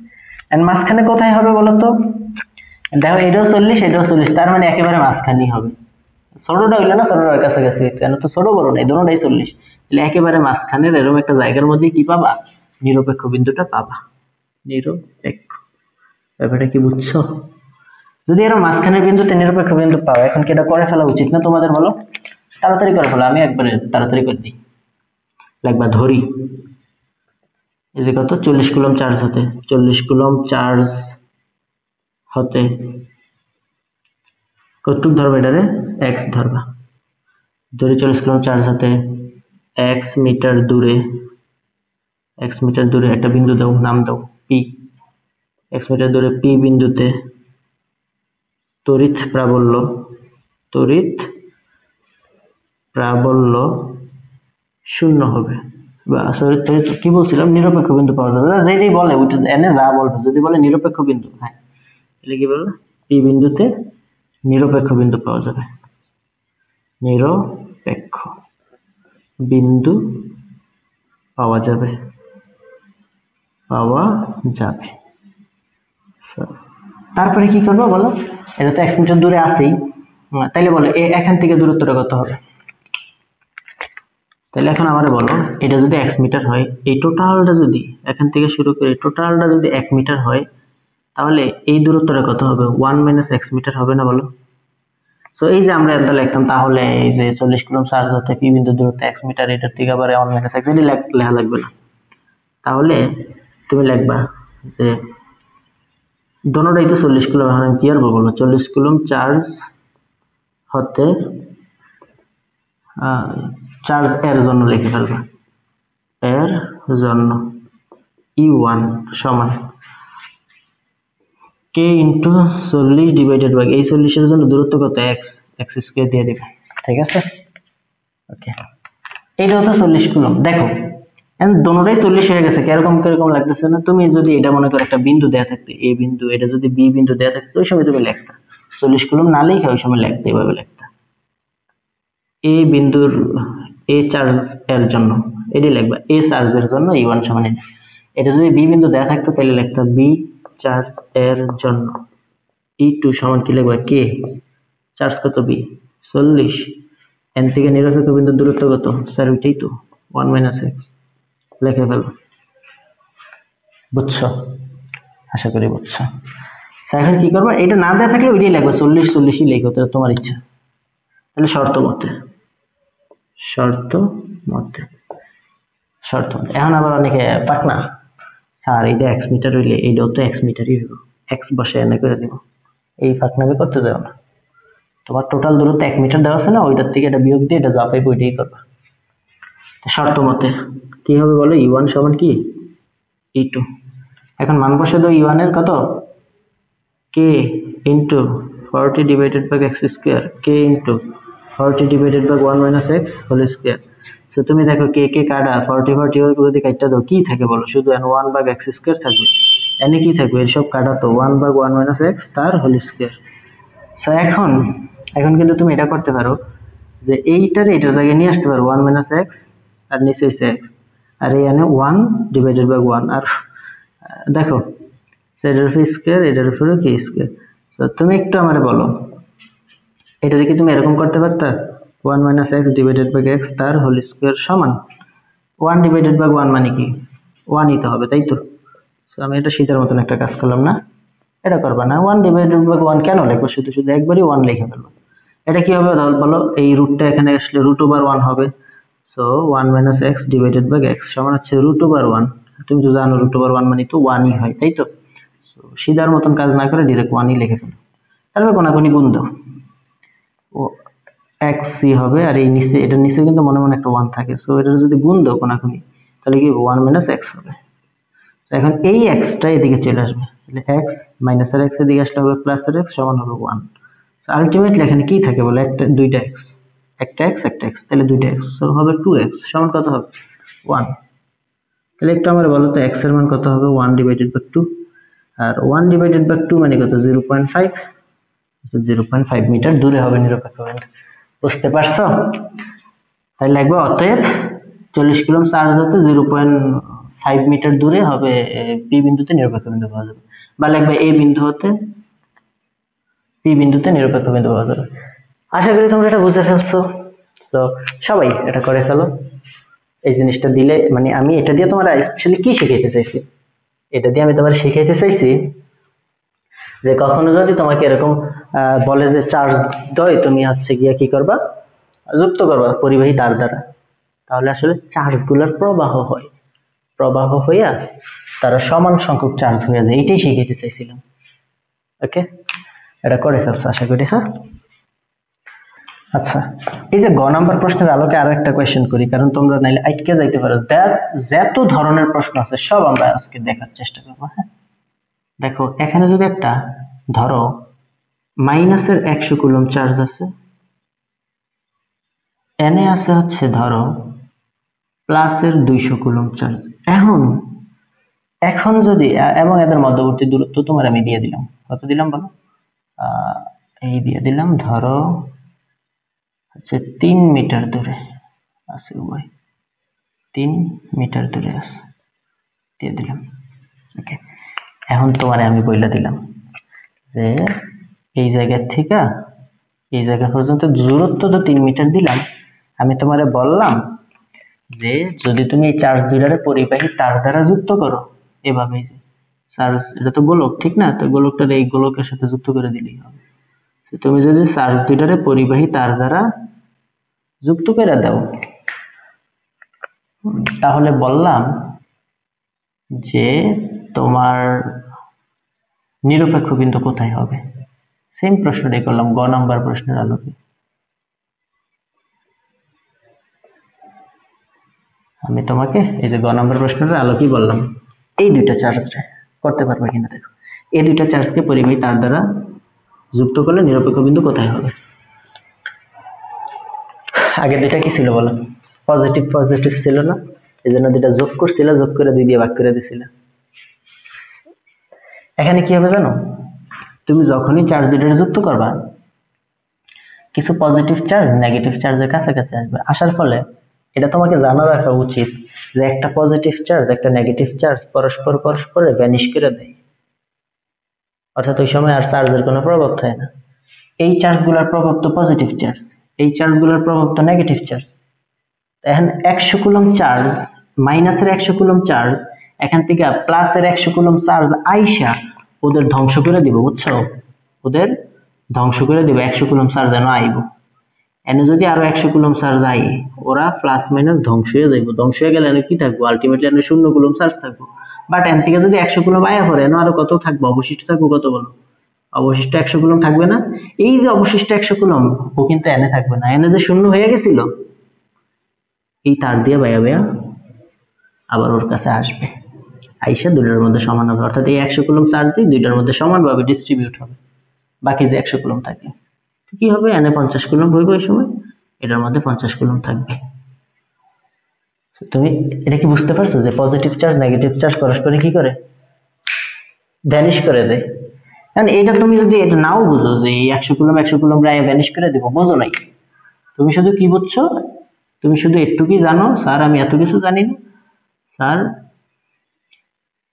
এন্ড মাঝখানে কোথায় হবে বলো তো? দেখো এটাও 40, এটাও 40, তার মানে একেবারে মাঝখানেই হবে। ছোটটা হইলো না, ছোটটার কাছাকাছি, কেন তো ছোট বড় নাই, দুটোটাই 40, তাহলে একেবারে মাঝখানের এরকম একটা জায়গার মধ্যে কি পাবা? নিরপেক্ষ বিন্দুটা পাবা। নিরপেক্ষ, ব্যাপারটা কি বুঝছো? যদি এর মাঝখানের বিন্দুতে নিরপেক্ষ বিন্দু পাও, এখন কি এটা করে ফেলা উচিত না তোমাদের? বলো, তাড়াতাড়ি করে ফেলো, আমি একবারে তাড়াতাড়ি করে দিই। লাগবা ধরি, এই যে কত 40 কুলম্ব চার্জ হতে, 40 কুলম্ব চার্জ হতে কতটুক ধরবে? এটারে x ধরবা, ধরি 40 কুলম্ব চার্জ হাতে x মিটার দূরে একটা বিন্দু দাও, নাম দাও p। x মিটার দূরে p বিন্দুতে তড়িৎ প্রাবল্য শূন্য হবে, বা সরি কি বলছিলাম, নিরপেক্ষ বিন্দু পাওয়া যাবে। যেই বলে ওইটা এনে যা বলবে, যদি বলে নিরপেক্ষ বিন্দু, হ্যাঁ তাহলে কি বলবো, p বিন্দুতে নিরপেক্ষ বিন্দু পাওয়া যাবে, নিরপেক্ষ বিন্দু পাওয়া যাবে। তারপরে কি করবো বলো, এটা তো 1 মিটার দূরে আছেই, তাইলে বলো এখান থেকে দূরত্বটা কত হবে। তাহলে এখন আমারে বলো, এটা যদি 1 মিটার হয়, এই টোটালটা যদি এখান থেকে শুরু করে টোটালটা যদি 1 মিটার হয়, তাহলে এই দূরত্বটা কত হবে, 1 - x মিটার হবে না বলো। তো এই যে আমরা এটা লিখতাম, তাহলে এই যে 40 কুলম্ব চার্জ হতে p বিন্দু দূরত্ব 1 মিটার, এটার থেকে আবার 1 - x লেখা লাগবে না। তাহলে তুমি লিখবা যে দোনোটাই তো 40 কুলম্ব, এখন কি আর বলবো, 40 কুলম্ব চার্জ হতে চার্জ এর জন্য লিখে ফেলবা, এর জন্য E1 সমান k ইন্টু 40 ডিভাইডেড বাই এই 40 এর জন্য দূরত্ব কত, x স্কয়ার দিয়ে দিবে, ঠিক আছে। ওকে, এইটা হচ্ছে 40 কুলম্ব। দেখো এখন দোনোটাই 40 হয়ে গেছে, কিরকম লাগতেছে না। তুমি যদি এটা মনে করো একটা বিন্দু দেয়া থাকতে, a বিন্দু, এটা যদি b বিন্দু দেয়া থাকতো, ওই সময় তুমি লিখতা 40 কুলম্ব না লিখে ওই সময় লিখতে, এভাবে লিখতা a বিন্দুর a চার্জ এর জন্য, এটাই লিখবা a চার্জের জন্য E1 সমান এটা। এটা যদি b বিন্দু দেয়া থাকতো তাহলে লিখতা b চার্জ এর জন্য E2 সমান কি লিখবা, k চার্জ কত b 40, n থেকে নিরপেক্ষ বিন্দুর দূরত্ব কত স্যার, ওইটাই তো 1 - x লিখে ফেলো। বুঝছো, আশা করি বুঝছো। এখন কি করবো, এটা না দেয়া থাকলে ওইটাই লিখবো, 40 লিখো, তো তোমার ইচ্ছা। তাহলে শর্ত মতে এখন আবার অনেকে পাক না, আর এটা 1 মিটার হইলে এইটাও তো 1 মিটারই হইব, x বসে এনে করে দিব, এই ফাঁকনামি করতে যাও না। তোমার টোটাল দূরত্ব 1 মিটার দেওয়া আছে না, ওইটার থেকে এটা বিয়োগ দিয়ে এটা যা পাইবো ওইটাই করবা। শর্ত মতে কি হবে বলো, E1 সমান কি E2। এখন মান বসে দাও, E1 এর কত, k into 40 divided by x square, k into 40 divided by 1 - x whole square. তো তুমি দেখো k কাটা 40 যদি কাটতে দাও, কি থাকে বলো, শুধু 1/x স্কয়ার থাকবে, এনে কি থাকবে, এর সব কাটা তো 1/1 - x তার হোল স্কয়ার। তো এখন কিন্তু তুমি এটা করতে পারো যে এইটারে এটার জায়গায় নিয়ে আসতে পারো 1 - x, আর নিচে হচ্ছে x, আর এখানে 1 ডিভাইডেড বাই 1, আর দেখো এটার উপরে স্কয়ার, এটার উপরে কি স্কয়ার। তো তুমি একটু আমারে বলো, এটা দেখি তুমি এরকম করতে পারতা, 1 - x ডিভাইডেড বাই x তার হোল স্কয়ার সমান 1 ডিভাইডেড বাই 1 মানে কি 1 ই তো হবে, তাই তো। আমি এটা শীতের মতন একটা কাজ করলাম না, এটা করবা না। 1 ডিভাইডেড বাই 1 কেন লিখবো, শুধু একবারই 1 লিখে ফেলবো। এটা কি হবে তাহলে বলো, এই রুটটা এখানে আসলে √1 হবে। So 1 - x divided by x সমান হচ্ছে √1। তুমি তো জানো √1 মানে তো 1 ই হয়, তাই তো। সিধার মতন কাজ না করে ডিরেক্ট 1 ই লিখে ফেলো। তারপর কোনাকুনি গুণ দাও, ও x ই হবে, আর এই নিচে, এটার নিচে কিন্তু মনে মনে একটা 1 থাকে, সো এটা যদি গুণ দাও কোনাকুনি, তাহলে কি 1 - x হবে। এখন এই x টা এদিকে চলে আসবে, তাহলে x মাইনাস এর x এদিকে আসলে হবে প্লাস এর x সমান হবে 1। আলটিমেটলি এখানে কি থাকে বলো, দুইটা x, একটা x, তাহলে দুইটা x, সো হবে 2x সমান কত হবে 1। তাহলে একটু আমরা বলো তো x এর মান কত হবে, 1 ডিভাইডেড বাই 2, আর 1 ডিভাইডেড বাই 2 মানে কত 0.5, 0.5 মিটার দূরে হবে নিরপেক্ষ বিন্দু। বুঝতে পারছো? তাহলে লিখবো অতএব 40 কুলম্ব চার্জ হতে 0.5 মিটার দূরে হবে p বিন্দুতে নিরপেক্ষ বিন্দু পাওয়া যাবে, বা লিখবে a বিন্দু হতে p বিন্দুতে নিরপেক্ষ বিন্দু পাওয়া যাবে। আশা করি তোমরা এটা বুঝতে পারছো। তো সবাই এটা করে ফেলো, এই জিনিসটা দিলে, মানে আমি এটা দিয়ে তোমার স্পেশালি কি শিখাইতে চাইছি, এটা দিয়ে আমি তোমার শিখাইতে চাইছি যে কখনো যদি তোমাকে এরকম বলে যে চার্জ দেয়, তুমি হচ্ছে গিয়া কি করবা, যুক্ত করবা পরিবাহী তার দ্বারা, তাহলে আসলে চার্জ গুলার প্রবাহ হইয়া তারা সমান সংখ্যক চার্জ হয়ে যায়, এইটাই শিখাইতে চাইছিলাম। ওকে, এটা করে ফেলছো আশা করি। হ্যাঁ, আচ্ছা, এই যে গ নাম্বার প্রশ্নের আলোকে আরো একটা কোয়েশ্চেন করি, কারণ তোমরা নাইলে আটকে যাইতে পারো। যত ধরনের প্রশ্ন আছে সব আমরা আজকে দেখার চেষ্টা করবো। হ্যাঁ, দেখো এখানে যদি একটা ধরো মাইনাসের 100 কুলম্ব চার্জ আছে, এনে আছে হচ্ছে ধরো প্লাসের 200 কুলম্ব চার্জ। এখন এখন যদি এবং এদের মধ্যবর্তী দূরত্ব তোমার আমি দিয়ে দিলাম, কত দিলাম বলো? এই দিয়ে দিলাম ধরো হচ্ছে 3 মিটার দূরে আছে, উভয় 3 মিটার দূরে আছে, দিয়ে দিলাম। ওকে, এখন তোমারে আমি বইলা দিলাম যে এই জায়গা থেকে এই জায়গা পর্যন্ত দূরত্ব তো 3 মিটার দিলাম। আমি তোমারে বললাম যে যদি তুমি এই চার্জ দুইটারে পরিবাহী তার দ্বারা যুক্ত করো, এভাবে চার্জ, এটা তো গোলক ঠিক না, তো গোলকটার এই গোলকের সাথে যুক্ত করে দিলেই হবে। তুমি যদি চার্জ দুইটারে পরিবাহী তার দ্বারা যুক্ত করে দাও, তাহলে বললাম যে তোমার নিরপেক্ষ বিন্দু কোথায় হবে। সেম প্রশ্নটাই করলাম গ নাম্বার প্রশ্নের আলোকে। আমি তোমাকে এই যে গ নাম্বার প্রশ্নের আলোকেই বললাম এই দুইটা চার্জ করতে পারবে কিনা দেখো, এই দুইটা চার্জকে পরিবাহী তার দ্বারা যুক্ত করলে নিরপেক্ষ বিন্দু কোথায় হবে। আগে দুইটা কি ছিল বলো? পজিটিভ পজিটিভ ছিল না, এই জন্য দুইটা যোগ করছিল, যোগ করে 2 দিয়ে ভাগ করে দিছিল। এখানে কি হবে জানো? তুমি যখনই চার্জ দুইটা যুক্ত করবা, কিছু পজিটিভ চার্জ নেগেটিভ চার্জের কাছাকাছি আসবে, আসার ফলে এটা তোমাকে জানা রাখা উচিত যে একটা পজিটিভ চার্জ একটা নেগেটিভ চার্জ পরস্পর পরস্পরে ভ্যানিশ করে দেয়, অর্থাৎ ওই সময় আর চার্জের কোনো প্রভাব থাকে না। এই চার্জগুলোর প্রভাব তো পজিটিভ চার্জ, এই চার্জগুলোর প্রভাব তো নেগেটিভ চার্জ। এখন 100 কুলম্ব চার্জ, মাইনাসের 100 কুলম্ব চার্জ এখান থেকে প্লাসের 100 কুলম্ব চার্জ আইসা ওদের ধ্বংস করে দিব, বুঝছো? ওদের ধ্বংস করে দিব, 100 কুলম্ব চার্জ যেন আইব। এনে যদি আরো 100 কুলম্ব চার্জ আই, ওরা প্লাস মাইনাস ধ্বংস হয়ে যাইব। ধ্বংস হয়ে গেলে এনে কি থাকবো? আলটিমেটলি এনে 0 কুলম্ব চার্জ থাকবো। বাট এন থেকে যদি 100 কুলম্ব আয়া পড়ে, এনে আরো কত থাকবো? অবশিষ্ট থাকবো কত বলো? অবশিষ্ট 100 কুলম্ব থাকবে না? এই যে অবশিষ্ট 100 কুলম্ব, ও কিন্তু এনে থাকবে না, এনে যে 0 হয়ে গেছিল, এই তার দিয়ে বাইয়া বাইয়া আবার ওর কাছে আসবে, আইসা দুইটার মধ্যে সমান হবে। অর্থাৎ এই 100 কুলম্ব চার্জই দুইটার মধ্যে সমানভাবে ডিস্ট্রিবিউট হবে। বাকি যে 100 কুলম্ব থাকে কি হবে? এনে 50 কুলম্ব হইবে, ওই সময় এটার মধ্যে 50 কুলম্ব থাকবে। তুমি এটা কি বুঝতে পারছো যে পজিটিভ চার্জ নেগেটিভ চার্জ পরস্পরে কি করে? ভ্যানিশ করে দেয়। কারণ এটা তুমি যদি এটা নাও বুঝো যে এই 100 কুলম্ব 100 কুলম্ব রায় ভ্যানিশ করে দেবো, বোঝো নাই। তুমি শুধু কি বুঝছো? তুমি শুধু একটুকুই জানো, স্যার আমি এত কিছু জানি না, স্যার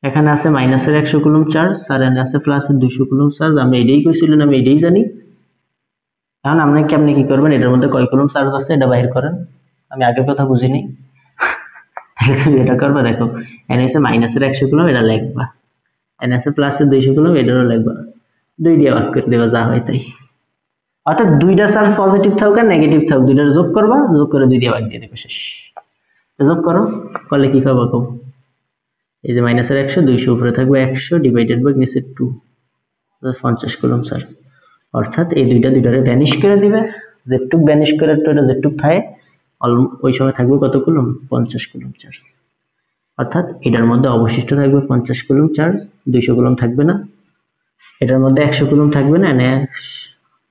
এখানে আছে মাইনাসের 100 কুলম্ব চার্জ, স্যার এখানে আছে প্লাসের 200 কুলম্ব চার্জ, আমি এটাই কইছিলেন, আমি এটাই জানি। এখন আপনি কি করবেন? এটার মধ্যে কয় কুলম্ব চার্জ আছে এটা বাইর করেন। আমি আগের কথা বুঝিনি, তুমি এটা করবা। দেখো এখানে আছে মাইনাসের 100 কুলম্ব, এটা লিখবা। এখানে আছে প্লাসের 200 কুলম্ব, এটারও লিখবা। 2 দিয়ে ভাগ করে দেবা, যা হয় তাই। অর্থাৎ দুইটা চার্জ পজিটিভ থাকুক আর নেগেটিভ থাকুক, দুইটা যোগ করবা, যোগ করে 2 দিয়ে ভাগ দিয়ে দেবে, শেষ। যোগ করো, করলে কি পাবো? এই যে মাইনাসের 100, 200 উপরে থাকবে 100 ডিভাইডেড বাই নিচে 2, 50 কুলম্ব চার্জ। অর্থাৎ এই দুইটারে ভ্যানিশ করে দিবে, যেটুক ভ্যানিশ করে তো এটা যেটুক থাকে ওই সময় থাকবে কত কুলম্ব? 50 coulomb charge. অর্থাৎ এটার মধ্যে অবশিষ্ট থাকবে 50 কুলম্ব চার্জ, 200 কুলম্ব থাকবে না। এটার মধ্যে 100 কুলম্ব থাকবে না, এনে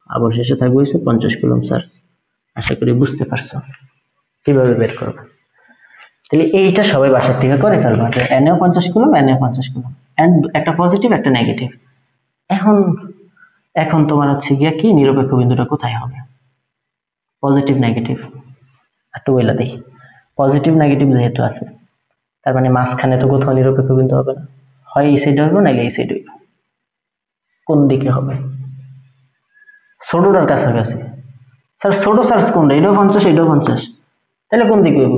অবশেষে থাকবে 50 কুলম্ব চার্জ। আশা করি বুঝতে পারছো কিভাবে বের করবে। তাহলে এইটা সবাই বাসার থেকে করে ফেলবা, যে এনেও 50 কুলম্ব, এনেও 50 কুলম্ব, এন্ড একটা পজিটিভ একটা নেগেটিভ। এখন এখন তোমার হচ্ছে গিয়া কি নিরপেক্ষ বিন্দুটা কোথায় হবে? পজিটিভ নেগেটিভ একটু বইলা দেই। পজিটিভ নেগেটিভ যেহেতু আছে, তার মানে মাঝখানে তো কোথাও নিরপেক্ষ বিন্দু হবে না, হয় এই সাইড হবে নাকি এই সাইড হইবে। কোন দিকে হবে? ছোটটার কাছাকাছি। স্যার ছোট চার্জ কোনটা? এটাও 50, এটাও 50, তাহলে কোন দিকে হইব?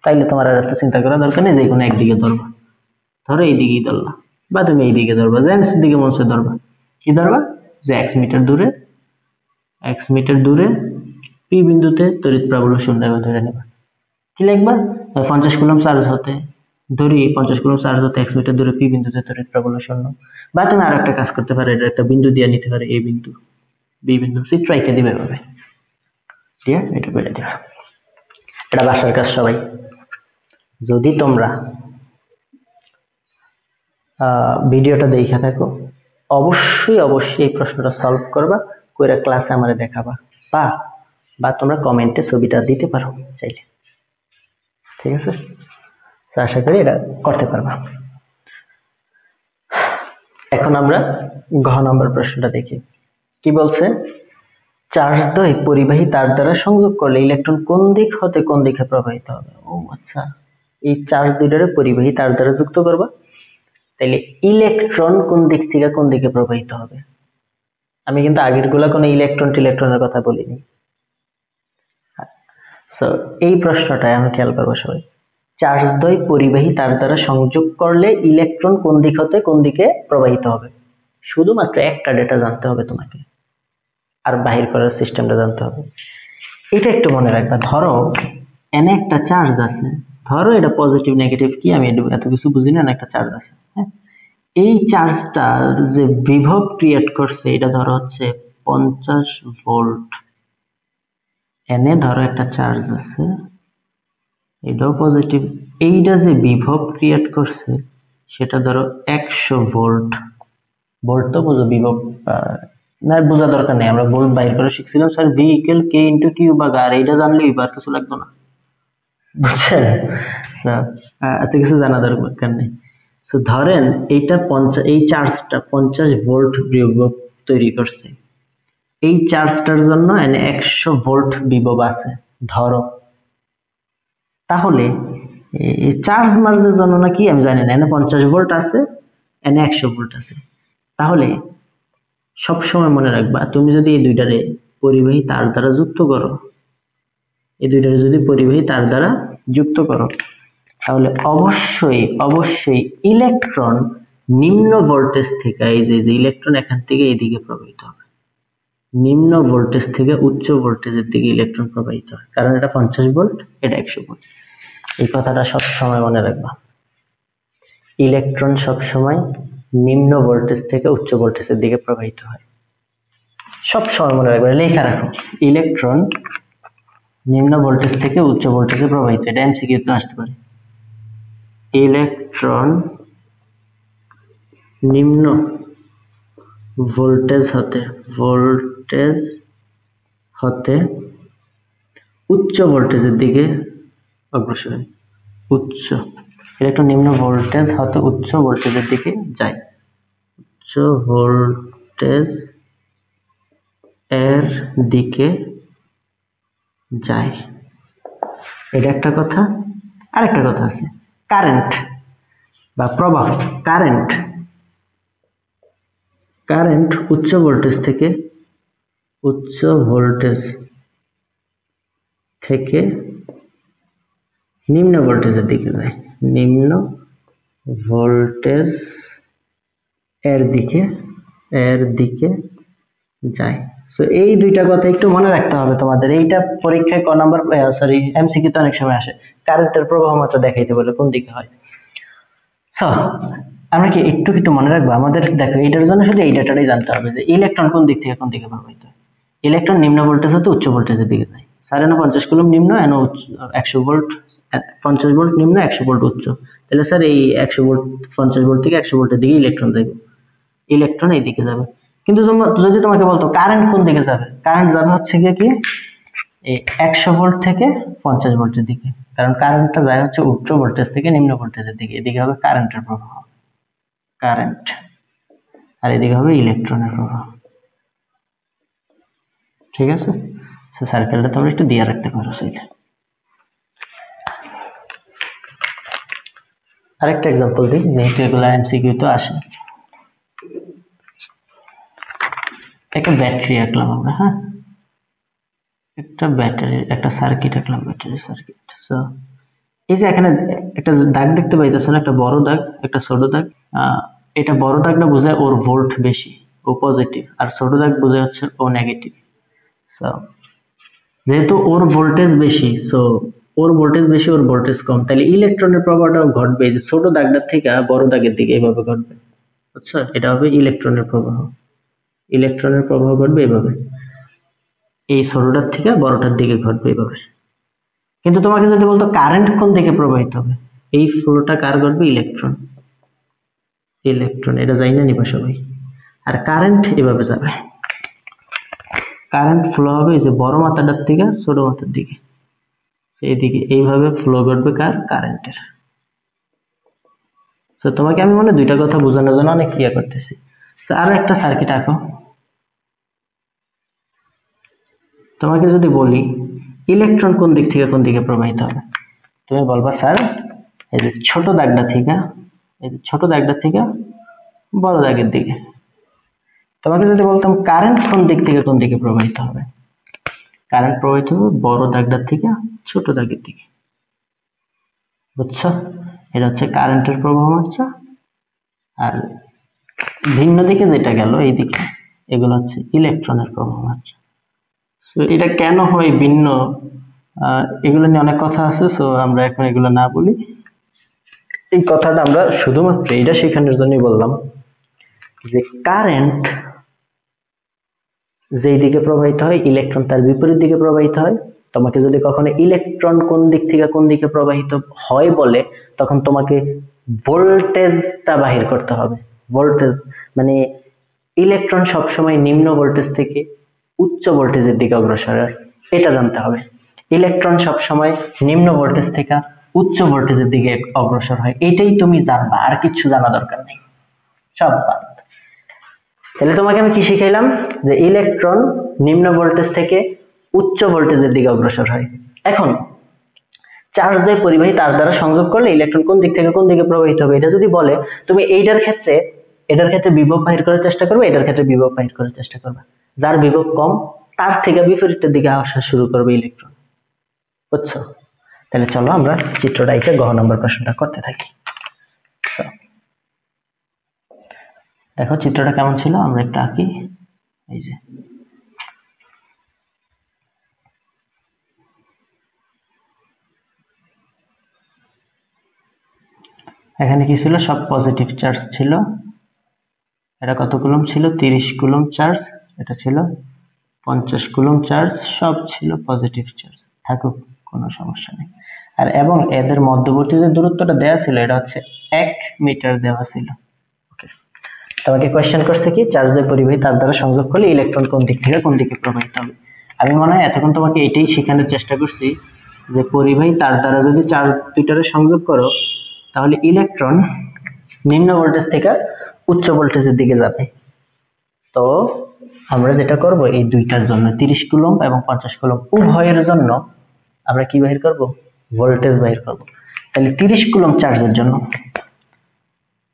তাইলে তোমার আর একটা চিন্তা করা দরকার নেই, যে কোনো একদিকে ধরবা। ধরো এইদিকেই ধরলা, বা তুমি এইদিকে ধরবা, যে দিকে মন চায় ধরবা। কি ধরবা? যে x মিটার দূরে পি বিন্দুতে তড়িৎ প্রবলন ধরে নেবা। কি লিখবা? 50 কুলম্ব চার্জ হতে ধরি, 50 কুলম্ব চার্জ হতে 1 মিটার দূরে পি বিন্দুতে তড়িৎ প্রবলন 0। বা তুমি আর একটা কাজ করতে পারো, এটা একটা বিন্দু দিয়ে নিতে পারে, এ বিন্দু বি বিন্দু, চিত্র এঁকে দিবে এভাবে। দিয়ে এটা করে দিবা। এটা বাসার কাজ সবাই। যদি তোমরা ভিডিওটা দেখে থাকো, অবশ্যই অবশ্যই এই প্রশ্নটা সলভ করবা, কইরা ক্লাসে আমারে দেখাবা, বা তোমরা কমেন্টে ছবিটা দিতে পারো চাইলে। ঠিক আছে, তো আশা করি এটা করতে পারবা। এখন আমরা ঘ নম্বর প্রশ্নটা দেখি। কি বলছে? চার্জদ্বয় পরিবাহী তার দ্বারা সংযোগ করলে ইলেকট্রন কোন দিক হতে কোন দিকে প্রবাহিত হবে? ও আচ্ছা, এই চার্জ দুইটারে পরিবাহী তার দ্বারা যুক্ত করবা, তাইলে ইলেকট্রন কোন দিক থেকে কোন দিকে প্রবাহিত হবে। আমি কিন্তু আগের গুলা কোনো ইলেকট্রনের কথা বলিনি। তো এই প্রশ্নটায় আমি খেয়াল করবো সবাই। চার্জদ্বয় পরিবাহী তার দ্বারা সংযোগ করলে ইলেকট্রন কোন দিক হতে কোন দিকে প্রবাহিত হবে, শুধুমাত্র একটা ডেটা জানতে হবে তোমাকে, আর বাহির করার সিস্টেমটা জানতে হবে। এটা একটু মনে রাখবা। ধরো এনে একটা চার্জ আছে, ধরো এটা পজিটিভ নেগেটিভ কি আমি এত কিছু বুঝি না, একটা চার্জ আছে। হ্যাঁ, এই চার্জটার যে বিভব ক্রিয়েট করছে এটা ধরো হচ্ছে 50 ভোল্ট। এনে ধরো একটা চার্জ আছে, এটাও পজিটিভ, এইটা যে বিভব ক্রিয়েট করছে সেটা ধরো 100 ভোল্ট। ভোল্ট তো বুঝো, বিভব না বোঝা দরকার নেই, আমরা ভোল্ট বাইর করে শিখছিলাম স্যার, ভি ইকুয়াল কে ইন্টু কিউ বা আর, এইটা জানলেই আর কিছু লাগতো না, বুঝছেন? এত কিছু জানা দরকার নেই। তো ধরেন এইটা এই চার্জটা 50 ভোল্ট বিভব তৈরি করছে, এই চার্জটার জন্য 100 ভোল্ট বিভব আছে ধরো। তাহলে চার্জ মার্জের জন্য নাকি আমি জানি না, 50 ভোল্ট আছে, 100 ভোল্ট আছে। তাহলে সবসময় মনে রাখবা, তুমি যদি এই দুইটারে পরিবাহী তার দ্বারা যুক্ত করো, এই দুইটারে যদি পরিবাহী তার দ্বারা যুক্ত করো, তাহলে অবশ্যই অবশ্যই ইলেকট্রন নিম্ন ভোল্টেজ থেকে, এই যে ইলেকট্রন এখান থেকে এইদিকে প্রবাহিত হবে, নিম্ন ভোল্টেজ থেকে উচ্চ ভোল্টেজের দিকে ইলেকট্রন প্রবাহিত হয়, কারণ এটা 50 ভোল্ট, এটা 100 ভোল্ট। এই কথাটা সবসময় মনে রাখবা। ইলেকট্রন সবসময় নিম্ন ভোল্টেজ থেকে উচ্চ ভোল্টেজের দিকে প্রবাহিত হয়, সবসময় মনে রাখবে, লেখা রাখো, ইলেকট্রন নিম্ন ভোল্টেজ থেকে উচ্চ ভোল্টেজে প্রবাহিত। এটা এমসিকিউ তে আসতে পারে। ইলেকট্রন নিম্ন ভোল্টেজ হতে উচ্চ ভোল্টেজের দিকে অগ্রসর হয়। ইলেকট্রন নিম্ন ভোল্টেজ হতে উচ্চ ভোল্টেজের দিকে যায়, উচ্চ ভোল্টেজ এর দিকে যায়। এটা একটা কথা। আরেকটা কথা আছে, কারেন্ট বা প্রবাহ। কারেন্ট উচ্চ ভোল্টেজ থেকে নিম্ন ভোল্টেজের দিকে যায়, নিম্ন ভোল্টেজ এর দিকে যায়। তো এই দুইটা কথা একটু মনে রাখতে হবে তোমাদের। এইটা পরীক্ষায় ক নাম্বার, সরি এমসিকিউ তে অনেক সময় আসে, কারেন্টের প্রবাহ মাত্রা দেখাইতে বলে কোন দিকে হয়। আমরা কি একটু মনে রাখবো? আমাদের দেখো, এইটার জন্য শুধু এই ডাটাটাই জানতে হবে যে ইলেকট্রন কোন দিক থেকে কোন দিকে প্রবাহিত হয়। ইলেকট্রন নিম্ন ভোল্টেজ হতে উচ্চ ভোল্টেজের দিকে যায়। 50 কুলম্ব নিম্ন, 100 ভোল্ট, 50 ভোল্ট নিম্ন, 100 ভোল্ট উচ্চ। তাহলে স্যার এই 100 ভোল্ট, 50 ভোল্ট থেকে 100 ভোল্টের দিকে ইলেকট্রন যাবে, ইলেকট্রন এই দিকে যাবে। কিন্তু যদি তোমাকে বলতো কারেন্ট কোন দিকে যাবে, কারেন্ট যাবে হচ্ছে কি এই 100 ভোল্ট থেকে 50 ভোল্টের দিকে, কারণ কারেন্টটা যায় হচ্ছে উচ্চ ভোল্টেজ থেকে নিম্ন ভোল্টেজের দিকে, এদিকে হবে কারেন্টের প্রবাহ, কারেন্ট, আর এদিকে হবে ইলেকট্রনের প্রবাহ। ঠিক আছে, সার্কেলটা তোমরা একটু দিয়ে রাখতে পারো সেইটা। আরেকটা এক্সাম্পল দিই, যেহেতু এগুলো এমসিকিউ তো আসে। একটা ব্যাটারি আঁকলাম আমরা, হ্যাঁ, একটা ব্যাটারি, একটা সার্কিট আঁকলাম, ব্যাটারি সার্কিট। সো এই যে এখানে একটা দাগ দেখতে পাইতেছো না, একটা বড় দাগ, একটা ছোট দাগ। এটা বড় দাগটা বোঝায় ওর ভোল্ট বেশি, ও পজিটিভ, আর ছোট দাগ বোঝায় হচ্ছে ও নেগেটিভ। সো যেহেতু ওর ভোল্টেজ বেশি, ওর ভোল্টেজ কম, তাহলে ইলেকট্রনের প্রবাহটাও ঘটবে যে ছোট দাগটার থেকে বড় দাগের দিকে, এইভাবে ঘটবে। বুঝছো? এটা হবে ইলেকট্রনের প্রবাহ ঘটবে এভাবে। এই ছোটটার থেকে বড়টার দিকে ঘটবে এইভাবে। কিন্তু তোমাকে যদি বলতো কারেন্ট কোন দিকে প্রবাহিত হবে, এই ফ্লোটা কার ঘটবে? ইলেকট্রন। ইলেকট্রন এটা যাই না নিবা সবাই। আর কারেন্ট এভাবে যাবে, কারেন্ট ফ্লো হবে এই যে বড় মাথাটার থেকে ছোট মাথার দিকে, এইদিকে এইভাবে ফ্লো ঘটবে কার? কারেন্টের। তো তোমাকে আমি মনে দুইটা কথা বোঝানোর জন্য অনেক ক্রিয়া করতেছি। তো আরো একটা সার্কিট আঁকো। তোমাকে যদি বলি ইলেকট্রন কোন দিক থেকে কোন দিকে প্রবাহিত হবে, তুমি বলবা স্যার এই যে ছোট দাগটা থেকে, এই যে ছোট দাগটা থেকে বড় দাগের দিকে। তোমাকে যদি বলতাম কারেন্ট কোন দিক থেকে কোন দিকে প্রবাহিত হবে, কারেন্ট প্রবাহিত হবে বড় দাগটার থেকে ছোট দাগের দিকে। বুঝছো? এটা হচ্ছে কারেন্টের প্রবাহ মাত্রা। আর ভিন্ন দিকে যেটা গেল এই দিকে, এগুলো হচ্ছে ইলেকট্রনের প্রবাহ মাত্রা। তো এটা কেন হয় ভিন্ন, এগুলো নিয়ে অনেক কথা আছে, তো আমরা এখন এগুলো না বলি। এই কথাটা আমরা শুধুমাত্র এটা শেখানোর জন্যই বললাম যে কারেন্ট যেই দিকে প্রবাহিত হয় ইলেকট্রন তার বিপরীত দিকে প্রবাহিত হয়। তোমাকে যদি কখনো ইলেকট্রন কোন দিক থেকে কোন দিকে প্রবাহিত হয় বলে, তখন তোমাকে ভোল্টেজটা বাহির করতে হবে। ভোল্টেজ মানে ইলেকট্রন সবসময় নিম্ন ভোল্টেজ থেকে উচ্চ ভোল্টেজের দিকে অগ্রসর হয়, এটা জানতে হবে। ইলেকট্রন সবসময় নিম্ন ভোল্টেজ থেকে উচ্চ ভোল্টেজের দিকে অগ্রসর হয়, এটাই তুমি জানবা, আর কিছু জানা দরকার নেই, সব বাদ। তাহলে তোমাকে আমি কি শিখাইলাম? যে ইলেকট্রন নিম্ন ভোল্টেজ থেকে উচ্চ ভোল্টেজের দিকে অগ্রসর হয়। এখন চার্জ দিয়ে পরিবাহী তার দ্বারা সংযোগ করলে ইলেকট্রন কোন দিক থেকে কোন দিকে প্রবাহিত হবে এটা যদি বলে, তুমি এটার ক্ষেত্রে বিভব বাহির করার চেষ্টা করবে, এটার ক্ষেত্রে বিভব বাহির করার চেষ্টা করবে। যার বিভব কম তার থেকে বিপরীতের দিকে আসা শুরু করবে ইলেকট্রন। বুঝছো? তাহলে চলো আমরা চিত্রটা এঁকে গ নম্বর প্রশ্নটা করতে থাকি। দেখো চিত্রটা কেমন ছিল, আমরা একটা আঁকি। এই যে এখানে কি ছিল? সব পজিটিভ চার্জ ছিল। এটা কত কুলম্ব ছিল? 30 কুলম্ব চার্জ। এটা ছিল 50 কুলম্ব চার্জ। সব ছিল পজিটিভ চার্জ, থাকুক, কোনো সমস্যা নেই। আর এবং এদের মধ্যবর্তী যে দূরত্বটা দেওয়া ছিল এটা হচ্ছে 1 মিটার দেওয়া ছিল। ওকে, তোমাকে কোয়েশ্চেন করছে কি চার্জ দিয়ে পরিবাহী তার দ্বারা সংযোগ করলে ইলেকট্রন কোন দিক থেকে কোন দিকে প্রবাহিত হবে। আমি মনে হয় এতক্ষণ তোমাকে এটাই শেখানোর চেষ্টা করছি যে পরিবাহী তার দ্বারা যদি চার্জ দুইটারে সংযোগ করো তাহলে ইলেকট্রন নিম্ন ভোল্টেজ থেকে উচ্চ ভোল্টেজের দিকে যাবে। তো আমরা যেটা করব এই দুইটার জন্য 30 কুলম্ব এবং 50 কুলম্ব উভয়ের জন্য আমরা কি বাহির করব? ভোল্টেজ বাহির করব। তাহলে 30 কুলম্ব চার্জের জন্য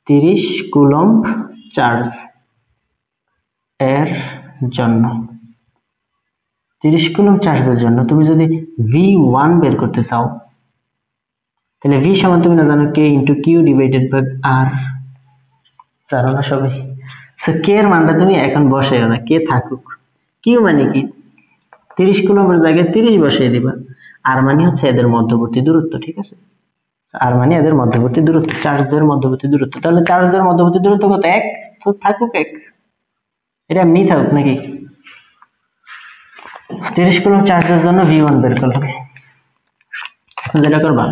30 কুলম্ব চার্জ এর জন্য 30 কুলম্ব চার্জের জন্য তুমি যদি V1 বের করতে চাও তাহলে V সমান তুমি না জানো K * Q / R, জানো না সবাই? সো K এর মানটা তুমি এখন বসাইও না, K থাকুক। Q মানে কি? 30 কুলম্বের জায়গায় 30 বসিয়ে দিবা। আর মানে হচ্ছে এদের মধ্যবর্তী দূরত্ব, ঠিক আছে? আর মানে এদের মধ্যবর্তী দূরত্ব, চার্জের মধ্যবর্তী দূরত্ব। তাহলে চার্জের মধ্যবর্তী দূরত্ব কত? 1, তো থাকুক 1। এটা এমনি থাকুক নাকি? 30 কুলম্ব চার্জের জন্য V1 বের করলাম। যেটা করবা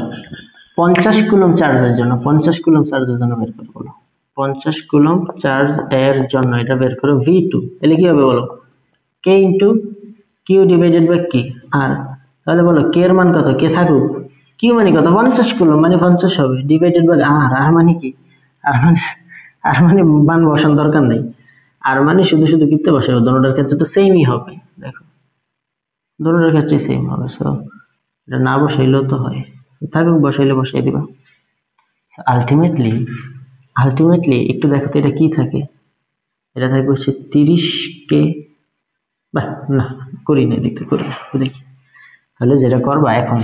50 কুলম্ব চার্জের জন্য 50 কুলম্ব চার্জের জন্য বের করবো। 50 কুলম্ব চার্জ এর জন্য এটা বের করো V2। তাহলে কি হবে বলো? K * Q / K আর তাহলে বলো K এর মান কত? K থাকুক। Q মানে কত? 50 কুলম্ব মানে 50 হবে ডিভাইডেড বাই R। আর মানে কি? আর মানে মান বসানোর দরকার নেই। আর মানে শুধু শুধু কিতে বসাবো? দুটোর ক্ষেত্রে তো সেমই হবে। দেখো দুটোর ক্ষেত্রে সেম হবে। সো এটা না বসাইলেও তো হয়, থাকুক, বসাইলে বসাই দিবা। আলটিমেটলি একটু দেখো তো এটা কি থাকে? এটা থাকবে হচ্ছে 30 কে, বাহ না করি না, দেখতে করি দেখি। তাহলে যেটা করবা এখন,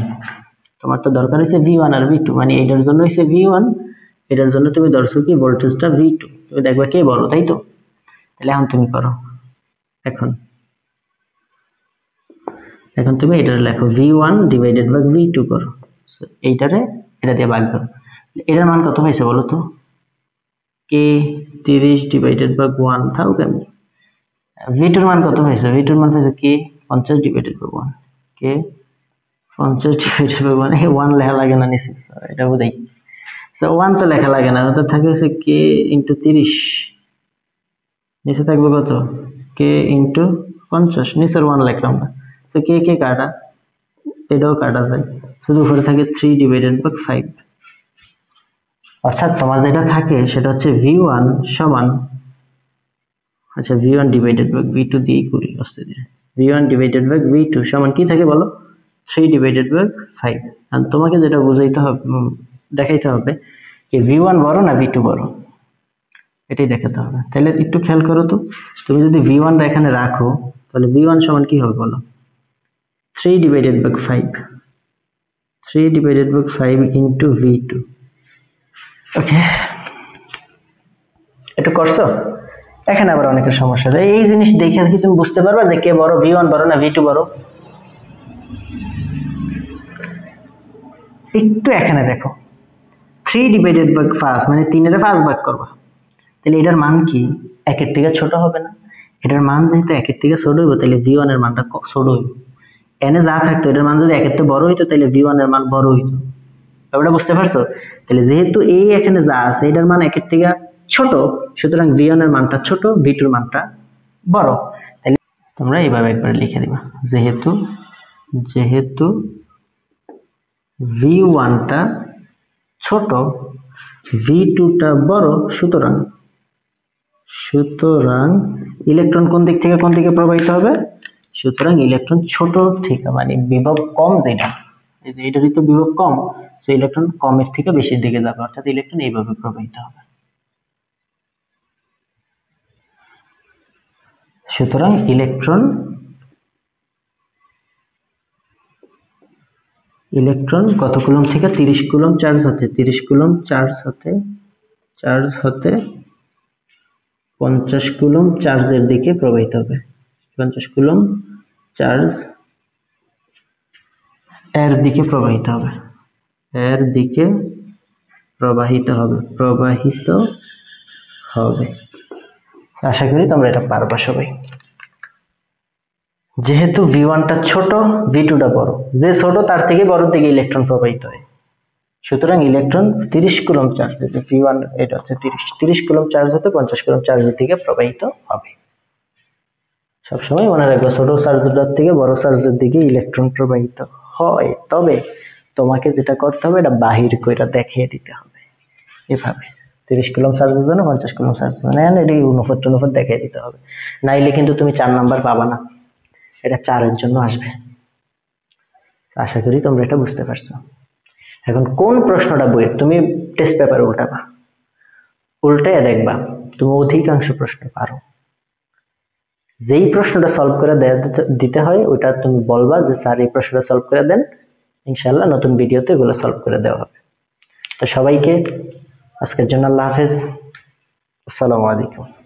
তোমার তো দরকার হচ্ছে V1 আর V2, মানে এটার জন্য হচ্ছে V1, এটার জন্য তুমি ধরছো কি ভোল্টেজটা V2, তুমি দেখবা কে বড়, তাই তো? তাহলে এখন তুমি করো, এখন তুমি এটা লেখো V1 / V2 করো। এইটারে এটা দিয়ে ভাগ করো। এটার মান কত হয়েছে বলো তো? K 30 / 1 থাও কেন? V2 এর মান কত হয়েছে? V2 এর মান হয়েছে K 50 divided by 1 K 50 divided by 1 এই 1 লেখা লাগে না নিচে এটা বুঝাই তো 1 তো লেখা লাগে না ওটা থাকে হচ্ছে কে ইনটু 30 নিচে থাকবে কত কে ইনটু 50 নিচের 1 লিখলাম না তো কে কে কাটা এটাও কাটা যায় শুধু উপরে থাকে 3 ডিভাইডেড বাই 5 অর্থাৎ তোমার যেটা থাকে সেটা হচ্ছে v1 সমান আচ্ছা v1 ডিভাইডেড বাই v2 দিয়ে করি আস্তে ধীরে v1 ডিভাইডেড বাই v2 সমান কি থাকে বলো 3 ডিভাইডেড বাই 5 আর তোমাকে যেটা বুঝাইতে হবে দেখাইতে হবে যে v1 বড় না v2 বড় এটাই দেখাতে হবে তাহলে একটু খেয়াল করো তো তুমি যদি v1 টা এখানে রাখো তাহলে v1 সমান কি হবে বলো 3 ডিভাইডেড বাই 5 3 ডিভাইডেড বাই 5 ইনটু v2 ওকে এটা করছো এখানে আবার অনেকের সমস্যা হয় এই জিনিস দেখে কি তুমি বুঝতে পারবে যে কে বড় v1 বড় না v2 বড় একটু এখানে দেখো 3 ডিভাইডেড বাই 5 মানে 3 এর 5 ভাগ করবা তাহলে এটার মান কি 1 এর থেকে ছোট হবে না এটার মান যেহেতু 1 এর থেকে ছোট হইব তাহলে v1 এর মানটা ছোট হইব এনে যা থাকতো এটার মান যদি 1 এর থেকে বড় হইতো তাহলে v1 এর মান বড় হইতো ব্যাপারটা বুঝতে পারছো তাহলে যেহেতু এই এখানে যা আছে এটার মান 1 এর থেকে ছোট সুতরাং v1 এর মানটা ছোট v2 এর মানটা বড় তাহলে তোমরা এইভাবে একবার লিখে দিবা যেহেতু v1 টা ছোট v2 টা বড় সুতরাং ইলেকট্রন কোন দিক থেকে কোন দিকে প্রবাহিত হবে সুতরাং ইলেকট্রন ছোট থেকে মানে বিভব কম যেটা এই যে এটারই তো বিভব কম সো ইলেকট্রন কমের থেকে বেশির দিকে যাবে অর্থাৎ ইলেকট্রন এইভাবে প্রবাহিত হবে সুতরাং ইলেকট্রন কত কুলম্ব থেকে 30 কুলম্ব চার্জ হতে 50 কুলম্ব চার্জের দিকে প্রবাহিত হবে 50 কুলম্ব চার্জ এর দিকে প্রবাহিত হবে আশা করি তোমরা এটা পারবা সবাই যেহেতু v1 টা ছোট v2 টা বড় যে ছোট তার থেকে বড় দিকে ইলেকট্রন প্রবাহিত হয় সুতরাং ইলেকট্রন 30 কুলম্ব চার্জ হতে v1 এটা হচ্ছে 30 কুলম্ব চার্জ হতে 50 কুলম্ব চার্জের দিকে প্রবাহিত হবে সবসময় মনে রাখবে ছোট চার্জের থেকে বড় চার্জের দিকে ইলেকট্রন প্রবাহিত হয় তবে তোমাকে যেটা করতে হবে এটা বাহির কইরা দেখিয়ে দিতে হবে এভাবে 30 কুলম্ব চার্জের জন্য 50 কুলম্ব চার্জের জন্য এটা অনুপাত দেখিয়ে দিতে হবে নাইলে কিন্তু তুমি 4 নাম্বার পাবা না এটা 4 এর জন্য আসবে আশা করি তোমরা এটা বুঝতে পারছো এখন কোন প্রশ্নটা বইয়ে তুমি টেস্ট পেপারে উল্টায় দেখবা তুমি অধিকাংশ প্রশ্ন পারো যেই প্রশ্নটা সলভ করে দিতে হয় ওটা তুমি বলবা যে স্যার এই প্রশ্নটা সলভ করে দেন ইনশাআল্লাহ নতুন ভিডিওতে এগুলো সলভ করে দেওয়া হবে তো সবাইকে আজকের জন্য আল্লাহ হাফেজ আসসালামু আলাইকুম